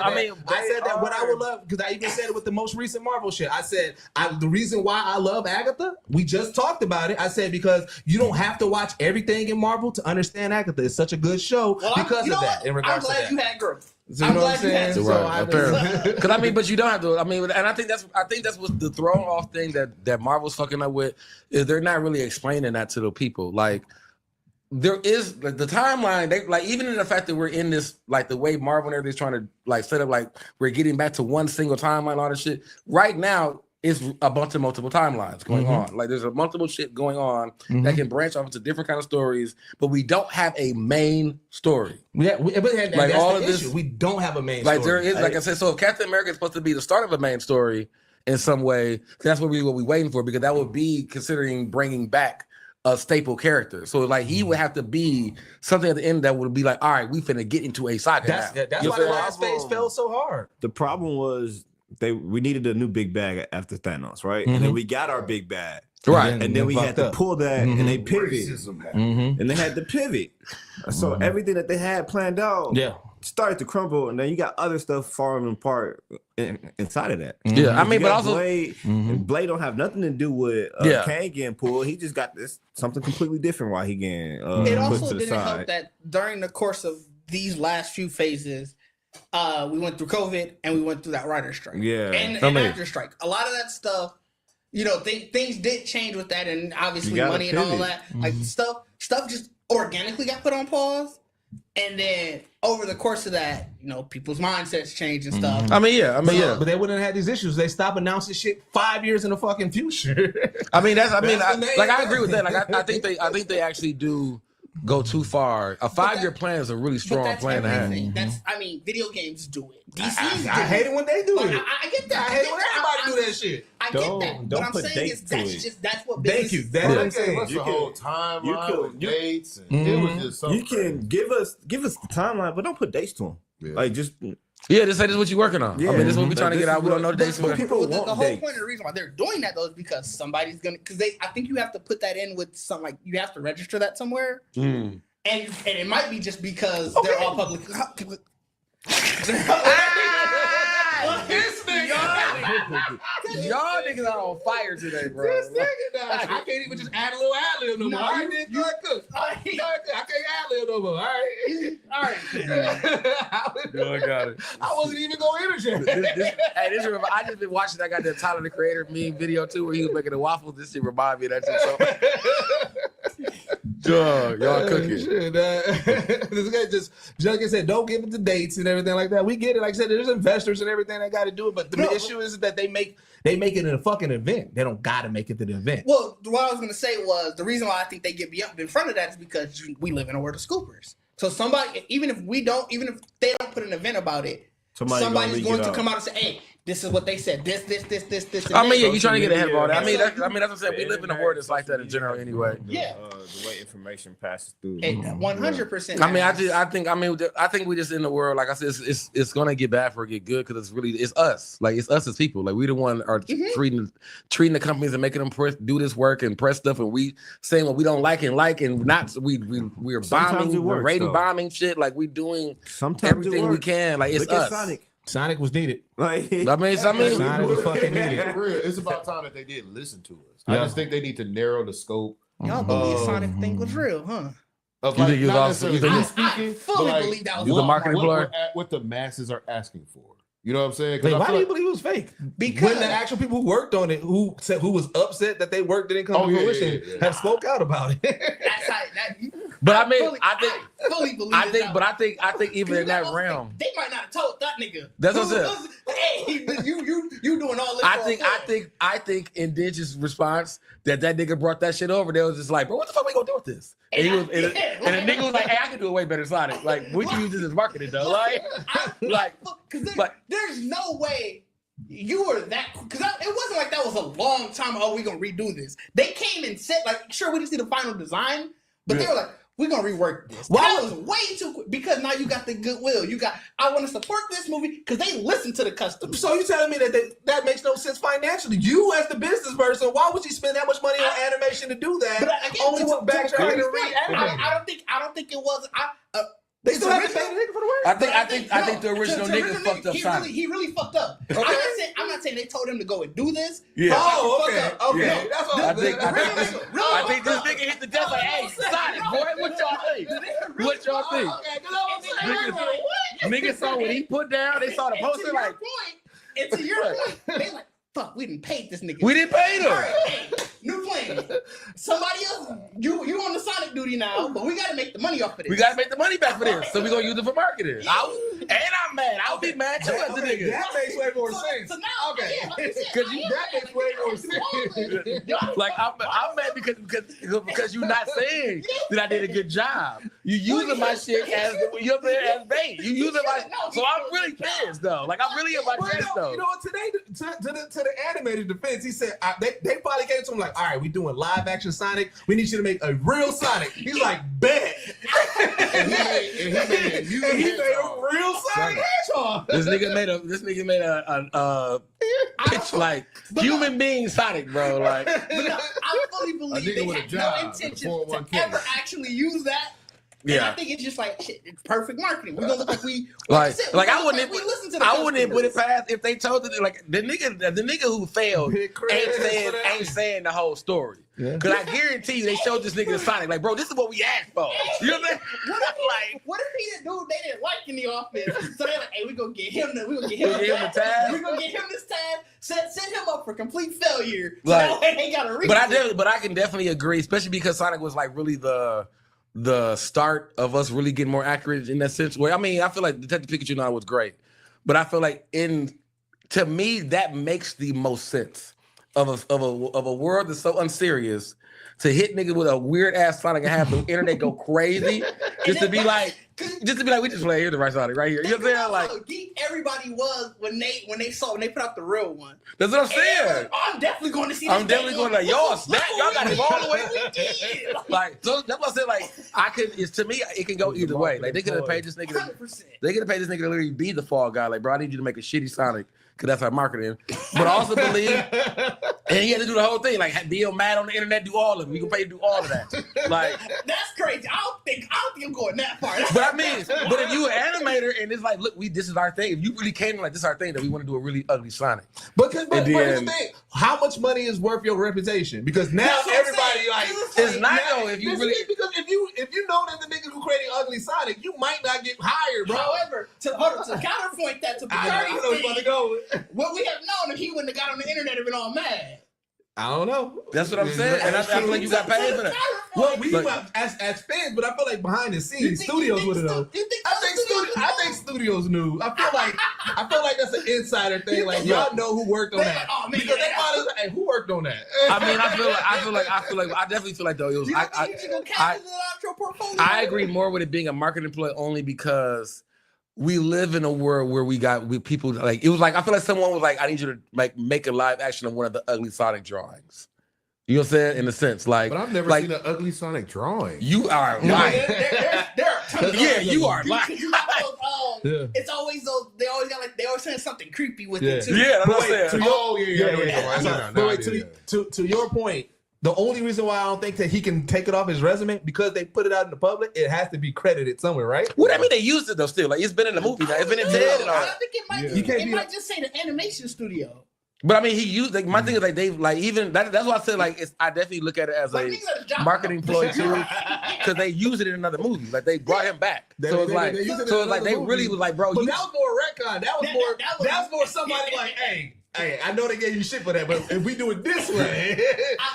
that what I would love, because I even said it with the most recent Marvel shit. I said the reason why I love Agatha, we just talked about it. I said because you don't have to watch everything in Marvel to understand Agatha. It's such a good show because of that. In regards to that, you had growth. So you know what I'm saying? Because I mean, but you don't have to. I mean, and I think that's what the thrown off thing that Marvel's fucking up with is they're not really explaining that to the people. Like there is like the timeline. They like even in the fact that we're in this like the way Marvel and everything's trying to like set up like we're getting back to one single timeline. All this shit right now. It's a bunch of multiple timelines going on. Like there's a multiple shit going on that can branch off into different kind of stories, but we don't have a main story. Yeah, but like that's all the of issue. this, we don't have a main like story. There is, like I said, so if Captain America is supposed to be the start of a main story in some way, that's what we're waiting for, because that would be considering bringing back a staple character. So like he would have to be something at the end that would be like, all right, we finna get into a saga. That's why the last phase fell so hard. The problem was we needed a new big bag after Thanos, right? And then we got our big bag. Right. And then we had to pull that and they pivoted. And they had to pivot. So everything that they had planned out started to crumble, and then you got other stuff falling apart inside of that. Yeah, I mean, but also Blade don't have nothing to do with Kang getting pulled. He just got this something completely different while he getting it put also to the didn't side. help that during the course of these last few phases, we went through COVID and we went through that writer's strike. Yeah. And actor strike. A lot of that stuff, you know, things did change with that, and obviously money and all that. Like stuff just organically got put on pause. And then over the course of that, you know, people's mindsets change and stuff. I mean, but they wouldn't have had these issues. They stopped announcing shit 5 years in the fucking future. I agree with that. Like I think they actually do go too far. A 5-year plan is a really strong plan to have. Video games do it. DC I hate it when they do it. I get that. I hate when everybody do that shit. I get that. What I'm saying is that's what business. Thank you. That's what I'm saying. What's the whole timeline with dates? It was just something. You can give us the timeline, but don't put dates to them. Yeah. Like just this is what you're working on. Yeah. I mean, this is what we're trying to get out. We don't know the dates. The whole point of the reason why they're doing that though is because somebody's gonna. Because I think you have to put that in with some like you have to register that somewhere. And it might be just because they're all public. Y'all niggas are on fire today, bro. This nigga, I can't even just add a little ad-lib no more. All right, then, go cook. I can't ad-lib no more. All right. All right. I got it. I wasn't even going to interject. I just been watching that goddamn Tyler the Creator meme video too, where he was making the waffles. This shit remind me of that shit. So, y'all cooking. Shit, this guy just like I said, don't give it the dates and everything like that. We get it. Like I said, there's investors and everything that got to do it, but the issue is that they make it in a fucking event. They don't got to make it to the event. Well, what I was gonna say was the reason why I think they get up in front of that is because we live in a world of scoopers. So somebody, even if they don't put an event about it, somebody's going to come out and say, "Hey, this is what they said. This." I mean, yeah, you trying to get ahead of all that. I mean, that's what I'm saying. We live in a world that's like that in general, anyway. Yeah. The way information passes through. 100%. I mean, I think we just in the world. Like I said, it's gonna get bad before it get good because it's us. Like it's us as people. Like we the one are treating the companies and making them do this work and press stuff, and we saying what we don't like and not. We're bombing, we're rating bombing shit. Like we doing everything we can. Like it's us. Sonic was needed. Like, I mean, Sonic was fucking needed. For real, it's about time that they didn't listen to us. I just think they need to narrow the scope. Y'all believe Sonic thing was real, huh? Of You think he was also- you think I he- speaking, fully but like, believe that was You the marketing blur? what the masses are asking for. You know what I'm saying? Wait, I why feel do you like- believe it was fake? Because When the actual people who worked on it, who was upset that they work didn't come to fruition, have spoke out about it. that's how But I mean, I fully believe I think even in that realm, they might not have told that nigga. That's what I'm saying. Hey, you doing all this? I think in Dig's response that nigga brought that shit over. They was just like, bro, what the fuck we gonna do with this? And the nigga was like, hey, I can do it way better, Sonic. Like, we can use this as marketing though. Like, there's no way you were that, because it wasn't like that was a long time. Oh, we gonna redo this. They came and said, like, sure, we didn't see the final design, but they were like, we're gonna rework this. That was way too quick because now you got the goodwill. You got, I want to support this movie because they listen to the customers. So you telling me that makes no sense financially? You as the business person, why would you spend that much money on animation to do that? But again, only to backtrack and re-animate. I don't think it was. They still have to pay the nigga for the work. I think the original nigga fucked up Sonic. He really fucked up. Okay. I'm not saying they told him to go and do this. Yeah. Oh, okay. Yeah. That's all. I think this nigga hit the desk like, hey, Sonic, boy, what y'all think? What y'all think? Niggas saw what he put down. They saw the poster like. And to your point, they like, fuck, we didn't pay this nigga. We didn't pay them. All right, hey, new plan. Somebody else, you on the Sonic duty now, but we gotta make the money off of this. We gotta make the money back for this, so we gonna use it for marketing. I'm mad. I'll be mad too as the nigga. That makes way more sense. So now, Okay. that makes way more sense. Like I'm mad because you're not saying that I did a good job. You using my shit as bait. You using my, so I'm really pissed though. Like I'm really in my chest though. You know what? Today, to the animated defense, he said they probably came to him like, all right, we doing live action Sonic. We need you to make a real Sonic. He's like, bet. and he made a real Sonic Hedgehog. This nigga made a pitch like human being Sonic, bro. Like, I fully believe they had no intention to ever actually use that. And I think it's just like shit, it's perfect marketing. We're gonna look like we I wouldn't put it past if they told it like the nigga who failed ain't saying the whole story. Yeah. Cause I guarantee you they showed this nigga the Sonic like, bro, this is what we asked for. You know what I'm saying? What if he the dude they didn't like in the office? So they're like, hey, we gonna get him this task. We're gonna get him this task. Set him up for complete failure. So that way they gotta read. But I can definitely agree, especially because Sonic was like really the start of us really getting more accurate in that sense. Where I mean, I feel like Detective Pikachu now was great, but I feel like to me that makes the most sense of a world that's so unserious to hit niggas with a weird ass Sonic and have the internet go crazy just to be like we just play here the right Sonic right here. You know what I'm saying? Like geek everybody was when they put out the real one. That's what I'm saying. I'm definitely going to see. I'm definitely going like y'all snap. Y'all got it all the way. Like so that's what I said. Like I could. It's to me it can go either way. Like they could have paid this nigga. 100%. They could have paid this nigga to literally be the fall guy. Like bro, I need you to make a shitty Sonic because that's our marketing. But I also believe, and he had to do the whole thing, like be mad on the internet, do all of it. We can pay to do all of that. Like that's crazy. I don't think I'm going that far. But I mean, but if you an animator and it's like, look, this is our thing. If you really came like this is our thing, that we want to do a really ugly Sonic. But here's the thing: how much money is worth your reputation? Because now everybody like it's not though. If you really because if you know that the niggas who creating ugly Sonic, you might not get hired, bro. However, to counterpoint that to Bacardi, what we have known if he wouldn't have got on the internet and been all mad. I don't know. That's what I'm saying, and I feel like you got paid for that. Well, we as fans, but I feel like behind the scenes, studios would have known. I think studios knew. I feel like that's an insider thing. Like y'all know who worked on that because they probably like, hey, who worked on that? I mean, I definitely feel like though it was. I agree more with it being a marketing ploy only because we live in a world where we people like it was like I feel like someone was like I need you to like make a live action of one of the ugly Sonic drawings. You know what I'm saying? In a sense, like, but I've never seen an ugly Sonic drawing. You are lying. There are tons you are lying. It's always those. They always saying something creepy with it too. Yeah, that's what I'm saying. To your point. The only reason why I don't think that he can take it off his resume because they put it out in the public, it has to be credited somewhere, right? Well, I mean, they used it though. Still, like it's been in the movie. Now. It's been in Ted and all. I think it might just say the animation studio. But I mean, he used like my thing is like they've like even that's why I said like I definitely look at it as a marketing ploy too because they use it in another movie. Like they brought him back, so it's like they really was like, bro. But that was more retcon. That was more somebody like, hey, I know they gave you shit for that, but if we do it this way,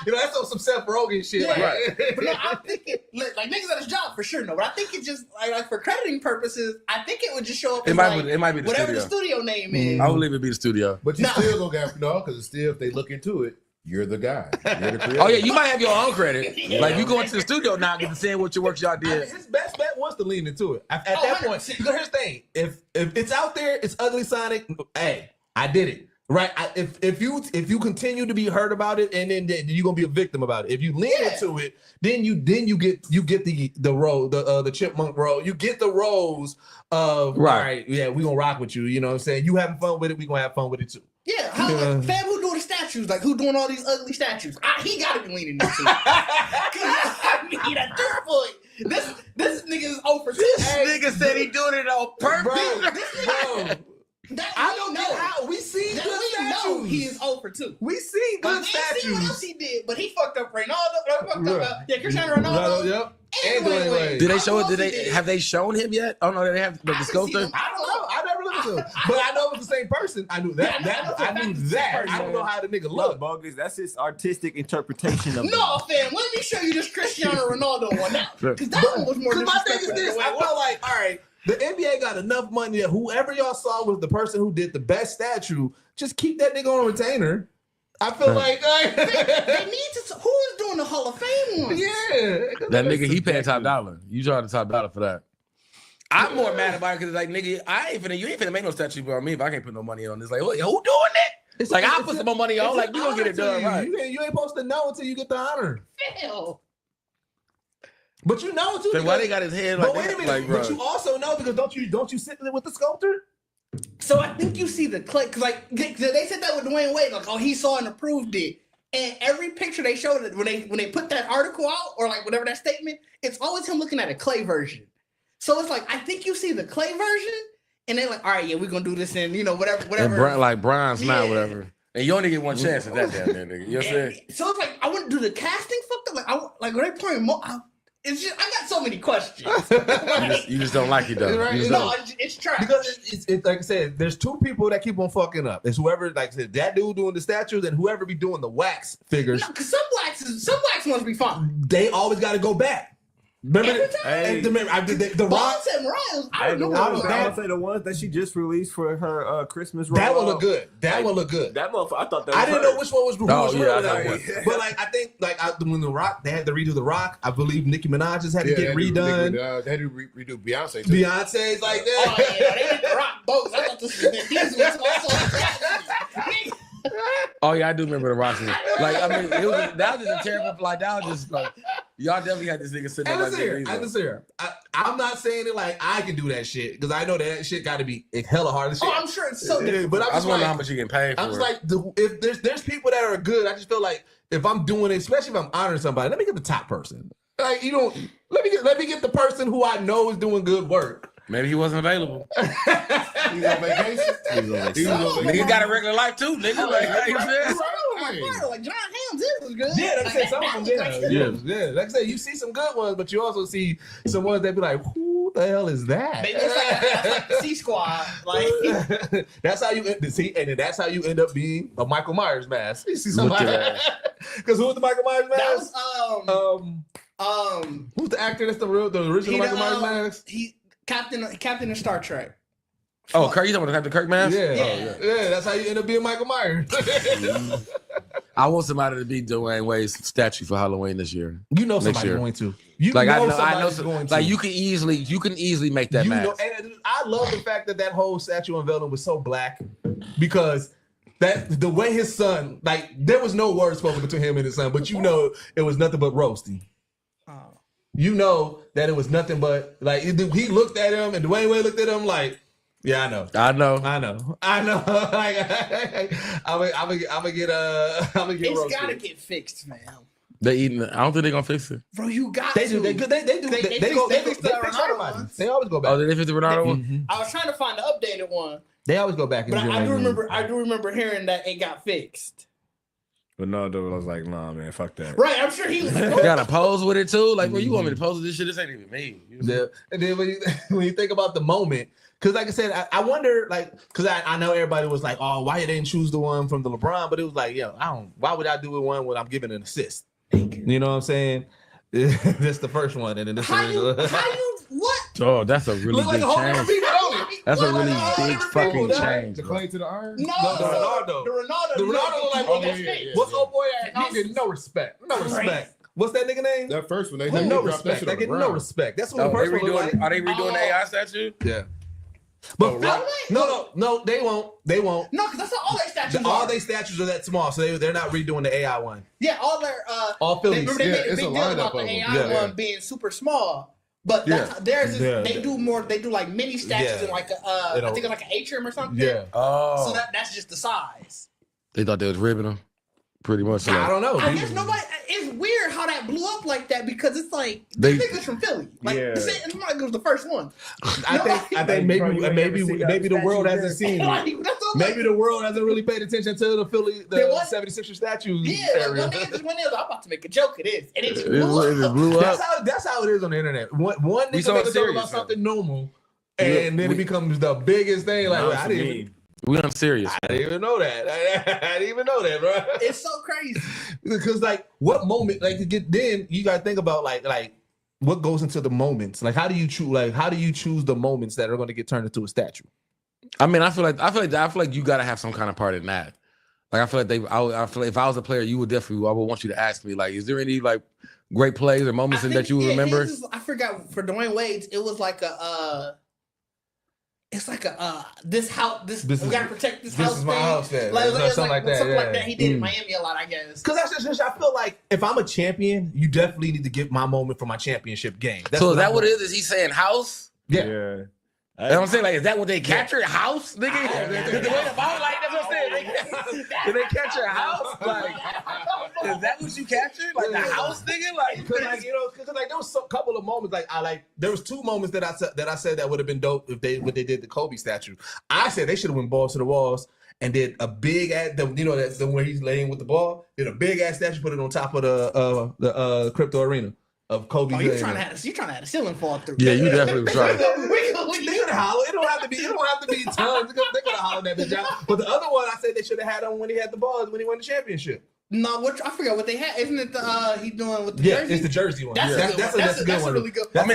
that's on some Seth Rogen shit. Yeah, right. But no, I'm thinking, like niggas at his job for sure, no. But I think it just, like for crediting purposes, I think it would just show up it might be the whatever studio. The studio name is. I would believe it'd be the studio. But you still gonna get, because it's still, if they look into it, you're the guy. You're the creator. Oh, yeah, you might have your own credit. Like, you go into the studio now and get to see what your work y'all did. I mean, his best bet was to lean into it. At that point, because here's the thing. If it's out there, it's ugly Sonic, hey, I did it. Right, if you continue to be hurt about it, and then you're gonna be a victim about it. If you lean into it, then you get the role, the chipmunk role. You get the roles of all right, yeah, we gonna rock with you. You know what I'm saying? You having fun with it, we gonna have fun with it too. Yeah, fam, who doing the statues? Like who doing all these ugly statues? He gotta be leaning into it. I mean, at this point, this nigga is over. This nigga said he doing it on purpose, bro. I don't know how we see good statues. He is over too. We see good statues. See what else he did, but he fucked up Ronaldo. Cristiano Ronaldo. Yep. And Dwayne Wade. Did they show it? Have they shown him yet? Oh no, they have the sculptor. I don't know. I never looked at him, but I know it's the same person. I knew that. I knew that. I don't know how the nigga look. Bogus. That's his artistic interpretation of it. No, fam. Let me show you this Cristiano Ronaldo one now, because that one was more. Because my thing is this. I felt like, all right. The NBA got enough money that whoever y'all saw was the person who did the best statue, just keep that nigga on retainer. I feel like they need to. Who is doing the Hall of Fame one? Yeah, that nigga he paying top dollar. You charge the top dollar for that. I'm more mad about it because like nigga, you ain't finna make no statue for me if I can't put no money on this. Like, who doing that? It's like I'll put some more money on. Like we gonna get it done right. You ain't supposed to know until you get the honor. Hell. But you know too. Then why they got his head like that? But wait a minute. Like, but you also know because don't you sit with the sculptor? So I think you see the clay because like they said that with Dwayne Wade, like he saw and approved it. And every picture they showed it when they put that article out or like whatever that statement, it's always him looking at a clay version. So it's like I think you see the clay version, and they're like, all right, yeah, we're gonna do this in whatever. And like bronze now, whatever. And you only get one chance at that damn nigga. You know what I'm saying? So it's like I wouldn't do the casting fucked up. Like when they playing more. It's just I got so many questions. you just don't like it though. Right? No, it's trash. Because it's like I said, there's two people that keep on fucking up. It's whoever, like I said, that dude doing the statues and whoever be doing the wax figures. No, because some blacks must be fine. They always got to go back. Remember the Rock and Riles. I don't know. I would say the ones that she just released for her Christmas. That one look good. That one look good. That motherfucker. I thought that. I didn't know which one was. But like I think when the Rock, they had to redo the Rock. I believe Nicki Minaj's had to get redone. They had to redo Beyonce. Too. Beyonce's like that. Oh yeah, they did the Rock both. I thought this was Oh yeah, I do remember the Rock. Like I mean, that was just a terrible. Like that was just like y'all definitely had this nigga sitting there. I I'm not saying it like I can do that shit because I know that shit got to be hella hard. Shit. Oh, I'm sure it's so different. But I just wonder how much you can pay for. I'm just like, if there's people that are good, I just feel like if I'm doing it, especially if I'm honoring somebody, let me get the top person. Like let me get the person who I know is doing good work. Maybe he wasn't available. He's on vacation. Nigga got a regular life too, nigga. Like John Hams is good. Yeah, like I said, some of them, yeah. Like I said, you see some good ones, but you also see some ones that be like, who the hell is that? Maybe it's like the C Squad. Like that's how you see, and then that's how you end up being a Michael Myers mask. You see somebody because who was the Michael Myers mask? That was who's the actor that's the original Michael Myers mask? He Captain of Star Trek. Oh, Kirk, you talking about the Kirk mask? Yeah. Yeah, that's how you end up being Michael Myers. I want somebody to be Dwayne Wade's statue for Halloween this year. You know somebody's going to. I know going to. Like you can easily make that mask. And I love the fact that whole statue unveiling was so black because the way his son, like there was no word spoken between him and his son, but you know it was nothing but roasty. You know that it was nothing but like he looked at him and Dwayne Wade looked at him like, yeah, I know. Like, I'm gonna get It's roasted. gotta get fixed, man. They eating. I don't think they're gonna fix it. Bro, you got They to. do. They fix the Ronaldo ones. They always go back. Oh, did they fix the Ronaldo one? Mm-hmm. I was trying to find the updated one. They always go back. But I do remember hearing that it got fixed. But no, dude, I was like, nah, man, fuck that. Right, I'm sure he was. Got to pose with it too. Like, bro, you want me to pose with this shit? This ain't even me. Yeah. And then when you think about the moment, because like I said, I wonder, like, because I know everybody was like, oh, why you didn't choose the one from the LeBron? But it was like, yo, why would I do it one when I'm giving an assist? You know what I'm saying? This the first one, and then this how you what? Oh, that's a really big change. That's a really big fucking change. The clay to the iron? No, The Ronaldo like, what's old boy at? I don't get no respect. What's that nigga name? That first one, they no respect. I get no respect. That's what the first one looked like. Are they redoing the AI statue? Yeah. But no, they won't. No, because that's not all their statues. All their statues are that small, so they're not redoing the AI one. Yeah, all their all Phillies. They made a big deal about the AI one being super small. But theirs is they do more. They do like mini statues and like I think it's like an atrium or something. Yeah. Oh. So that's just the size. They thought they was ribbing them. Pretty much. I don't know. I guess nobody. It's weird how that blew up like that because it's like they niggas from Philly. Like it's not like it was the first one. I think maybe the world hasn't seen it. Maybe the world hasn't really paid attention to the 76er statues. Yeah, like, I'm about to make a joke of this, and it just blew up. That's how it is on the internet. One nigga makes a joke about something normal, and then it becomes the biggest thing. Like We on serious. I didn't even know that. I didn't even know that, bro. It's so crazy. Because like, what moment? Like, then you gotta think about like what goes into the moments. Like, how do you choose the moments that are going to get turned into a statue? I mean, I feel like you gotta have some kind of part in that. Like, I feel like if I was a player, you would I would want you to ask me, like, is there any like great plays or moments that you would remember? I forgot for Dwayne Wade's, it was like it's like this house. We gotta protect this house. This is my house. Yeah. Like something like that. Something like that. He did in Miami a lot, I guess. Because that's just I feel like if I'm a champion, you definitely need to get my moment for my championship game. So is that what it is? Is he saying house? Yeah. You know what I'm saying? Like, is that what they captured? House? Nigga? The way the ball, like, that's what I'm saying. Did they catch your house? Like, is that what you captured? Like, the house, nigga? Like, because there was a couple of moments, there was two moments that I said that would have been dope if what they did the Kobe statue. I said they should have went balls to the walls and did a big ass, that's the where he's laying with the ball, did a big ass statue, put it on top of the crypto arena of Kobe. Oh, you're trying to have the ceiling fall through. Yeah, you definitely was trying. They could holler. It don't have to be tons. They could have hollered that bitch out. But the other one, I said they should have had on when he had the balls when he won the championship. No, I forgot what they had. Isn't it he doing with the jersey? Yeah, it's the jersey one. That's a good one. Really good. That's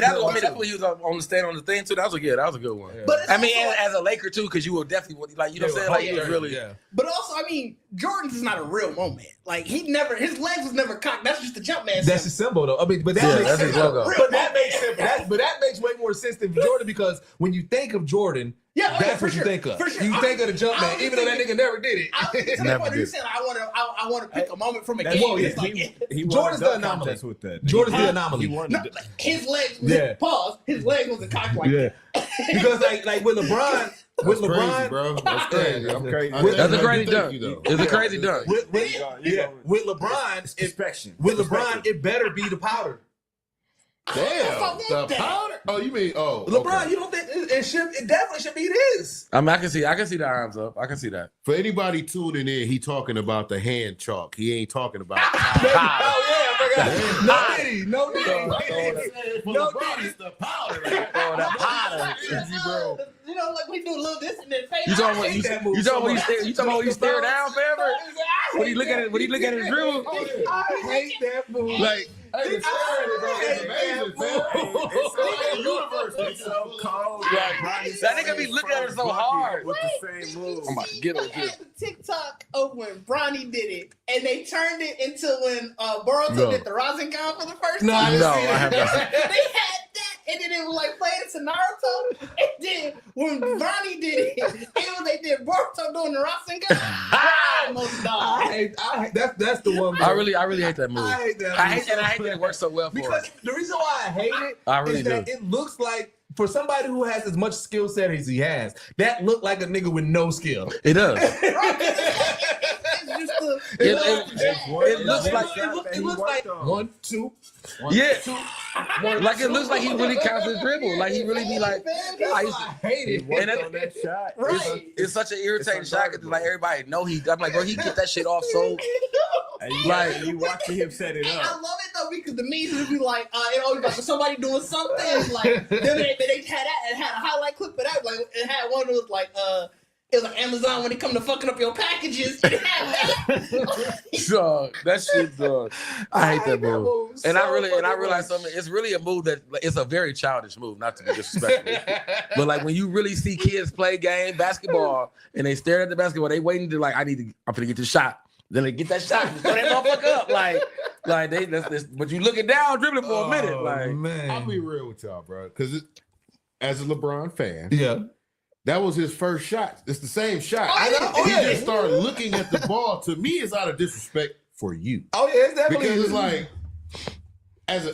what he was on the stand on the thing too. That was a good one. Yeah. But I mean, as a Laker too, because you were definitely like, you know what I'm saying? Like, he was really. Yeah. But also, I mean, Jordan's is not a real moment. Like his legs was never cocked. That's just the jump man. That's his symbol though. I mean, but that's his logo. But that makes sense. But that makes way more sense than Jordan because when you think of Jordan, Yeah, that's what you think of. For sure. You think of the jump man, even though that nigga never did it. I was to the point you said I want to pick a moment from a game. Well, yeah. It's like, he Jordan's the anomaly. with that. Jordan's the anomaly. his legs. Yeah. Pause. His legs wasn't cocked like that. Because like with LeBron, That's crazy, bro. That's crazy. I'm crazy. That's a crazy dunk. It's a crazy dunk. with LeBron, inspection. with LeBron, it better be the powder. Damn, the powder. Oh, you mean LeBron, okay. you don't think it definitely should be his. I mean, I can see the arms up. I can see that. For anybody tuning in, he talking about the hand chalk. He ain't talking about. Oh yeah, I forgot. No Diddy. No Diddy. The powder. Oh, that powder. Easy, bro. You know, like we do a little this and then fade. You talking about when you stare down, forever? When he look at his dribble. I hate that move. Like, hey, the staring, bro, it's amazing, man. It's like a universe. It's so cold. That nigga be looking at her so hard. With the same move. I'm about to get on I had the TikTok of when Bronny did it, and they turned it into when Boruto did the Rasengan for the first time. I have not. They had that, and then it was like playing it to Naruto, and then when Bronny did it was they did Boruto doing the Rasengan. I almost died. I hate that's the one. I really hate that move. I hate that. I hate that it works so well for because us. the reason why I hate it I really is that do. it looks like for somebody who has as much skill set as he has, that looked like a nigga with no skill. It does. It's just the, It looks like it looks like 1, 2. Like it looks like he really counts his dribble. Like he really be like, I hate it. And on that shot. right. it's such an irritating shot because like everybody know I'm like, bro, he get that shit off so. And you watching him set it I up. love it though because the memes would be like, it always like somebody doing something like then they had that and had a highlight clip of that. Like it had one that was like it was like Amazon when they come to fucking up your packages. It had that. So that shit, dog. I hate that move. And I realize something. It's really a move that it's a very childish move, not to be disrespectful. But like when you really see kids play basketball, and they stare at the basketball, they waiting to like, I'm gonna get the shot. Then they get that shot, and throw that motherfucker up, like they. But you looking down, dribbling for a minute, like man. I'll be real with y'all, bro. Because as a LeBron fan, Yeah. that was his first shot. It's the same shot. I know. He just started looking at the ball. To me, it's out of disrespect for you. Oh yeah, it's definitely Because it's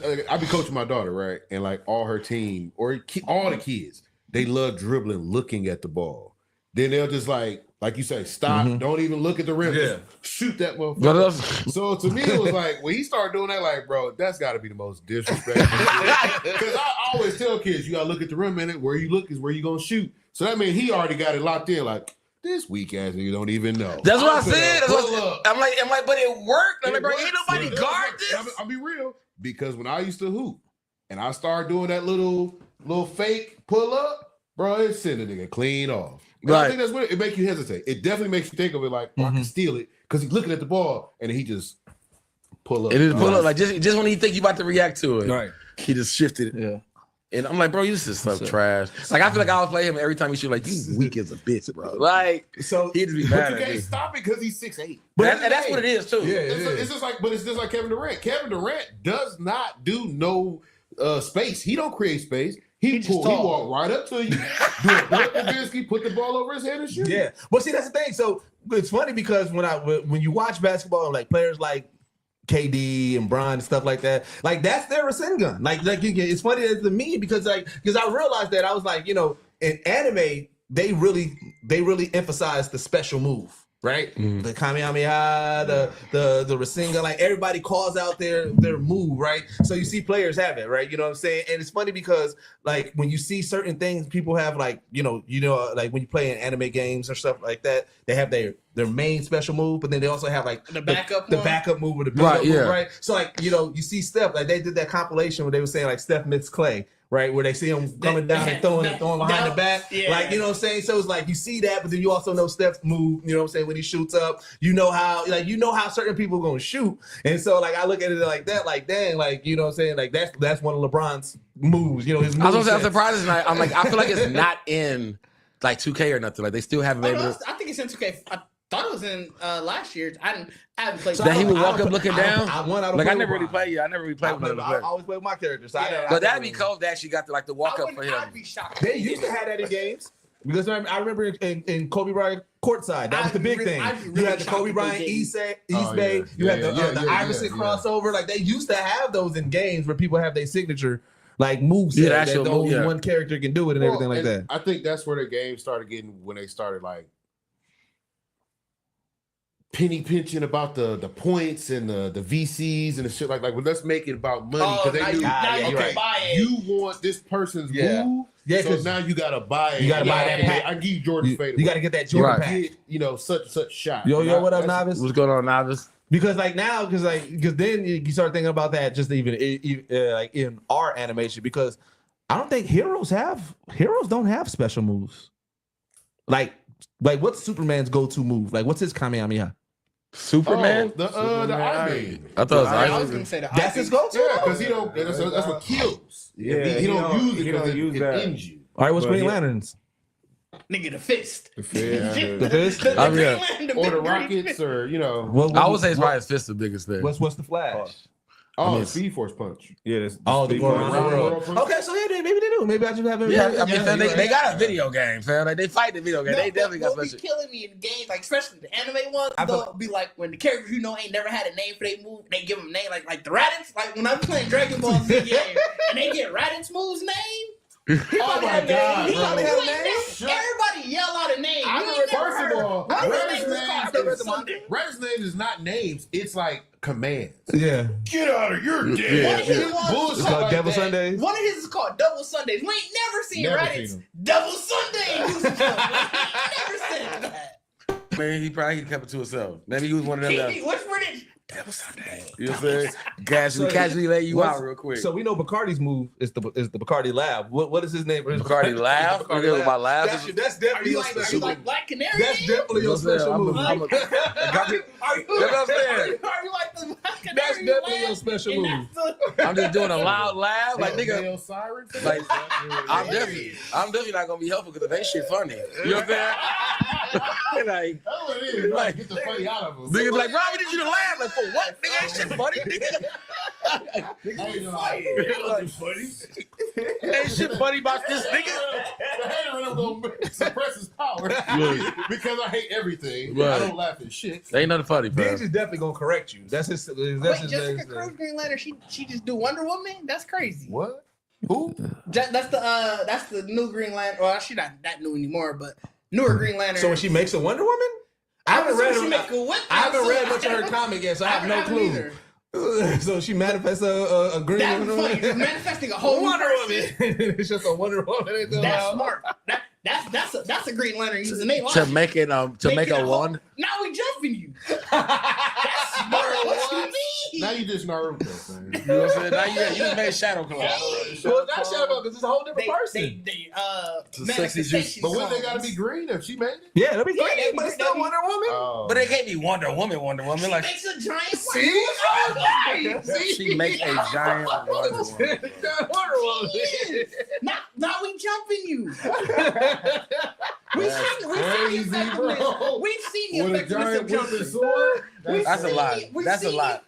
like, I be coaching my daughter, right? And like all her team or all the kids, they love dribbling, looking at the ball. Then they'll just like you say, stop, don't even look at the rim. Yeah. Just shoot that motherfucker. So to me, it was like, when he started doing that, like, bro, that's got to be the most disrespectful shit. Because I always tell kids, you got to look at the rim, and where you look is where you going to shoot. So that means he already got it locked in, like, this weak ass nigga don't even know. that's what I said. I'm like, but it worked. I'm like, bro, ain't nobody guard this. I'll be real. Because when I used to hoop, and I started doing that little fake pull up, bro, it sent a nigga clean off. And I think that's what it makes you hesitate. It definitely makes you think of it like, I can steal it, because he's looking at the ball and he just pull up. It is pull up like just when you think you about to react to it, right. He just shifted it. Yeah. And I'm like, bro, you just so trash. Like I feel like I would play him every time he shoot. Like you weak as a bitch, bro. Like So he'd just be But mad you at can't me. stop it because he's 6'8". And that's what it is too. Yeah, It's just like Kevin Durant. Kevin Durant does not do no space. He don't create space. He walk right up to you, do a Dirk Nowitzki, put the ball over his head and shoot. Yeah, but see that's the thing. So it's funny because when you watch basketball, like players like KD and Bron and stuff like that, like that's their ascend gun. Like it's funny as to me because I realized that I was like, in anime they really emphasize the special move. Right, the Kamehameha, the Rasengan, like everybody calls out their move, right? So you see players have it, right? You know what I'm saying? And it's funny because like when you see certain things, people have like like when you play in anime games or stuff like that, they have their main special move, but then they also have like The backup move or the build-up Right, move, right? So like you see Steph, like they did that compilation where they were saying like Steph mixed Clay. Right, where they see him coming down and throwing behind the back. Yeah. Like, you know what I'm saying? So it's like you see that, but then you also know Steph's move, you know what I'm saying, when he shoots up. You know how certain people are gonna shoot. And so like I look at it like that, like dang, like you know what I'm saying? Like that's one of LeBron's moves, his moves. I'm surprised I'm like, I feel like it's not in like 2K or nothing. Like they still haven't been able to. I think it's in 2K. I thought it was in last year. I haven't played. So that he would walk up looking down. I never really played you. I never really played with him. I always play with my characters. So Yeah. but that'd be cool if they actually got the walk up for him. I'd be shocked. They used to have that in games. Because I remember in Kobe Bryant courtside, that was the big thing. You had the Kobe Bryant East Bay. You had the Iverson crossover. Like they used to have those in games where people have their signature like moves. Yeah, that only one character can do it and everything like that. I think that's where the game started getting when they started like penny pinching about the points and the VCs and the shit like well, let's make it about money because they knew you want this person's move. Yeah, so now you gotta buy it. You gotta buy that pack. I give you Jordan Fade. You gotta get that Jordan pack. Get, such shot. Yo, what up, Novice? What's going on, Novice? Because then you start thinking about that just even like in our animation because I don't think heroes don't have special moves. Like what's Superman's go-to move? Like what's his Kamehameha? Superman? The Iron Man. I thought I was gonna say that's his go-to. Yeah, because he don't. That's what kills. Yeah, he don't use it. He don't use that. It ends you. All right, what's Green Lanterns? Nigga, the fist. The fist. The fist? Or the rockets, or I would say it's probably his fist the biggest thing. What's the Flash? the Speed Force punch. Yeah, the world. Okay, so maybe they do. Maybe I just haven't. Yeah, I mean, they got a video game, fam. Like they fight the video game. They definitely got special. Be killing me in games, like especially the anime ones. They'll be like when the characters ain't never had a name for their move, they give them a name like the Raditz. Like when I'm playing Dragon Ball Z game and they get Raditz move's name. Oh my God! Everybody yell out a name. First of all, Red's name is not names. It's like commands. Yeah. Get out of your day. It's called Devil Sundays. One of his is called Double Sundays. We ain't never seen Raditz. Double Sundays. Never said that. Man, he probably kept it to himself. Maybe he was one of them. What's for this? Devil Sunday. You know what I'm saying? Casually lay you out real quick. So we know Bacardi's move is the Bacardi Lab. What is his name? Bacardi Laugh? That's definitely your special move. Black Canary? That's definitely your special move. Are you like the Black Canary? That's definitely your special move. I'm just doing a loud laugh. Like, nigga. Like, I'm definitely not gonna be helpful because it ain't shit funny. You know what I'm saying? Like, get the funny out of him. Niggas like, Robbie, did you to laugh? Like, for what? Nigga, ain't shit funny, nigga. Ain't shit funny about this nigga. The hater in him gonna suppress his power because I hate everything. Right. I don't laugh at shit. Ain't nothing funny, bro. Diggs is definitely gonna correct you. That's his. Jessica Cruz Green Lantern. She just do Wonder Woman. That's crazy. What? Who? That's the new Green Lantern. Well, she's not that new anymore, but newer Green Lantern. So when she makes a Wonder Woman, I haven't read much of her comic yet, so I have no clue. Either. So she manifests a Green Woman. She's manifesting a whole Wonder Woman. It's just a Wonder Woman. That's smart. That's a Green Lantern using their to make it to make a one. Now we jumping you. That's smart. What you mean? Now you just Naruto, man. You know what I'm saying? Now you just made Shadow Claw. Well, it's not Shadow Claw because it's a whole different person. Manifestation. But wouldn't they gotta be green if she made it? Yeah, it'll be green, but it's still Wonder Woman. But it can't be Wonder Woman. Like she makes a giant. See, she makes a giant Wonder Woman. Now we jumping you. We've seen the effects of this jumping. That's a lot. That's a lot.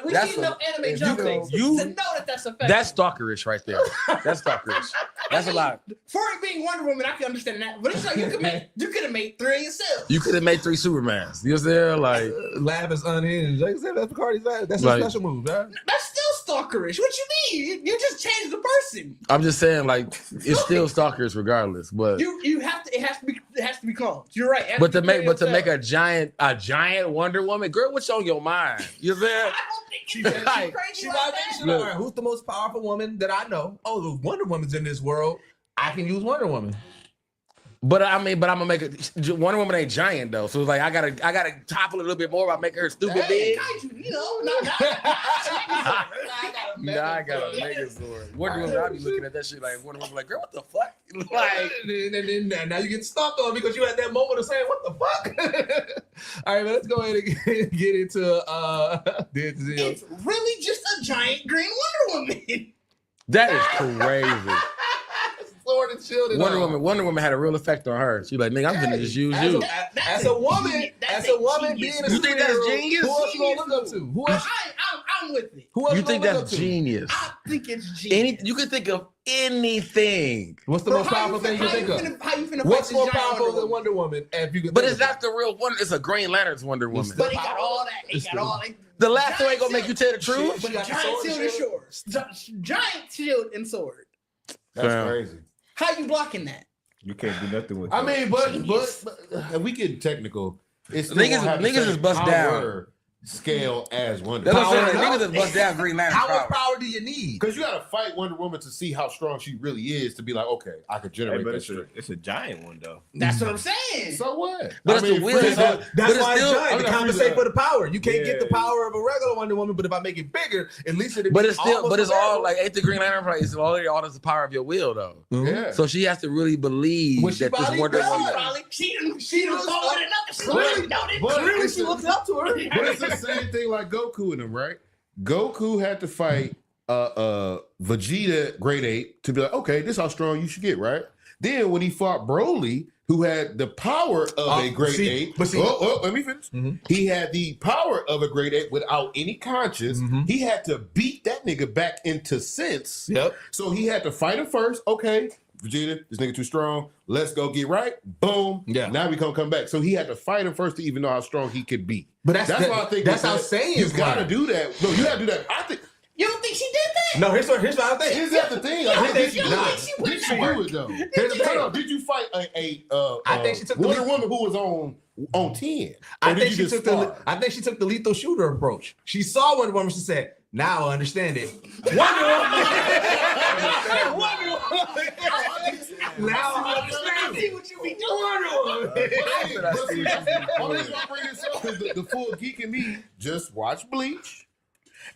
We've seen enough anime jumping to know that's effective. That's stalkerish right there. That's stalkerish. That's a lot. For it being Wonder Woman, I can understand that. But it's like you could have made 3 yourself. You could have made 3 Supermans. You know what I'm saying? Like Lab is unhinged. Like I said, that's Bacardi's Lab. That's a special move, right? That's still stalkerish. What you mean? You just changed the person. I'm just saying, like it's still stalkerish regardless. But you have to. It has to be cloned. You're right. But to make a giant Wonder Woman, girl, what's on your mind? You know what I'm saying? I don't think she's crazy like that. Who's the most powerful woman that I know? Oh, the Wonder Woman's in this world. I can use Wonder Woman. But I'm gonna make it. Wonder Woman ain't giant though, so it's like I gotta topple a little bit more by making her stupid big. I got a Megazord. Wonder Woman, I be looking at that shit like Wonder Woman, like girl, what the fuck? Like, and now you get stomped on because you had that moment of saying, "What the fuck?" All right, man, let's go ahead and get into It's really just a giant green Wonder Woman. That is crazy. Wonder Woman had a real effect on her. She like, nigga, I'm gonna just use you. As a woman being a you think that's genius? Who else you gonna look up to? Who else? I'm I'm with it. Who else You think gonna look that's up to? genius? I think it's genius. You can think of anything. What's the most powerful thing you think of? How you finna What's fight more this giant powerful than Wonder Woman? If you could But think it's of not the real Wonder. It's a Green Lantern's Wonder Woman. But he got all that. He got all that. The lasso ain't gonna make you tell the truth. But giant shield and sword. Giant shield and sword. That's crazy. How you blocking that? You can't do nothing with I that. mean, but if we get technical, it's still Niggas- gonna have the niggas same is bust down. power scale as Wonder That's Woman. what I'm saying. Power Niggas just bust down Green Lantern How much power. power do you need? Because you got to fight Wonder Woman to see how strong she really is to be like, okay, I could Hey, generate but that it's strength. a giant one though. That's what I'm saying. So what? But it's the will. Frieza- But That's it's why it's still- giant I'm to not compensate Frieza. for the power. You can't get the Yeah. power of a regular Wonder Woman, but if I make it bigger, at least it'll But be it's still, almost but it's all comparable. like ain't the Green Lantern part? It's all that's the power of your will though. Yeah. So she has to really believe Well, she that this probably Wonder does. Woman. She done forward enough. But she looks up to her. But it's the same thing like Goku and them, right? Goku had to fight Vegeta Great Ape to be like, okay, this is how strong you should get, right? Then when he fought Broly, who had the power of a great ape, but see- let me finish. He had the power of a great ape without any conscience. He had to beat that nigga back into sense. Yep. So he had to fight him first. Okay, Vegeta, this nigga too strong. Let's go get right. Boom. Yeah. Now we gonna come back. So he had to fight him first to even know how strong he could be. But that's why I think that's with how that, Saiyans you gotta learn. do that. No, you gotta do that. I think You don't think she did that? No, here's what I think. is that the thing? I think did she you not. did she do it though? Here's the thing. Hold on, did you fight I think she took the Wonder lead. Woman who was on 10? I Or did think you she just took spar? I think she took the lethal shooter approach. She saw Wonder Woman. She said, "Now I understand it." Wonder Woman. Wonder Woman. Now I understand it. What you be doing? Hey, but see, only reason I bring this up is the full geek in me just watched Bleach,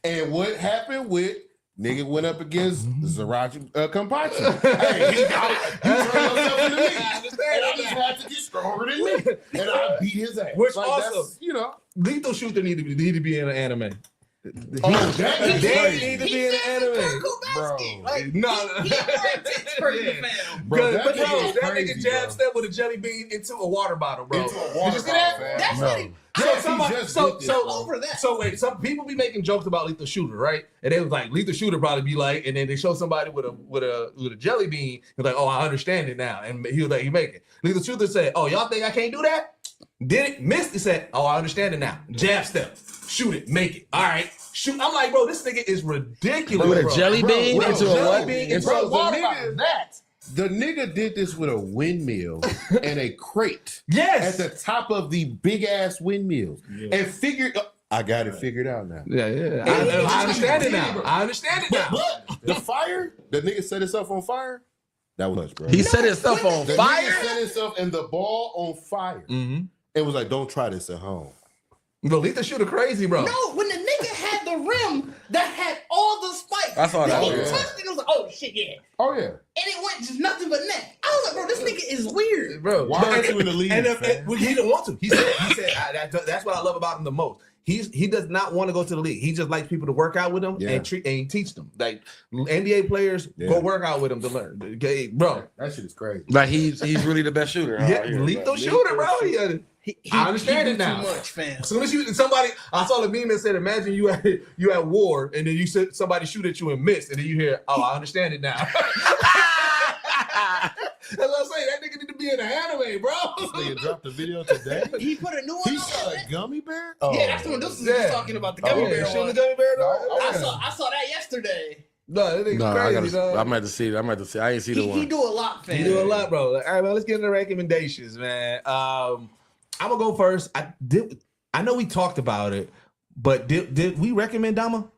and what happened with nigga went up against Zarachi Kampachi. Hey, he turned yourself into me, and I just had to get stronger than me, and I beat his ass. Which Like, also- that's, you know, Lethal shooter need to be in an anime. oh, that is They crazy. need to be in an anime. Bro. Like, No, he a intense person, fam. Bro, that but nigga bro, is that crazy, nigga jab bro. step with a jelly bean into a water bottle, bro. Into a Did water you see that? bottle, fam. That's No. what he. over that. So wait, some people be making jokes about Lethal Shooter, right? And they was like, Lethal Shooter probably be like, and then they show somebody with a jelly bean, and like, oh, I understand it now, and he was like, you make it. Lethal Shooter said, oh, y'all think I can't do that? Did it? Missed it. Said, oh, I understand it now. Jab step, shoot it, make it. All right, shoot. I'm like, bro, this nigga is ridiculous. With a bro. jelly bean bro, into a jelly what? bean Into into a a water bottle. nigga- The nigga did this with a windmill and a crate Yes. at the top of the big ass windmills and figured. I got it figured out now. Yeah. I understand it now. I understand it now. But the fire, the nigga set himself on fire. That was us, bro. He set himself on The fire. nigga set himself and the ball on fire. Mm-hmm. It was like, don't try this at home. The Lethal Shooter crazy, bro. No, when the nigga had the rim that had all the spikes, I saw that. He Yeah. touched it. It was like, oh shit, yeah. Oh yeah. And it went just nothing but net. I was like, bro, this nigga is weird. Bro, Why aren't you in the league? And fam? well, he didn't want to. He said that's what I love about him the most. He does not want to go to the league. He just likes people to work out with him Yeah. and teach them. Like NBA players, go work out with him to learn. Okay, bro. That shit is crazy. Like he's really the best shooter. Yeah, lethal shooter, bro. I understand he it do now. Too much, fam. As soon as I saw the meme that said, imagine you at war and then you said somebody shoot at you and miss, and then you hear, oh, I understand it now. That's what I'm saying. That nigga need to be in an anime, bro. This nigga dropped a video today. He put a new one He out. shot a gummy bear. Yeah, that's the one. This is Yeah. talking about the gummy Oh, bear yeah. Shooting one. the gummy bear, No, though? I saw that yesterday. No, that nigga's No, I crazy, gotta. dog. I'm gonna have to see it. I'm gonna have to see. I ain't see the He one. do a lot, fam. You do a lot, bro. All right, man, let's get into recommendations, man. I'm gonna go first. I know we talked about it, but did we recommend Dama?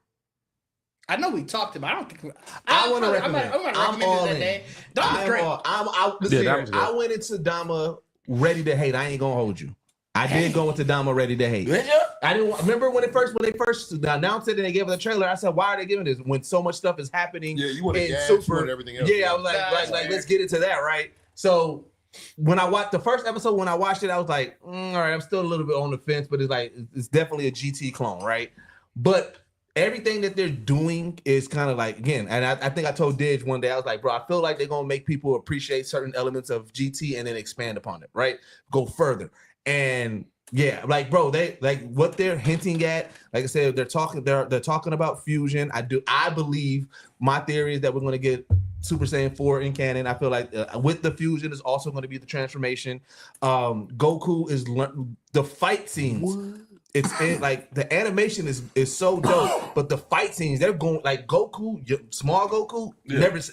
I know we talked about. I don't think. I want to recommend. I'm gonna recommend all it that in. day. That was great. Listen, that was good. I went into Dama ready to hate. I ain't gonna hold you. I did go into Dama ready to hate. Did you? I didn't remember when they first announced it and they gave us the trailer. I said, "Why are they giving this when so much stuff is happening?" Yeah, you want to in gas, Super. you want everything else. Yeah, I was like, That's fair. let's get into that, right? So when I watched the first episode, when I watched it, I was like, all right, I'm still a little bit on the fence, but it's definitely a GT clone, right? But everything that they're doing is kind of like, again, and I think I told Didge one day, I was like, bro, I feel like they're gonna make people appreciate certain elements of GT and then expand upon it, right? Go further. And Yeah, like bro, they like what they're hinting at. Like I said, they're talking about fusion. I believe my theory is that we're going to get Super Saiyan 4 in canon. I feel like with the fusion is also going to be the transformation. Goku is the fight scenes. What? Like the animation is so dope, but the fight scenes they're going like Goku, small Goku.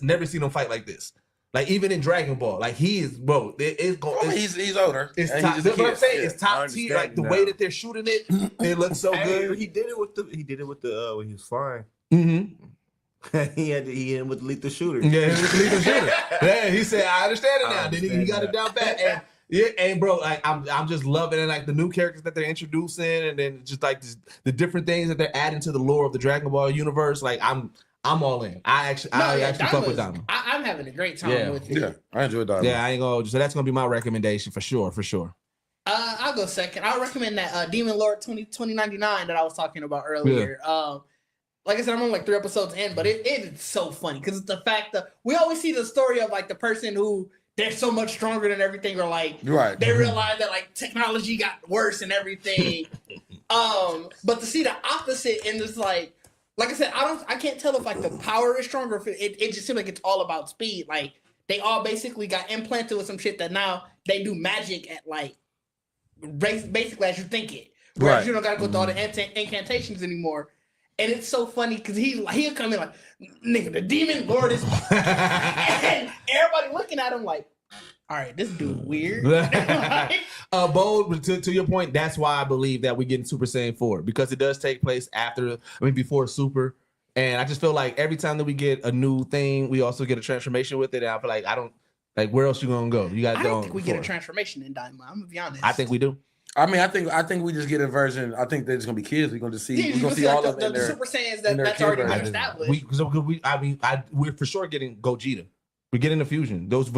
Never seen him fight like this. Like even in Dragon Ball, like he is, bro. He's older. It's top. That's what I'm saying. It's top tier. Like the way that they're shooting it, it looks so good. He did it with the when he was flying. Mm-hmm. he hit him with the lethal shooter. Yeah, with the lethal shooter. Yeah, he said, "I understand it now." Then he got it down pat. And yeah, and bro, like I'm just loving it. Like the new characters that they're introducing, and then just like the different things that they're adding to the lore of the Dragon Ball universe. Like I'm all in. I actually fuck with Diamond. I'm having a great time with it. Yeah, I enjoy Diamond. Yeah, I ain't gonna. So that's gonna be my recommendation for sure. I'll go second. I'll recommend that Demon Lord 2099 that I was talking about earlier. Yeah. Like I said, I'm on like 3 episodes in, but it is so funny because it's the fact that we always see the story of like the person who they're so much stronger than everything, or like they realize that like technology got worse and everything. But to see the opposite and it's like I said, I can't tell if like the power is stronger. If it just seems like it's all about speed. Like they all basically got implanted with some shit that now they do magic at like basically as you think it. Whereas you don't gotta go through all the incantations anymore. And it's so funny because he'll come in like, nigga, the Demon Lord is and everybody looking at him like, all right, this dude weird. Bold, to your point, that's why I believe that we're getting Super Saiyan 4 because it does take place before Super. And I just feel like every time that we get a new thing, we also get a transformation with it. And I feel like, where else you gonna go? You got to go. I don't think we get a transformation in Daima. I'm gonna be honest. I think we do. I mean, I think we just get a version. I think there's gonna be kids. We're gonna just see. We're gonna see all of them. The Super Saiyans that's already been established. We're for sure getting Gogeta. We're getting the fusion. Those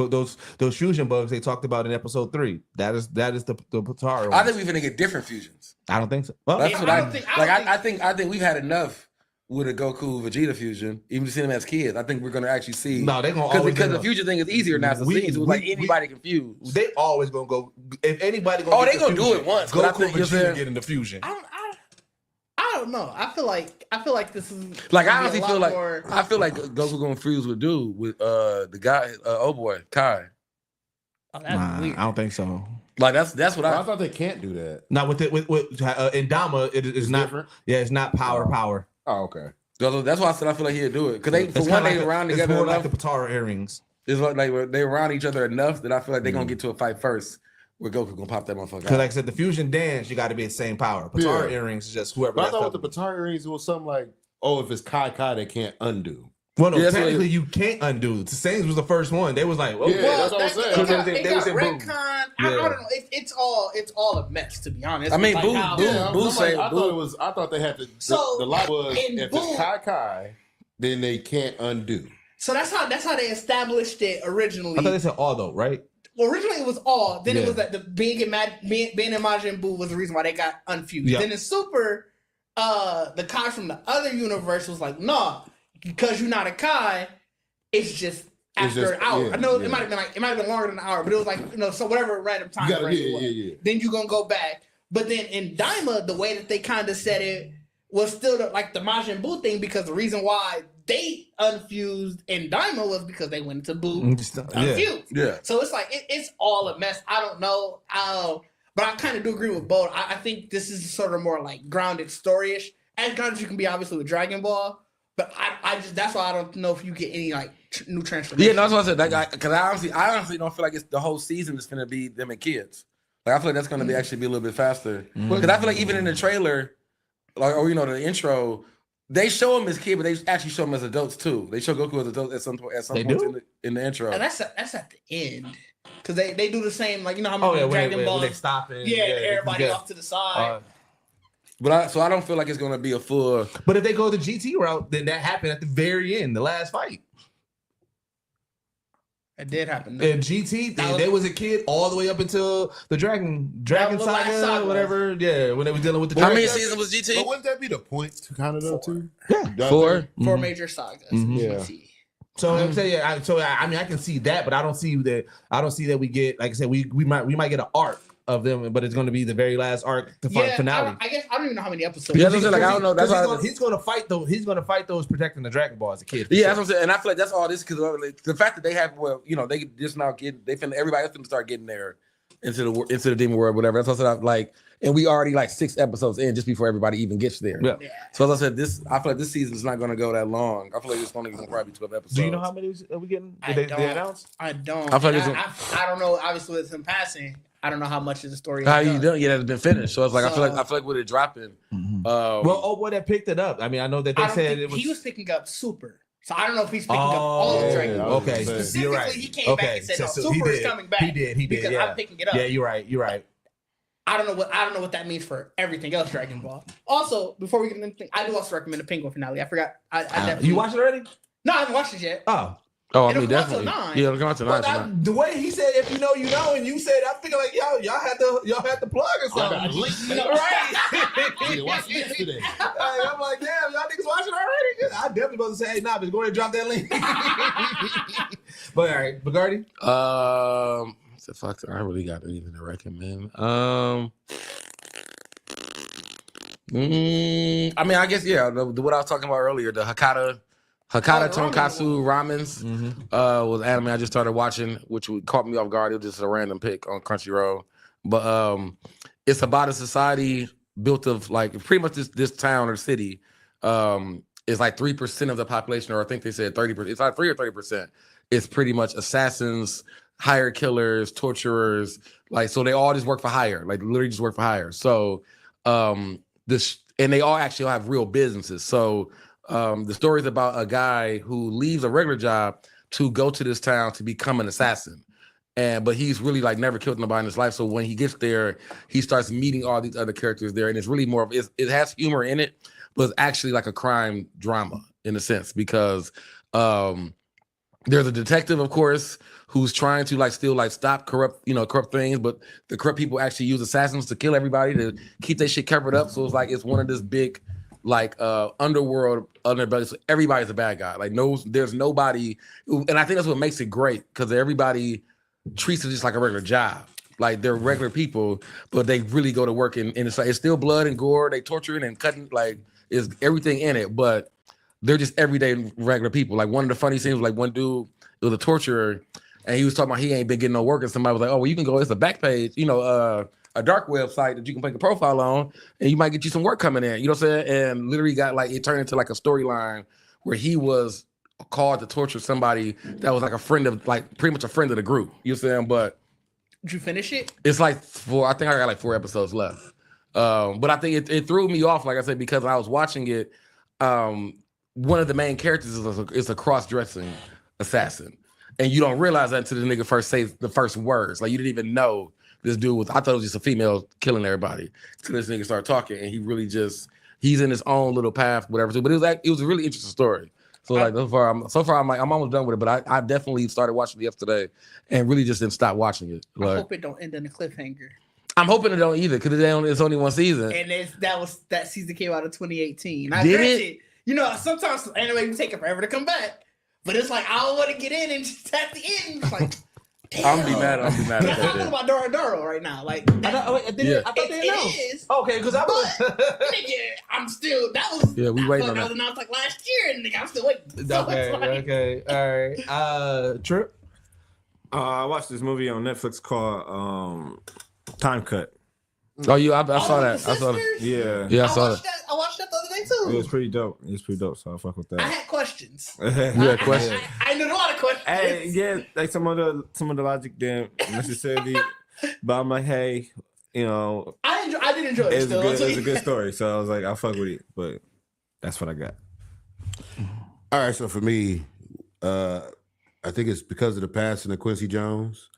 fusion bugs they talked about in episode 3. That is the Potara. I think we're gonna get different fusions. I don't think so. Well, that's what I think we've had enough with a Goku Vegeta fusion. Even to see them as kids, I think we're gonna actually see. No, they're gonna because the fusion thing is easier now to see. So it's like anybody confused. They always gonna go. If anybody gonna they gonna do it once. Goku Vegeta getting the fusion. I don't know. I feel like this is like I honestly feel like Goku gonna fuse with dude with the guy boy Kai. Oh, that's weird. I don't think so. Like that's what I thought they can't do that. Not with in Dama it is not different. Yeah, it's not power. Oh, okay. That's why I said I feel like he'll do it because they for one they around together more enough. Like the Potara earrings. It's like they around each other enough that I feel like they're gonna get to a fight first. Where Goku gonna pop that motherfucker out. Because like I said, the fusion dance, you got to be the same power. Potara earrings is just whoever. But I thought with the Potara earrings, it was something like, if it's Kai, they can't undo. Well, no, technically you can't undo. The Saiyans was the first one. They was like, that's what I'm saying. They was in retcon. I don't know. It's all a mess, to be honest. I mean, I thought they had to. So the lie was if it's Kai, then they can't undo. So that's how they established it originally. I thought they said all though, right? Well, originally it was all. Then it was that the being and Majin Buu was the reason why they got unfused. Yep. Then in Super, the Kai from the other universe was like, nah, because you're not a Kai, it's just after an hour. I know it might have been longer than an hour, but it was like so whatever random time frame it was. Then you're gonna go back. But then in Daima, the way that they kind of said it was still the Majin Buu thing because the reason why they unfused in Daima was because they went into Buu unfused. Yeah. So it's like it's all a mess. I don't know how, but I kind of do agree with Bo. I think this is sort of more like grounded storyish, as grounded as you can be obviously with Dragon Ball. But I just that's why I don't know if you get any like new transformation. Yeah, that's what I said. That guy, because I honestly don't feel like it's the whole season is gonna be them and kids. Like I feel like that's gonna be actually be a little bit faster. Because I feel like even in the trailer, like the intro. They show him as kids, but they actually show him as adults too. They show Goku as adults at some point in the intro. And that's at the end because they do the same like how Dragon Ball when they stop it. Everybody off to the side. But I don't feel like it's gonna be a full. But if they go the GT route, then that happened at the very end, the last fight. It did happen. In GT, they was a kid all the way up until the Dragon saga, whatever. Yeah, when they were dealing with the. How many seasons was GT? But wouldn't that be the point to kind of though too? Yeah, 4 major sagas. Mm-hmm. Yeah. So I'm saying, I mean, I can see that, but I don't see that. We get, like I said, we might get an arc of them, but it's going to be the very last arc to finale. I guess I don't even know how many episodes. Yeah, like I don't know. That's he's going to fight those. He's going to fight those protecting the Dragon Ball as a kid. Yeah, that's what I'm saying. And I feel like that's all this because the fact that they have, they just now get everybody else to start getting there into the demon world, whatever. That's what I said. Like, and we already like 6 episodes in just before everybody even gets there. Yeah. So as I said, I feel like this season is not going to go that long. I feel like it's only going to probably be 12 episodes. Do you know how many are we getting? Did they announce? I don't. I feel like I don't know. Obviously, with him passing, I don't know how much of the story. How you doing? Yeah, it's been finished. So it's like I feel like with it dropping. That picked it up. I mean, I know that they said it was. He was picking up Super. So I don't know if he's picking up all of Dragon Ball. Okay, Specifically, you're right. he came back and said, "No, Super is coming back." He did. Because I'm picking it up. Yeah, you're right. I don't know what that means for everything else Dragon Ball. Also, before we get into anything, I do also recommend the Penguin finale. I forgot. I definitely. You watched it already? No, I haven't watched it yet. Oh, I mean, definitely. Yeah, it'll come out tonight. The way he said, "If you know, you know," and you said, I feel like y'all had to plug or something. Right? Watched it yesterday. I'm like, damn, y'all niggas watching already? I definitely supposed to say, hey, nah, but go ahead and drop that link. But all right, Bagardi. I really got anything to recommend. I mean, I guess what I was talking about earlier, the Hakata Tonkatsu Ramens was anime I just started watching, which caught me off guard. It was just a random pick on Crunchyroll, but it's about a society built of like pretty much this town or city is like 3% of the population, or I think they said 30%. It's like 3 or 30%. It's pretty much assassins, hired killers, torturers, like so they all just work for hire, like literally just work for hire. So and they all actually have real businesses. So the story is about a guy who leaves a regular job to go to this town to become an assassin. But he's really like never killed nobody in his life. So when he gets there, he starts meeting all these other characters there. And it's really more of, it has humor in it, but it's actually like a crime drama in a sense, because there's a detective, of course, who's trying to stop corrupt things, but the corrupt people actually use assassins to kill everybody to keep their shit covered up. So it's one of this big underworld underbelly. So everybody's a bad guy. There's nobody, and I think that's what makes it great, because everybody treats it just like a regular job. Like they're regular people, but they really go to work and it's still blood and gore. They torturing and cutting, is everything in it, but they're just everyday regular people. Like one of the funny scenes was one dude, it was a torturer, and he was talking about he ain't been getting no work, and somebody was like, "Oh, well, you can go. It's a back page, a dark website that you can make a profile on, and you might get you some work coming in." You know what I'm saying? And literally got it turned into a storyline where he was called to torture somebody that was a friend of pretty much a friend of the group. You know what I'm saying? But did you finish it? It's I think I got 4 episodes left. But I think it threw me off, like I said, because I was watching it. One of the main characters is a cross-dressing assassin. And you don't realize that until the nigga first says the first words. You didn't even know this dude was, I thought it was just a female killing everybody. Until this nigga started talking, and he really he's in his own little path, whatever. But it was a really interesting story. So so far I'm almost done with it, but I definitely started watching it yesterday and really just didn't stop watching it. I hope it don't end in a cliffhanger. I'm hoping it don't either, because it's only one season. And that season came out in 2018. Did it? Sometimes anime will take it forever to come back, but it's I don't want to get in and just at the end. It's damn. I'll be mad at that. I'm talking about Doro right now. I thought they announced. It is. Okay, because nigga, I'm still. That was. Yeah, we waiting on that. That was announced last year, and nigga, I'm still waiting. So okay, all right. Trip. I watched this movie on Netflix called Time Cut. Oh, I saw that. I saw that. Yeah, I saw that. I watched that the other day too. It was pretty dope. So I fuck with that. I had questions. Questions. I knew a lot of questions. Yeah, some of the logic didn't necessarily, but I'm like, hey, I did enjoy it. It's a good story. So I was like, I'll fuck with it, but that's what I got. All right, so for me, I think it's because of the passing of Quincy Jones.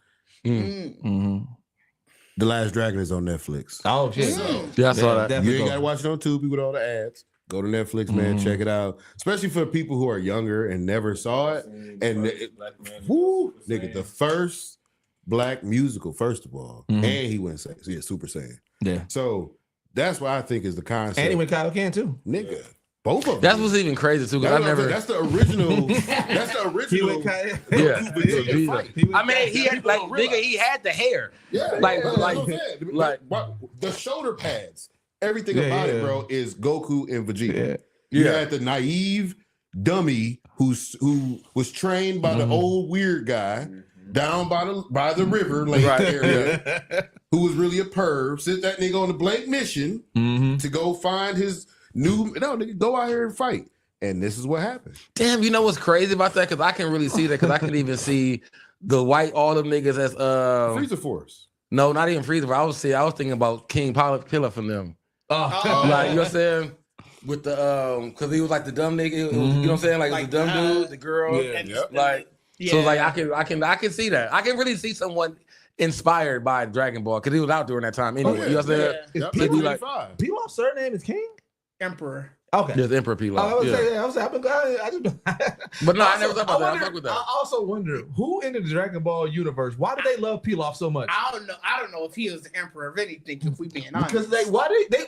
Mm-hmm. The Last Dragon is on Netflix. Oh shit! Yeah, I saw that. You ain't gotta watch it on Tubi with all the ads. Go to Netflix, man. Check it out. Especially for people who are younger and never saw it. And nigga, the first black musical, first of all, and he went Super Saiyan. Yeah. So that's what I think is the concept. And he went Kaioken too, nigga. Both of them. That's what's even crazy too. Because I never. That's the original. That's the original. I mean, he had like nigga. He had the hair. Yeah, like the shoulder pads. Everything about it, bro, is Goku and Vegeta. You had the naive dummy who was trained by the old weird guy down by the river lake area, who was really a perv. Sent that nigga on a blank mission to go find his nigga, go out here and fight. And this is what happened. Damn, you know what's crazy about that? Because I can really see that. Because I can even see the white all them niggas as Frieza Force. No, not even Frieza. I was thinking about King Pillar from them. Like, you know what I'm saying? With the because he was like the dumb nigga, you know what I'm saying? Like the dumb dude, the girl, so like I can see that. I can really see someone inspired by Dragon Ball because he was out during that time anyway. You know what I'm saying? Pilaf's surname is King? Emperor. Okay. There's Emperor Pilaf. I was saying, I just. But no, I never thought about that. I fuck with that. I also wonder who in the Dragon Ball universe, why do they love Pilaf so much? I don't know if he was the emperor of anything, if we being honest. Because they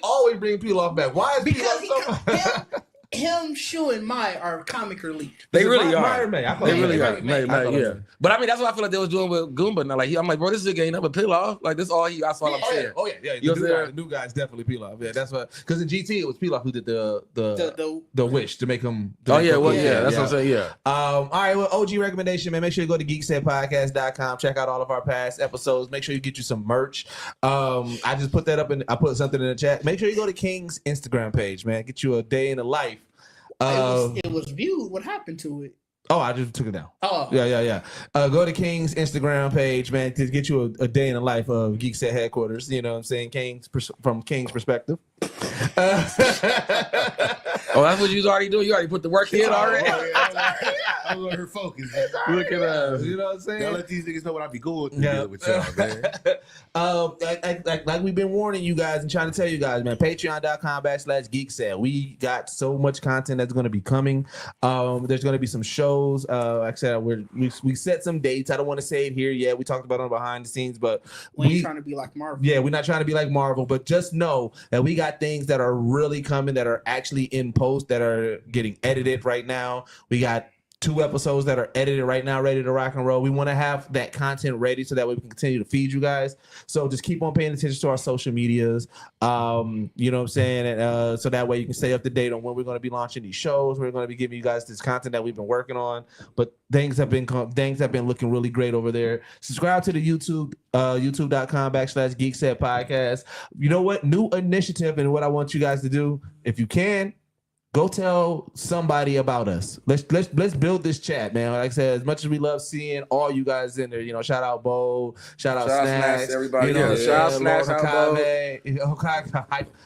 always bring Pilaf back. Why is Pilaf so much? Him, Shu, and Mai are comic relief. They really are. They really are. Yeah. But I mean, that's what I feel like they was doing with Goomba. Now, like, I'm like, bro, this nigga ain't never Pilaf. Like, this all that's all I'm saying. Oh yeah. The new guy's definitely Pilaf. Yeah, that's what. Because in GT it was Pilaf who did the wish to make him. That's what I'm saying. Yeah. All right. Well, OG recommendation, man. Make sure you go to geeksetpodcast.com. Check out all of our past episodes. Make sure you get you some merch. I just put that up and I put something in the chat. Make sure you go to King's Instagram page, man. Get you a day in the life. It was viewed. What happened to it? Oh, I just took it down. Oh. Yeah. Go to King's Instagram page, man, to get you a day in the life of Geekset headquarters. You know what I'm saying? From King's perspective. Oh, that's what you was already doing? You already put the work in already? I'm on her focus. Look at us. You know what I'm saying? Y'all let these niggas know what I be going through with y'all, man. Like we've been warning you guys and trying to tell you guys, man, patreon.com/Geekset. We got so much content that's going to be coming. There's going to be some shows. Like I said, we set some dates. I don't want to say it here yet. We talked about it behind the scenes, but we ain't trying to be like Marvel. Yeah, we're not trying to be like Marvel, but just know that we got things that are really coming that are actually in post that are getting edited right now. We got 2 episodes that are edited right now, ready to rock and roll. We want to have that content ready so that way we can continue to feed you guys. So just keep on paying attention to our social medias. You know what I'm saying? And, so that way you can stay up to date on when we're going to be launching these shows. We're going to be giving you guys this content that we've been working on. But things have been looking really great over there. Subscribe to the YouTube, youtube.com/Geekset podcast. You know what? New initiative, and what I want you guys to do, if you can, go tell somebody about us. Let's build this chat, man. Like I said, as much as we love seeing all you guys in there, you know, shout out Bo, shout out Snacks, everybody. You know, shout out Snacks,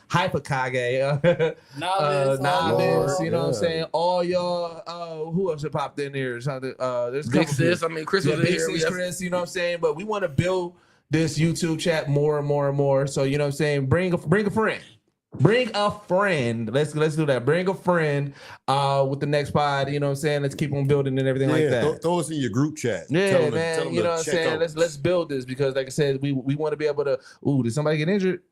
Hyperkage, Novice, you know what I'm saying? All y'all, who else popped in here? There's Big Sis. I mean, Chris was in here. Big Sis, Chris, you know what I'm saying? But we want to build this YouTube chat more and more and more. So, you know what I'm saying? Bring a friend. Bring a friend. Let's do that. Bring a friend with the next pod. You know what I'm saying? Let's keep on building and everything like that. Throw us in your group chat. Yeah, man. You know what I'm saying? Let's build this because, like I said, we want to be able to. Ooh, did somebody get injured?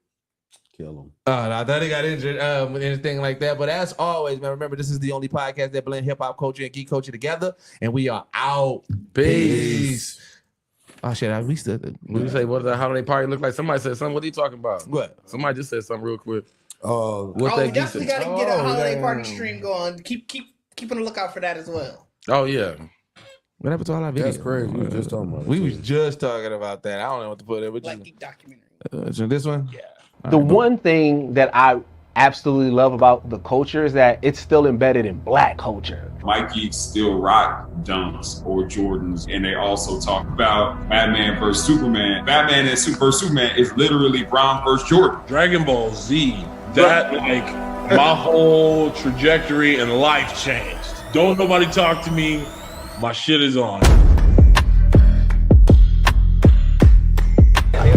Kill them. No, I thought he got injured. Anything like that. But as always, man, remember this is the only podcast that blend hip hop culture and geek culture together, and we are out. Peace. Oh shit! We stood. We say, what does the holiday party look like? Somebody said something. What are you talking about? What? Somebody just said something real quick. What's we definitely got to get a holiday party stream going. Keep on the lookout for that as well. Oh yeah. What happened to all our videos? That's crazy. We were just talking about it. We was just talking about that. I don't know what to put in. Like geek documentary. So this one? Yeah. The one thing that I absolutely love about the culture is that it's still embedded in Black culture. White geeks still rock Dunks or Jordans, and they also talk about Batman versus Superman. Batman and versus Superman is literally Brown versus Jordan. Dragon Ball Z, that like my whole trajectory in life changed. Don't nobody talk to me, my shit is on.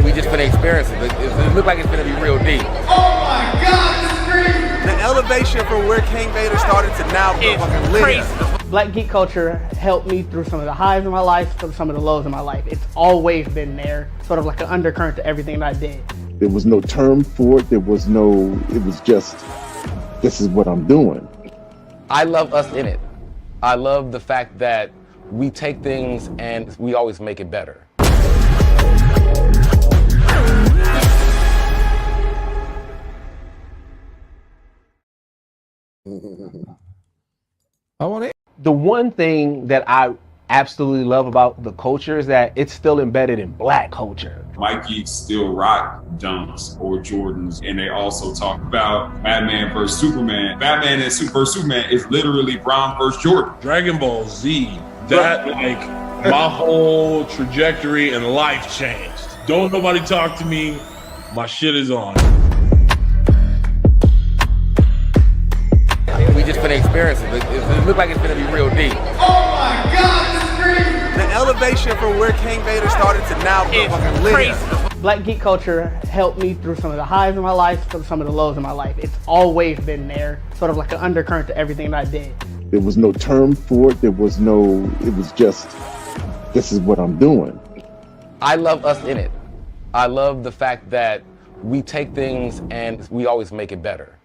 We just finna experience it. It look like it's gonna be real deep. Oh my God, this is crazy. The elevation from where King Vader started to now is fucking crazy. Black geek culture helped me through some of the highs of my life, through some of the lows of my life. It's always been there, sort of like an undercurrent to everything that I did. There was no term for it. It was just, this is what I'm doing. I love us in it. I love the fact that we take things and we always make it better. I want it. The one thing that I absolutely love about the culture is that it's still embedded in Black culture. White geeks still rock Dunks or Jordans, and they also talk about Batman versus Superman. Batman versus Superman is literally Brown versus Jordan. Dragon Ball Z, that like my whole trajectory and life changed. Don't nobody talk to me, my shit is on. We just finna experience it. It look like it's gonna be real deep. Oh my God, the elevation from where King Vader started to now fucking crazy. Black geek culture helped me through some of the highs in my life, through some of the lows in my life. It's always been there, sort of like an undercurrent to everything that I did. There was no term for it. It was just, this is what I'm doing. I love us in it. I love the fact that we take things and we always make it better.